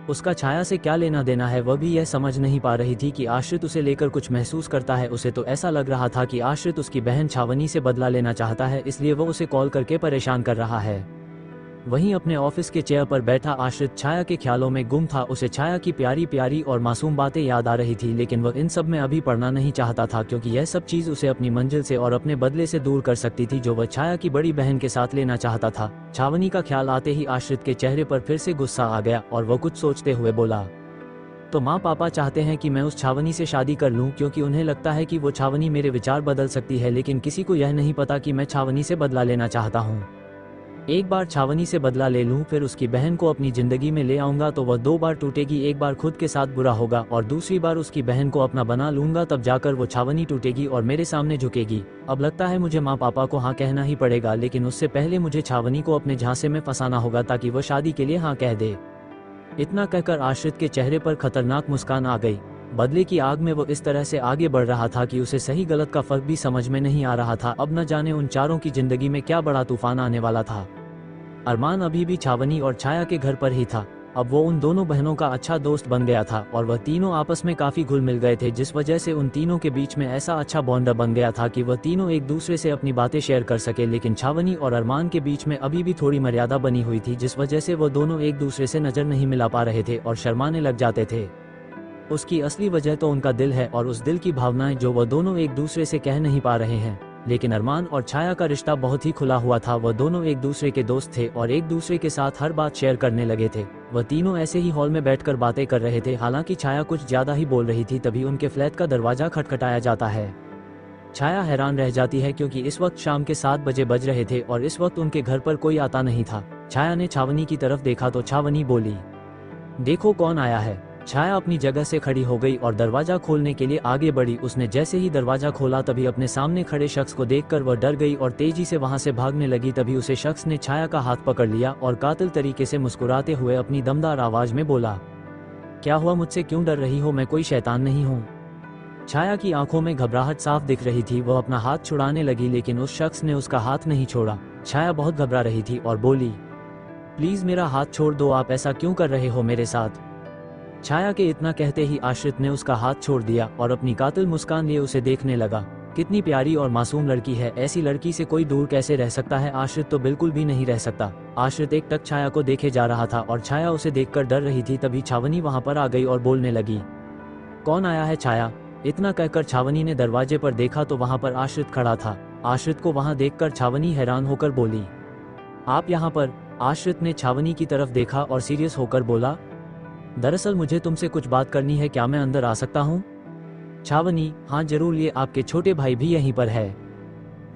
उसका छाया से क्या लेना देना है, वह भी यह समझ नहीं पा रही थी कि आश्रित उसे लेकर कुछ महसूस करता है। उसे तो ऐसा लग रहा था कि आश्रित उसकी बहन छावनी से बदला लेना चाहता है, इसलिए वह उसे कॉल करके परेशान कर रहा है। वहीं अपने ऑफिस के चेयर पर बैठा आश्रित छाया के ख्यालों में गुम था। उसे छाया की प्यारी प्यारी और मासूम बातें याद आ रही थी, लेकिन वह इन सब में अभी पड़ना नहीं चाहता था, क्योंकि यह सब चीज उसे अपनी मंजिल से और अपने बदले से दूर कर सकती थी, जो वह छाया की बड़ी बहन के साथ लेना चाहता था। छावनी का ख्याल आते ही आश्रित के चेहरे पर फिर से गुस्सा आ गया और वह कुछ सोचते हुए बोला, तो माँ पापा चाहते हैं कि मैं उस छावनी से शादी कर लूं, क्योंकि उन्हें लगता है कि वो छावनी मेरे विचार बदल सकती है, लेकिन किसी को यह नहीं पता कि मैं छावनी से बदला लेना चाहता हूँ। एक बार छावनी से बदला ले लूं, फिर उसकी बहन को अपनी जिंदगी में ले आऊंगा तो वह 2 बार टूटेगी। एक बार खुद के साथ बुरा होगा और दूसरी बार उसकी बहन को अपना बना लूंगा, तब जाकर वो छावनी टूटेगी और मेरे सामने झुकेगी। अब लगता है मुझे माँ पापा को हाँ कहना ही पड़ेगा, लेकिन उससे पहले मुझे छावनी को अपने झांसे में फंसाना होगा ताकि वह शादी के लिए हाँ कह दे। इतना कहकर आश्रित के चेहरे पर खतरनाक मुस्कान आ गई। बदले की आग में वो इस तरह से आगे बढ़ रहा था कि उसे सही गलत का फर्क भी समझ में नहीं आ रहा था। अब न जाने उन चारों की जिंदगी में क्या बड़ा तूफान आने वाला था। अरमान अभी भी छावनी और छाया के घर पर ही था। अब वो उन दोनों बहनों का अच्छा दोस्त बन गया था और वह तीनों आपस में काफी घुल मिल गए थे, जिस वजह से उन तीनों के बीच में ऐसा अच्छा बॉन्ड बन गया था कि वह तीनों एक दूसरे से अपनी बातें शेयर कर सके। लेकिन छावनी और अरमान के बीच में अभी भी थोड़ी मर्यादा बनी हुई थी, जिस वजह से वह दोनों एक दूसरे से नजर नहीं मिला पा रहे थे और शर्माने लग जाते थे। उसकी असली वजह तो उनका दिल है और उस दिल की भावनाएं जो वह दोनों एक दूसरे से कह नहीं पा रहे हैं। लेकिन अरमान और छाया का रिश्ता बहुत ही खुला हुआ था। वह दोनों एक दूसरे के दोस्त थे और एक दूसरे के साथ हर बात शेयर करने लगे थे। वह तीनों ऐसे ही हॉल में बैठकर बातें कर रहे थे। हालांकि छाया कुछ ज्यादा ही बोल रही थी, तभी उनके फ्लैट का दरवाजा खटखटाया जाता है। छाया हैरान रह जाती है क्योंकि इस वक्त शाम के 7 बजे बज रहे थे और इस वक्त उनके घर पर कोई आता नहीं था। छाया ने छावनी की तरफ देखा तो छावनी बोली, देखो कौन आया है। छाया अपनी जगह से खड़ी हो गई और दरवाजा खोलने के लिए आगे बढ़ी। उसने जैसे ही दरवाजा खोला तभी अपने सामने खड़े शख्स को देखकर वह डर गई और तेजी से वहां से भागने लगी। तभी उसे शख्स ने छाया का हाथ पकड़ लिया और कातिल तरीके से मुस्कुराते हुए अपनी दमदार आवाज में बोला, क्या हुआ, मुझसे क्यों डर रही हो? मैं कोई शैतान नहीं हूँ। छाया की आंखों में घबराहट साफ दिख रही थी। वह अपना हाथ छुड़ाने लगी लेकिन उस शख्स ने उसका हाथ नहीं छोड़ा। छाया बहुत घबरा रही थी और बोली, प्लीज मेरा हाथ छोड़ दो, आप ऐसा क्यों कर रहे हो मेरे साथ? छाया के इतना कहते ही आश्रित ने उसका हाथ छोड़ दिया और अपनी कातिल मुस्कान लिए उसे देखने लगा। कितनी प्यारी और मासूम लड़की है, ऐसी लड़की से कोई दूर कैसे रह सकता है? आश्रित तो बिल्कुल भी नहीं रह सकता। आश्रित एक टक छाया को देखे जा रहा था और छाया उसे देखकर डर रही थी। तभी छावनी वहां पर आ गई और बोलने लगी, कौन आया है छाया? इतना कहकर छावनी ने दरवाजे पर देखा तो वहां पर आश्रित खड़ा था। आश्रित को वहां देखकर छावनी हैरान होकर बोली, आप यहाँ पर? आश्रित ने छावनी की तरफ देखा और सीरियस होकर बोला, दरअसल मुझे तुमसे कुछ बात करनी है, क्या मैं अंदर आ सकता हूँ? छावनी, हाँ जरूर, ये आपके छोटे भाई भी यहीं पर है।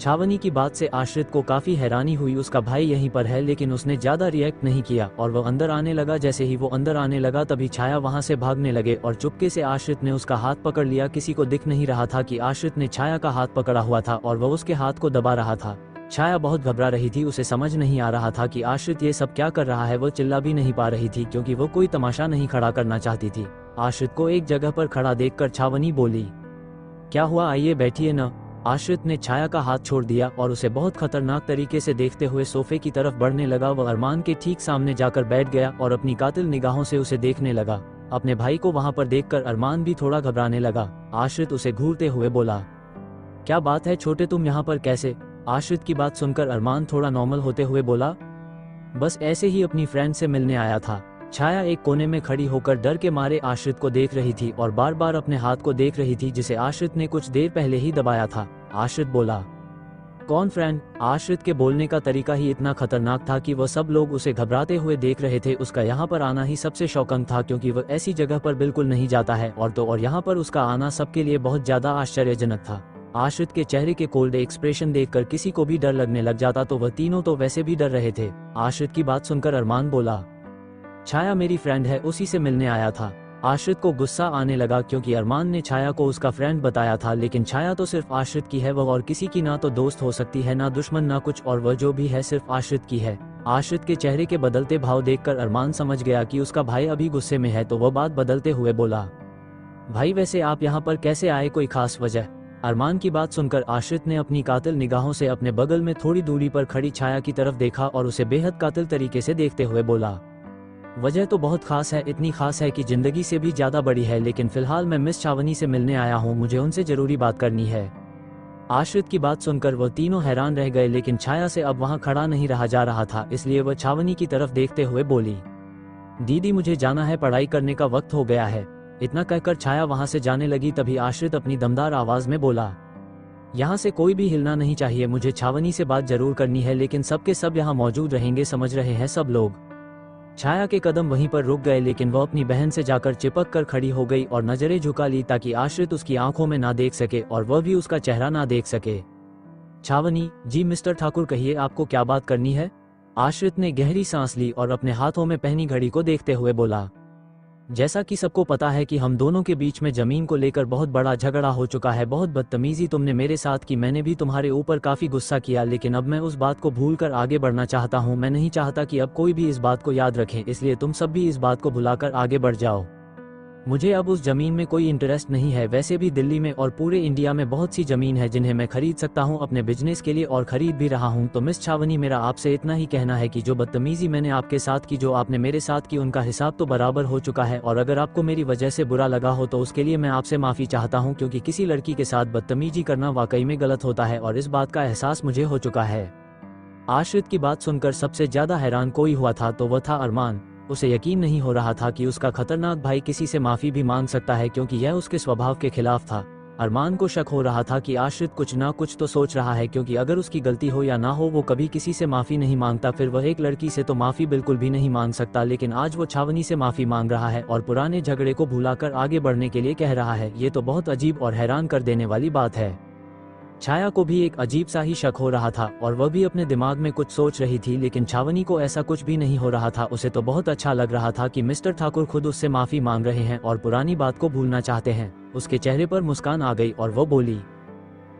छावनी की बात से आश्रित को काफी हैरानी हुई। उसका भाई यहीं पर है, लेकिन उसने ज्यादा रिएक्ट नहीं किया और वह अंदर आने लगा। जैसे ही वो अंदर आने लगा तभी छाया वहां से भागने लगे और चुपके से आश्रित ने उसका हाथ पकड़ लिया। किसी को दिख नहीं रहा था कि आश्रित ने छाया का हाथ पकड़ा हुआ था और वह उसके हाथ को दबा रहा था। छाया बहुत घबरा रही थी, उसे समझ नहीं आ रहा था कि आश्रित ये सब क्या कर रहा है। वह चिल्ला भी नहीं पा रही थी क्योंकि वो कोई तमाशा नहीं खड़ा करना चाहती थी। आश्रित को एक जगह पर खड़ा देखकर छावनी बोली, क्या हुआ, आइए बैठिए न। आश्रित ने छाया का हाथ छोड़ दिया और उसे बहुत खतरनाक तरीके से देखते हुए सोफे की तरफ बढ़ने लगा। वह अरमान के ठीक सामने जाकर बैठ गया और अपनी कातिल निगाहों से उसे देखने लगा। अपने भाई को वहां पर देखकर अरमान भी थोड़ा घबराने लगा। आश्रित उसे घूरते हुए बोला, क्या बात है छोटे, तुम यहाँ पर कैसे? आश्रित की बात सुनकर अरमान थोड़ा नॉर्मल होते हुए बोला, बस ऐसे ही अपनी फ्रेंड से मिलने आया था। छाया एक कोने में खड़ी होकर डर के मारे आश्रित को देख रही थी और बार बार अपने हाथ को देख रही थी जिसे आश्रित ने कुछ देर पहले ही दबाया था। आश्रित बोला, कौन फ्रेंड? आश्रित के बोलने का तरीका ही इतना खतरनाक था कि वह सब लोग उसे घबराते हुए देख रहे थे। उसका यहाँ पर आना ही सबसे शौकन था क्योंकि वह ऐसी जगह पर बिल्कुल नहीं जाता है और यहाँ पर उसका आना सबके लिए बहुत ज्यादा आश्चर्यजनक था। आश्रित के चेहरे के कोल्ड एक्सप्रेशन देखकर किसी को भी डर लगने लग जाता, तो वह तीनों तो वैसे भी डर रहे थे। आश्रित की बात सुनकर अरमान बोला, छाया मेरी फ्रेंड है, उसी से मिलने आया था। आश्रित को गुस्सा आने लगा क्योंकि अरमान ने छाया को उसका फ्रेंड बताया था, लेकिन छाया तो सिर्फ आश्रित की है, वह और किसी की ना तो दोस्त हो सकती है, ना दुश्मन, ना कुछ, और वह जो भी है सिर्फ आश्रित की है। आश्रित के चेहरे के बदलते भाव देखकर अरमान समझ गया कि उसका भाई अभी गुस्से में है, तो वह बात बदलते हुए बोला, भाई वैसे आप यहाँ पर कैसे आए, कोई खास वजह? अरमान की बात सुनकर आश्रित ने अपनी कातिल निगाहों से अपने बगल में थोड़ी दूरी पर खड़ी छाया की तरफ देखा और उसे बेहद कातिल तरीके से देखते हुए बोला, वजह तो बहुत खास है, इतनी खास है कि जिंदगी से भी ज्यादा बड़ी है, लेकिन फिलहाल मैं मिस छावनी से मिलने आया हूँ, मुझे उनसे जरूरी बात करनी है। आश्रित की बात सुनकर वह तीनों हैरान रह गए, लेकिन छाया से अब वहां खड़ा नहीं रहा जा रहा था, इसलिए वह छावनी की तरफ देखते हुए बोली, दीदी मुझे जाना है, पढ़ाई करने का वक्त हो गया है। इतना कहकर छाया वहां से जाने लगी। तभी आश्रित अपनी दमदार आवाज में बोला, यहाँ से कोई भी हिलना नहीं चाहिए, मुझे छावनी से बात जरूर करनी है, लेकिन सबके सब यहाँ मौजूद रहेंगे, समझ रहे हैं सब लोग? छाया के कदम वहीं पर रुक गए, लेकिन वह अपनी बहन से जाकर चिपक कर खड़ी हो गई और नजरें झुका ली ताकि आश्रित उसकी आंखों में ना देख सके और वह भी उसका चेहरा ना देख सके। छावनी, जी मिस्टर ठाकुर कहिए, आपको क्या बात करनी है? आश्रित ने गहरी सांस ली और अपने हाथों में पहनी घड़ी को देखते हुए बोला, जैसा कि सबको पता है कि हम दोनों के बीच में जमीन को लेकर बहुत बड़ा झगड़ा हो चुका है, बहुत बदतमीजी तुमने मेरे साथ की, मैंने भी तुम्हारे ऊपर काफी गुस्सा किया, लेकिन अब मैं उस बात को भूलकर आगे बढ़ना चाहता हूँ। मैं नहीं चाहता कि अब कोई भी इस बात को याद रखे, इसलिए तुम सब भी इस बात को भुलाकर आगे बढ़ जाओ। मुझे अब उस जमीन में कोई इंटरेस्ट नहीं है, वैसे भी दिल्ली में और पूरे इंडिया में बहुत सी जमीन है जिन्हें मैं खरीद सकता हूं अपने बिजनेस के लिए और खरीद भी रहा हूं। तो मिस छावनी, मेरा आपसे इतना ही कहना है कि जो बदतमीजी मैंने आपके साथ की, जो आपने मेरे साथ की, उनका हिसाब तो बराबर हो चुका है, और अगर आपको मेरी वजह से बुरा लगा हो तो उसके लिए मैं आपसे माफी चाहता हूँ, क्योंकि किसी लड़की के साथ बदतमीजी करना वाकई में गलत होता है और इस बात का एहसास मुझे हो चुका है। आश्रित की बात सुनकर सबसे ज्यादा हैरान कोई हुआ था तो वह था अरमान। उसे यकीन नहीं हो रहा था कि उसका खतरनाक भाई किसी से माफी भी मांग सकता है, क्योंकि यह उसके स्वभाव के खिलाफ था। अरमान को शक हो रहा था कि आश्रित कुछ ना कुछ तो सोच रहा है, क्योंकि अगर उसकी गलती हो या ना हो वो कभी किसी से माफी नहीं मांगता, फिर वह एक लड़की से तो माफी बिल्कुल भी नहीं मांग सकता, लेकिन आज वो छावनी से माफी मांग रहा है और पुराने झगड़े को भुलाकर आगे बढ़ने के लिए कह रहा है। ये तो बहुत अजीब और हैरान कर देने वाली बात है। छाया को भी एक अजीब सा ही शक हो रहा था और वह भी अपने दिमाग में कुछ सोच रही थी, लेकिन छावनी को ऐसा कुछ भी नहीं हो रहा था। उसे तो बहुत अच्छा लग रहा था कि मिस्टर ठाकुर खुद उससे माफी मांग रहे हैं और पुरानी बात को भूलना चाहते हैं। उसके चेहरे पर मुस्कान आ गई और वो बोली,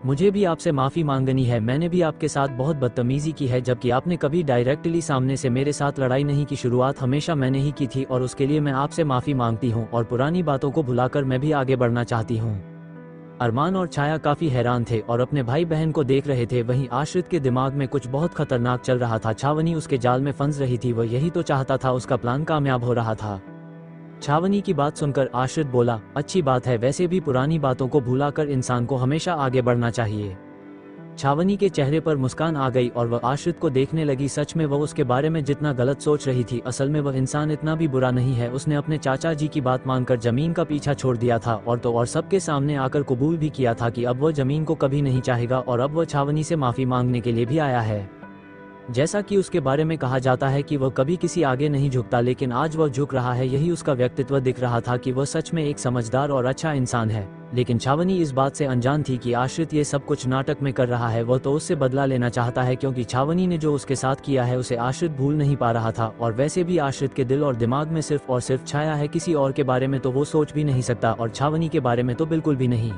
मुझे भी आपसे माफी मांगनी है। मैंने भी आपके साथ बहुत बदतमीजी की है, जबकि आपने कभी डायरेक्टली सामने से मेरे साथ लड़ाई नहीं की। शुरुआत हमेशा मैंने ही की थी और उसके लिए मैं आपसे माफी मांगती हूँ और पुरानी बातों को भुलाकर मैं भी आगे बढ़ना चाहती हूँ। अरमान और छाया काफी हैरान थे और अपने भाई बहन को देख रहे थे। वहीं आश्रित के दिमाग में कुछ बहुत खतरनाक चल रहा था। छावनी उसके जाल में फंस रही थी, वह यही तो चाहता था। उसका प्लान कामयाब हो रहा था। छावनी की बात सुनकर आश्रित बोला, अच्छी बात है, वैसे भी पुरानी बातों को भुलाकर इंसान को हमेशा आगे बढ़ना चाहिए। छावनी के चेहरे पर मुस्कान आ गई और वह आश्रित को देखने लगी। सच में वह उसके बारे में जितना गलत सोच रही थी, असल में वह इंसान इतना भी बुरा नहीं है। उसने अपने चाचा जी की बात मानकर जमीन का पीछा छोड़ दिया था और सबके सामने आकर कबूल भी किया था कि अब वह जमीन को कभी नहीं चाहेगा और अब वह छावनी से माफी मांगने के लिए भी आया है। जैसा कि उसके बारे में कहा जाता है कि वह कभी किसी आगे नहीं झुकता, लेकिन आज वह झुक रहा है। यही उसका व्यक्तित्व दिख रहा था कि वह सच में एक समझदार और अच्छा इंसान है। लेकिन छावनी इस बात से अनजान थी कि आश्रित ये सब कुछ नाटक में कर रहा है। वह तो उससे बदला लेना चाहता है, क्योंकि छावनी ने जो उसके साथ किया है उसे आश्रित भूल नहीं पा रहा था। और वैसे भी आश्रित के दिल और दिमाग में सिर्फ और सिर्फ छाया है, किसी और के बारे में तो वो सोच भी नहीं सकता और छावनी के बारे में तो बिल्कुल भी नहीं।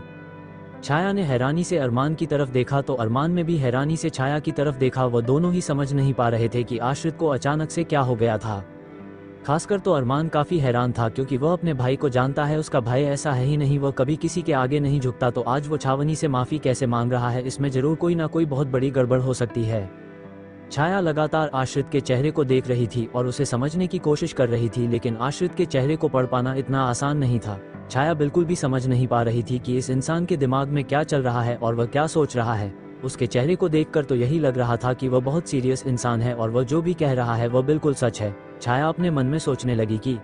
छाया ने हैरानी से अरमान की तरफ देखा तो अरमान में भी हैरानी से छाया की तरफ देखा। वह दोनों ही समझ नहीं पा रहे थे कि आश्रित को अचानक से क्या हो गया था। खासकर तो अरमान काफी हैरान था, क्योंकि वह अपने भाई को जानता है। उसका भाई ऐसा है ही नहीं, वह कभी किसी के आगे नहीं झुकता। तो आज वो छावनी से माफी कैसे मांग रहा है, इसमें जरूर कोई ना कोई बहुत बड़ी गड़बड़ हो सकती है। छाया लगातार आश्रित के चेहरे को देख रही थी और उसे समझने की कोशिश कर रही थी, लेकिन आश्रित के चेहरे को पढ़ पाना इतना आसान नहीं था। छाया बिल्कुल भी समझ नहीं पा रही थी कि इस इंसान के दिमाग में क्या चल रहा है और वह क्या सोच रहा है। उसके चेहरे को देखकर तो यही लग रहा था कि वह बहुत सीरियस इंसान है और वह जो भी कह रहा है वह बिल्कुल सच है। छाया अपने मन में सोचने लगी कि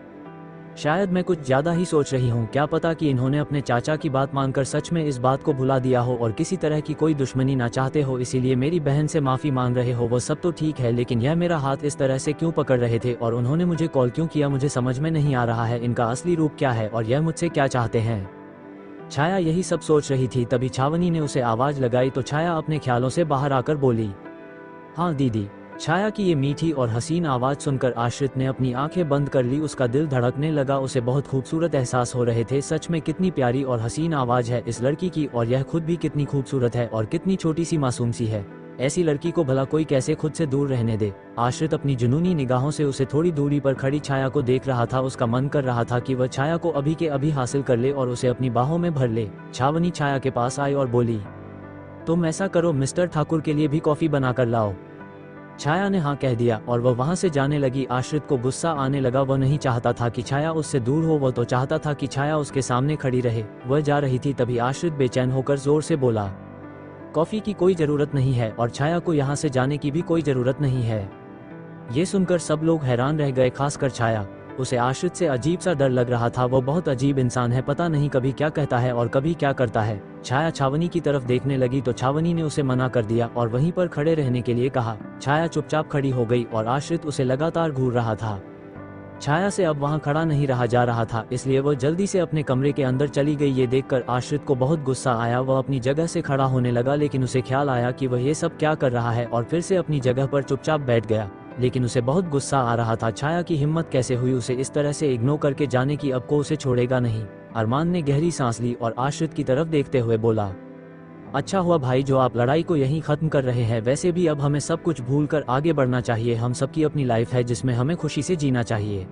शायद मैं कुछ ज्यादा ही सोच रही हूँ। क्या पता कि इन्होंने अपने चाचा की बात मानकर सच में इस बात को भुला दिया हो और किसी तरह की कोई दुश्मनी ना चाहते हो, इसीलिए मेरी बहन से माफी मांग रहे हो। वो सब तो ठीक है, लेकिन यह मेरा हाथ इस तरह से क्यों पकड़ रहे थे और उन्होंने मुझे कॉल क्यों किया, मुझे समझ में नहीं आ रहा है। इनका असली रूप क्या है और यह मुझसे क्या चाहते हैं। छाया यही सब सोच रही थी, तभी छावनी ने उसे आवाज लगाई तो छाया अपने ख्यालों से बाहर आकर बोली, हाँ दीदी। छाया की ये मीठी और हसीन आवाज सुनकर आश्रित ने अपनी आंखें बंद कर ली। उसका दिल धड़कने लगा। उसे बहुत खूबसूरत एहसास हो रहे थे। सच में कितनी प्यारी और हसीन आवाज है इस लड़की की, और यह खुद भी कितनी खूबसूरत है और कितनी छोटी सी मासूम सी है। ऐसी लड़की को भला कोई कैसे खुद से दूर रहने दे। आश्रित अपनी जुनूनी निगाहों से उसे थोड़ी दूरी पर खड़ी छाया को देख रहा था। उसका मन कर रहा था कि वह छाया को अभी के अभी हासिल कर ले और उसे अपनी बाहों में भर ले। छावनी छाया के पास आई और बोली, तुम ऐसा करो, मिस्टर ठाकुर के लिए भी कॉफी बना कर लाओ। छाया ने हाँ कह दिया और वह वहां से जाने लगी। आश्रित को गुस्सा आने लगा। वह नहीं चाहता था कि छाया उससे दूर हो, वह तो चाहता था कि छाया उसके सामने खड़ी रहे। वह जा रही थी, तभी आश्रित बेचैन होकर जोर से बोला, कॉफी की कोई जरूरत नहीं है और छाया को यहाँ से जाने की भी कोई जरूरत नहीं है। ये सुनकर सब लोग हैरान रह गए, खासकर छाया। उसे आश्रित से अजीब सा डर लग रहा था। वो बहुत अजीब इंसान है, पता नहीं कभी क्या कहता है और कभी क्या करता है। छाया छावनी की तरफ देखने लगी तो छावनी ने उसे मना कर दिया और वहीं पर खड़े रहने के लिए कहा। छाया चुपचाप खड़ी हो गई और आश्रित उसे लगातार घूर रहा था। छाया से अब वहां खड़ा नहीं रहा जा रहा था, इसलिए वह जल्दी से अपने कमरे के अंदर चली गई। ये देखकर आश्रित को बहुत गुस्सा आया। वह अपनी जगह से खड़ा होने लगा, लेकिन उसे ख्याल आया कि वह ये सब क्या कर रहा है और फिर से अपनी जगह पर चुपचाप बैठ गया। लेकिन उसे बहुत गुस्सा आ रहा था। छाया की हिम्मत कैसे हुई उसे इस तरह से इग्नोर करके जाने की, अब को उसे छोड़ेगा नहीं। अरमान ने गहरी सांस ली और आश्रित की तरफ देखते हुए बोला, अच्छा हुआ भाई जो आप लड़ाई को यहीं खत्म कर रहे हैं। वैसे भी अब हमें सब कुछ भूलकर आगे बढ़ना चाहिए। हम सबकी अपनी लाइफ है जिसमें हमें खुशी से जीना चाहिए।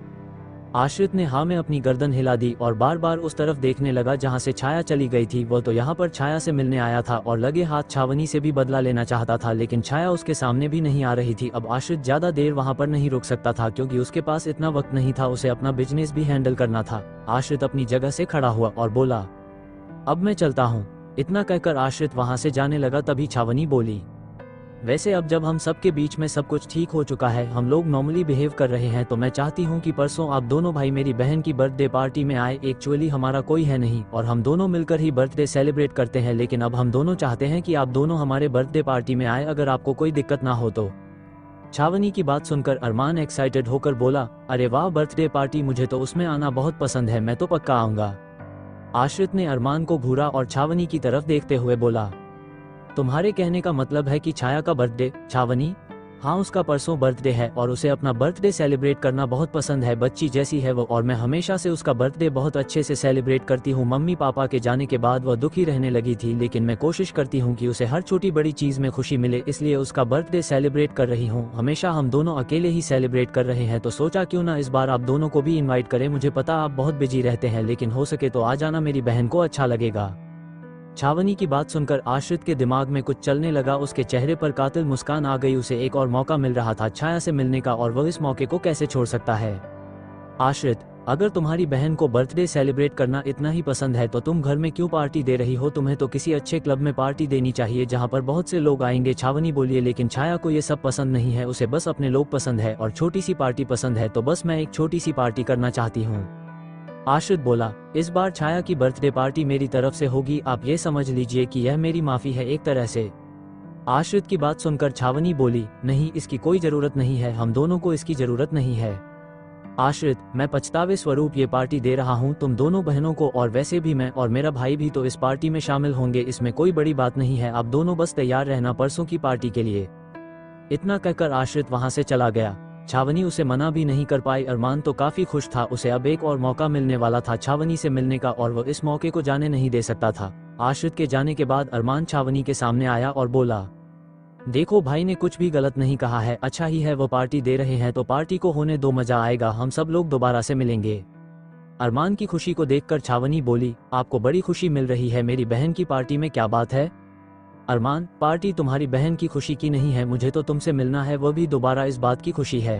आश्रित ने हाँ में अपनी गर्दन हिला दी और बार बार उस तरफ देखने लगा जहां से छाया चली गई थी। वो तो यहाँ पर छाया से मिलने आया था और लगे हाथ छावनी से भी बदला लेना चाहता था, लेकिन छाया उसके सामने भी नहीं आ रही थी। अब आश्रित ज्यादा देर वहां पर नहीं रुक सकता था, क्योंकि उसके पास इतना वक्त नहीं था। उसे अपना बिजनेस भी हैंडल करना था। आश्रित अपनी जगह से खड़ा हुआ और बोला, अब मैं चलता हूँ। इतना कहकर आश्रित वहां से जाने लगा। तभी छावनी बोली, वैसे अब जब हम सबके बीच में सब कुछ ठीक हो चुका है, हम लोग नॉर्मली बिहेव कर रहे हैं, तो मैं चाहती हूँ कि परसों आप दोनों भाई मेरी बहन की बर्थडे पार्टी में आए। एक्चुअली हमारा कोई है नहीं और हम दोनों मिलकर ही बर्थडे सेलिब्रेट करते हैं, लेकिन अब हम दोनों चाहते हैं कि आप दोनों हमारे बर्थडे पार्टी में आए, अगर आपको कोई दिक्कत ना हो तो। छावनी की बात सुनकर अरमान एक्साइटेड होकर बोला, अरे वाह, बर्थडे पार्टी, मुझे तो उसमें आना बहुत पसंद है, मैं तो पक्का आऊंगा। आश्रित ने अरमान को घूरा और छावनी की तरफ देखते हुए बोला, तुम्हारे कहने का मतलब है कि छाया का बर्थडे? छावनी, हाँ उसका परसों बर्थडे है और उसे अपना बर्थडे सेलिब्रेट करना बहुत पसंद है। बच्ची जैसी है वो और मैं हमेशा से उसका बर्थडे बहुत अच्छे से सेलिब्रेट करती हूँ। मम्मी पापा के जाने के बाद वह दुखी रहने लगी थी, लेकिन मैं कोशिश करती हूँ कि उसे हर छोटी बड़ी चीज में खुशी मिले, इसलिए उसका बर्थडे सेलिब्रेट कर रही हूँ। हमेशा हम दोनों अकेले ही सेलिब्रेट कर रहे हैं, तो सोचा क्यों ना इस बार आप दोनों को भी इन्वाइट करें। मुझे पता आप बहुत बिजी रहते हैं, लेकिन हो सके तो आ जाना, मेरी बहन को अच्छा लगेगा। छावनी की बात सुनकर आश्रित के दिमाग में कुछ चलने लगा। उसके चेहरे पर कातिल मुस्कान आ गई। उसे एक और मौका मिल रहा था छाया से मिलने का, और वह इस मौके को कैसे छोड़ सकता है। आश्रित, अगर तुम्हारी बहन को बर्थडे सेलिब्रेट करना इतना ही पसंद है तो तुम घर में क्यों पार्टी दे रही हो? तुम्हें तो किसी अच्छे क्लब में पार्टी देनी चाहिए जहां पर बहुत से लोग आएंगे। छावनी बोलिए, लेकिन छाया को ये सब पसंद नहीं है, उसे बस अपने लोग पसंद है और छोटी सी पार्टी पसंद है, तो बस मैं एक छोटी सी पार्टी करना चाहती हूँ। आश्रित बोला, इस बार छाया की बर्थडे पार्टी मेरी तरफ से होगी, आप ये समझ लीजिए कि यह मेरी माफी है एक तरह से। आश्रित की बात सुनकर छावनी बोली, नहीं इसकी कोई जरूरत नहीं है, हम दोनों को इसकी जरूरत नहीं है। आश्रित, मैं पछतावे स्वरूप ये पार्टी दे रहा हूँ तुम दोनों बहनों को, और वैसे भी मैं और मेरा भाई भी तो इस पार्टी में शामिल होंगे, इसमें कोई बड़ी बात नहीं है, आप दोनों बस तैयार रहना परसों की पार्टी के लिए। इतना कहकर आश्रित वहां से चला गया। छावनी उसे मना भी नहीं कर पाई। अरमान तो काफी खुश था, उसे अब एक और मौका मिलने वाला था छावनी से मिलने का, और वह इस मौके को जाने नहीं दे सकता था। आश्रित के जाने के बाद अरमान छावनी के सामने आया और बोला, देखो भाई ने कुछ भी गलत नहीं कहा है, अच्छा ही है वो पार्टी दे रहे हैं तो पार्टी को होने दो, मजा आएगा, हम सब लोग दोबारा से मिलेंगे। अरमान की खुशी को देखकर छावनी बोली, आपको बड़ी खुशी मिल रही है मेरी बहन की पार्टी में, क्या बात है? अरमान, पार्टी तुम्हारी बहन की खुशी की नहीं है, मुझे तो तुमसे मिलना है, वो भी दोबारा, इस बात की खुशी है।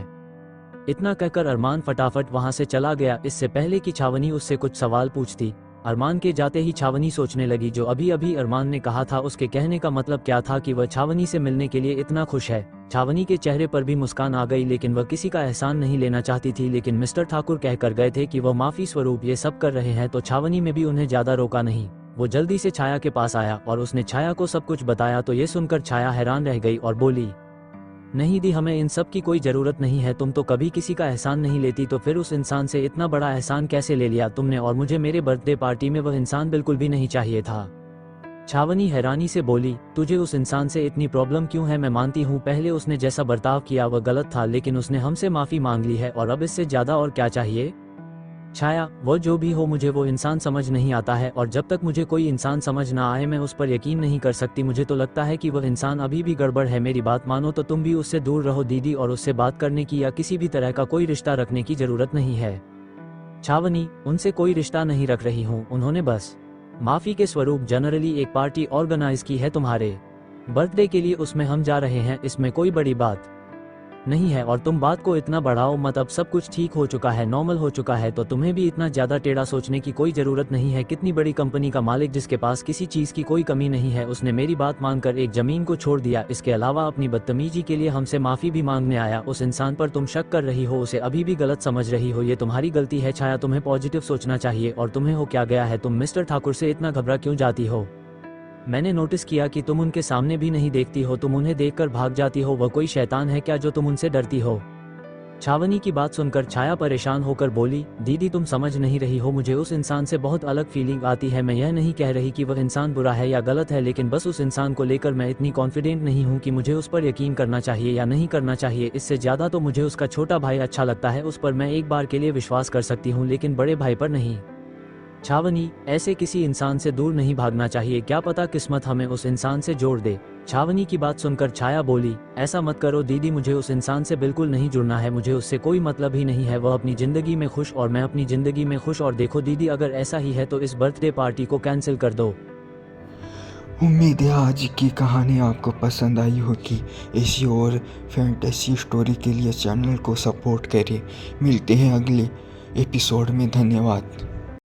इतना कहकर अरमान फटाफट वहां से चला गया, इससे पहले कि छावनी उससे कुछ सवाल पूछती। अरमान के जाते ही छावनी सोचने लगी, जो अभी अभी अरमान ने कहा था उसके कहने का मतलब क्या था कि वह छावनी से मिलने के लिए इतना खुश है। छावनी के चेहरे पर भी मुस्कान आ गई, लेकिन वह किसी का एहसान नहीं लेना चाहती थी, लेकिन मिस्टर ठाकुर कहकर गए थे कि वह माफी स्वरूप ये सब कर रहे हैं, तो छावनी में भी उन्हें ज्यादा रोका नहीं। वो जल्दी से छाया के पास आया और उसने छाया को सब कुछ बताया, तो ये सुनकर छाया हैरान रह गई और बोली, नहीं दी, हमें इन सब की कोई जरूरत नहीं है, तुम तो कभी किसी का एहसान नहीं लेती, तो फिर उस इंसान से इतना बड़ा एहसान कैसे ले लिया तुमने? और मुझे मेरे बर्थडे पार्टी में वह इंसान बिल्कुल भी नहीं चाहिए था। छावनी हैरानी से बोली, तुझे उस इंसान से इतनी प्रॉब्लम क्यों है? मैं मानती हूँ पहले उसने जैसा बर्ताव किया वह गलत था, लेकिन उसने हमसे माफी मांग ली है, और अब इससे ज्यादा और क्या चाहिए? छाया, वो जो भी हो, मुझे वो इंसान समझ नहीं आता है, और जब तक मुझे कोई इंसान समझ ना आए मैं उस पर यकीन नहीं कर सकती। मुझे तो लगता है कि वह इंसान अभी भी गड़बड़ है। मेरी बात मानो तो तुम भी उससे दूर रहो दीदी, और उससे बात करने की या किसी भी तरह का कोई रिश्ता रखने की जरूरत नहीं है। छावनी, उनसे कोई रिश्ता नहीं रख रही हूँ, उन्होंने बस माफी के स्वरूप जनरली एक पार्टी ऑर्गेनाइज की है तुम्हारे बर्थडे के लिए, उसमें हम जा रहे हैं, इसमें कोई बड़ी बात नहीं है। और तुम बात को इतना बढ़ाओ मत, अब सब कुछ ठीक हो चुका है, नॉर्मल हो चुका है, तो तुम्हें भी इतना ज्यादा टेढ़ा सोचने की कोई जरूरत नहीं है। कितनी बड़ी कंपनी का मालिक जिसके पास किसी चीज की कोई कमी नहीं है, उसने मेरी बात मानकर एक जमीन को छोड़ दिया, इसके अलावा अपनी बदतमीजी के लिए हमसे माफी भी मांगने आया। उस इंसान पर तुम शक कर रही हो, उसे अभी भी गलत समझ रही हो, ये तुम्हारी गलती है। छाया, तुम्हें पॉजिटिव सोचना चाहिए। और तुम्हें हो क्या गया है? तुम मिस्टर ठाकुर से इतना घबरा क्यों जाती हो? मैंने नोटिस किया कि तुम उनके सामने भी नहीं देखती हो, तुम उन्हें देखकर भाग जाती हो, वह कोई शैतान है क्या जो तुम उनसे डरती हो? छावनी की बात सुनकर छाया परेशान होकर बोली, दीदी तुम समझ नहीं रही हो, मुझे उस इंसान से बहुत अलग फीलिंग आती है। मैं यह नहीं कह रही कि वह इंसान बुरा है या गलत है, लेकिन बस उस इंसान को लेकर मैं इतनी कॉन्फिडेंट नहीं हूँ कि मुझे उस पर यकीन करना चाहिए या नहीं करना चाहिए। इससे ज्यादा तो मुझे उसका छोटा भाई अच्छा लगता है, उस पर मैं एक बार के लिए विश्वास कर सकती हूँ, लेकिन बड़े भाई पर नहीं। छावनी, ऐसे किसी इंसान से दूर नहीं भागना चाहिए, क्या पता किस्मत हमें उस इंसान से जोड़ दे। छावनी की बात सुनकर छाया बोली, ऐसा मत करो दीदी, मुझे उस इंसान से बिल्कुल नहीं जुड़ना है, मुझे उससे कोई मतलब ही नहीं है। वह अपनी जिंदगी में खुश और मैं अपनी जिंदगी में खुश, और देखो दीदी अगर ऐसा ही है तो इस बर्थडे पार्टी को कैंसिल कर दो। उम्मीद है आज की कहानी आपको पसंद आई होगी। ऐसी और फैंटेसी स्टोरी के लिए चैनल को सपोर्ट करें। मिलते हैं अगले एपिसोड में, धन्यवाद।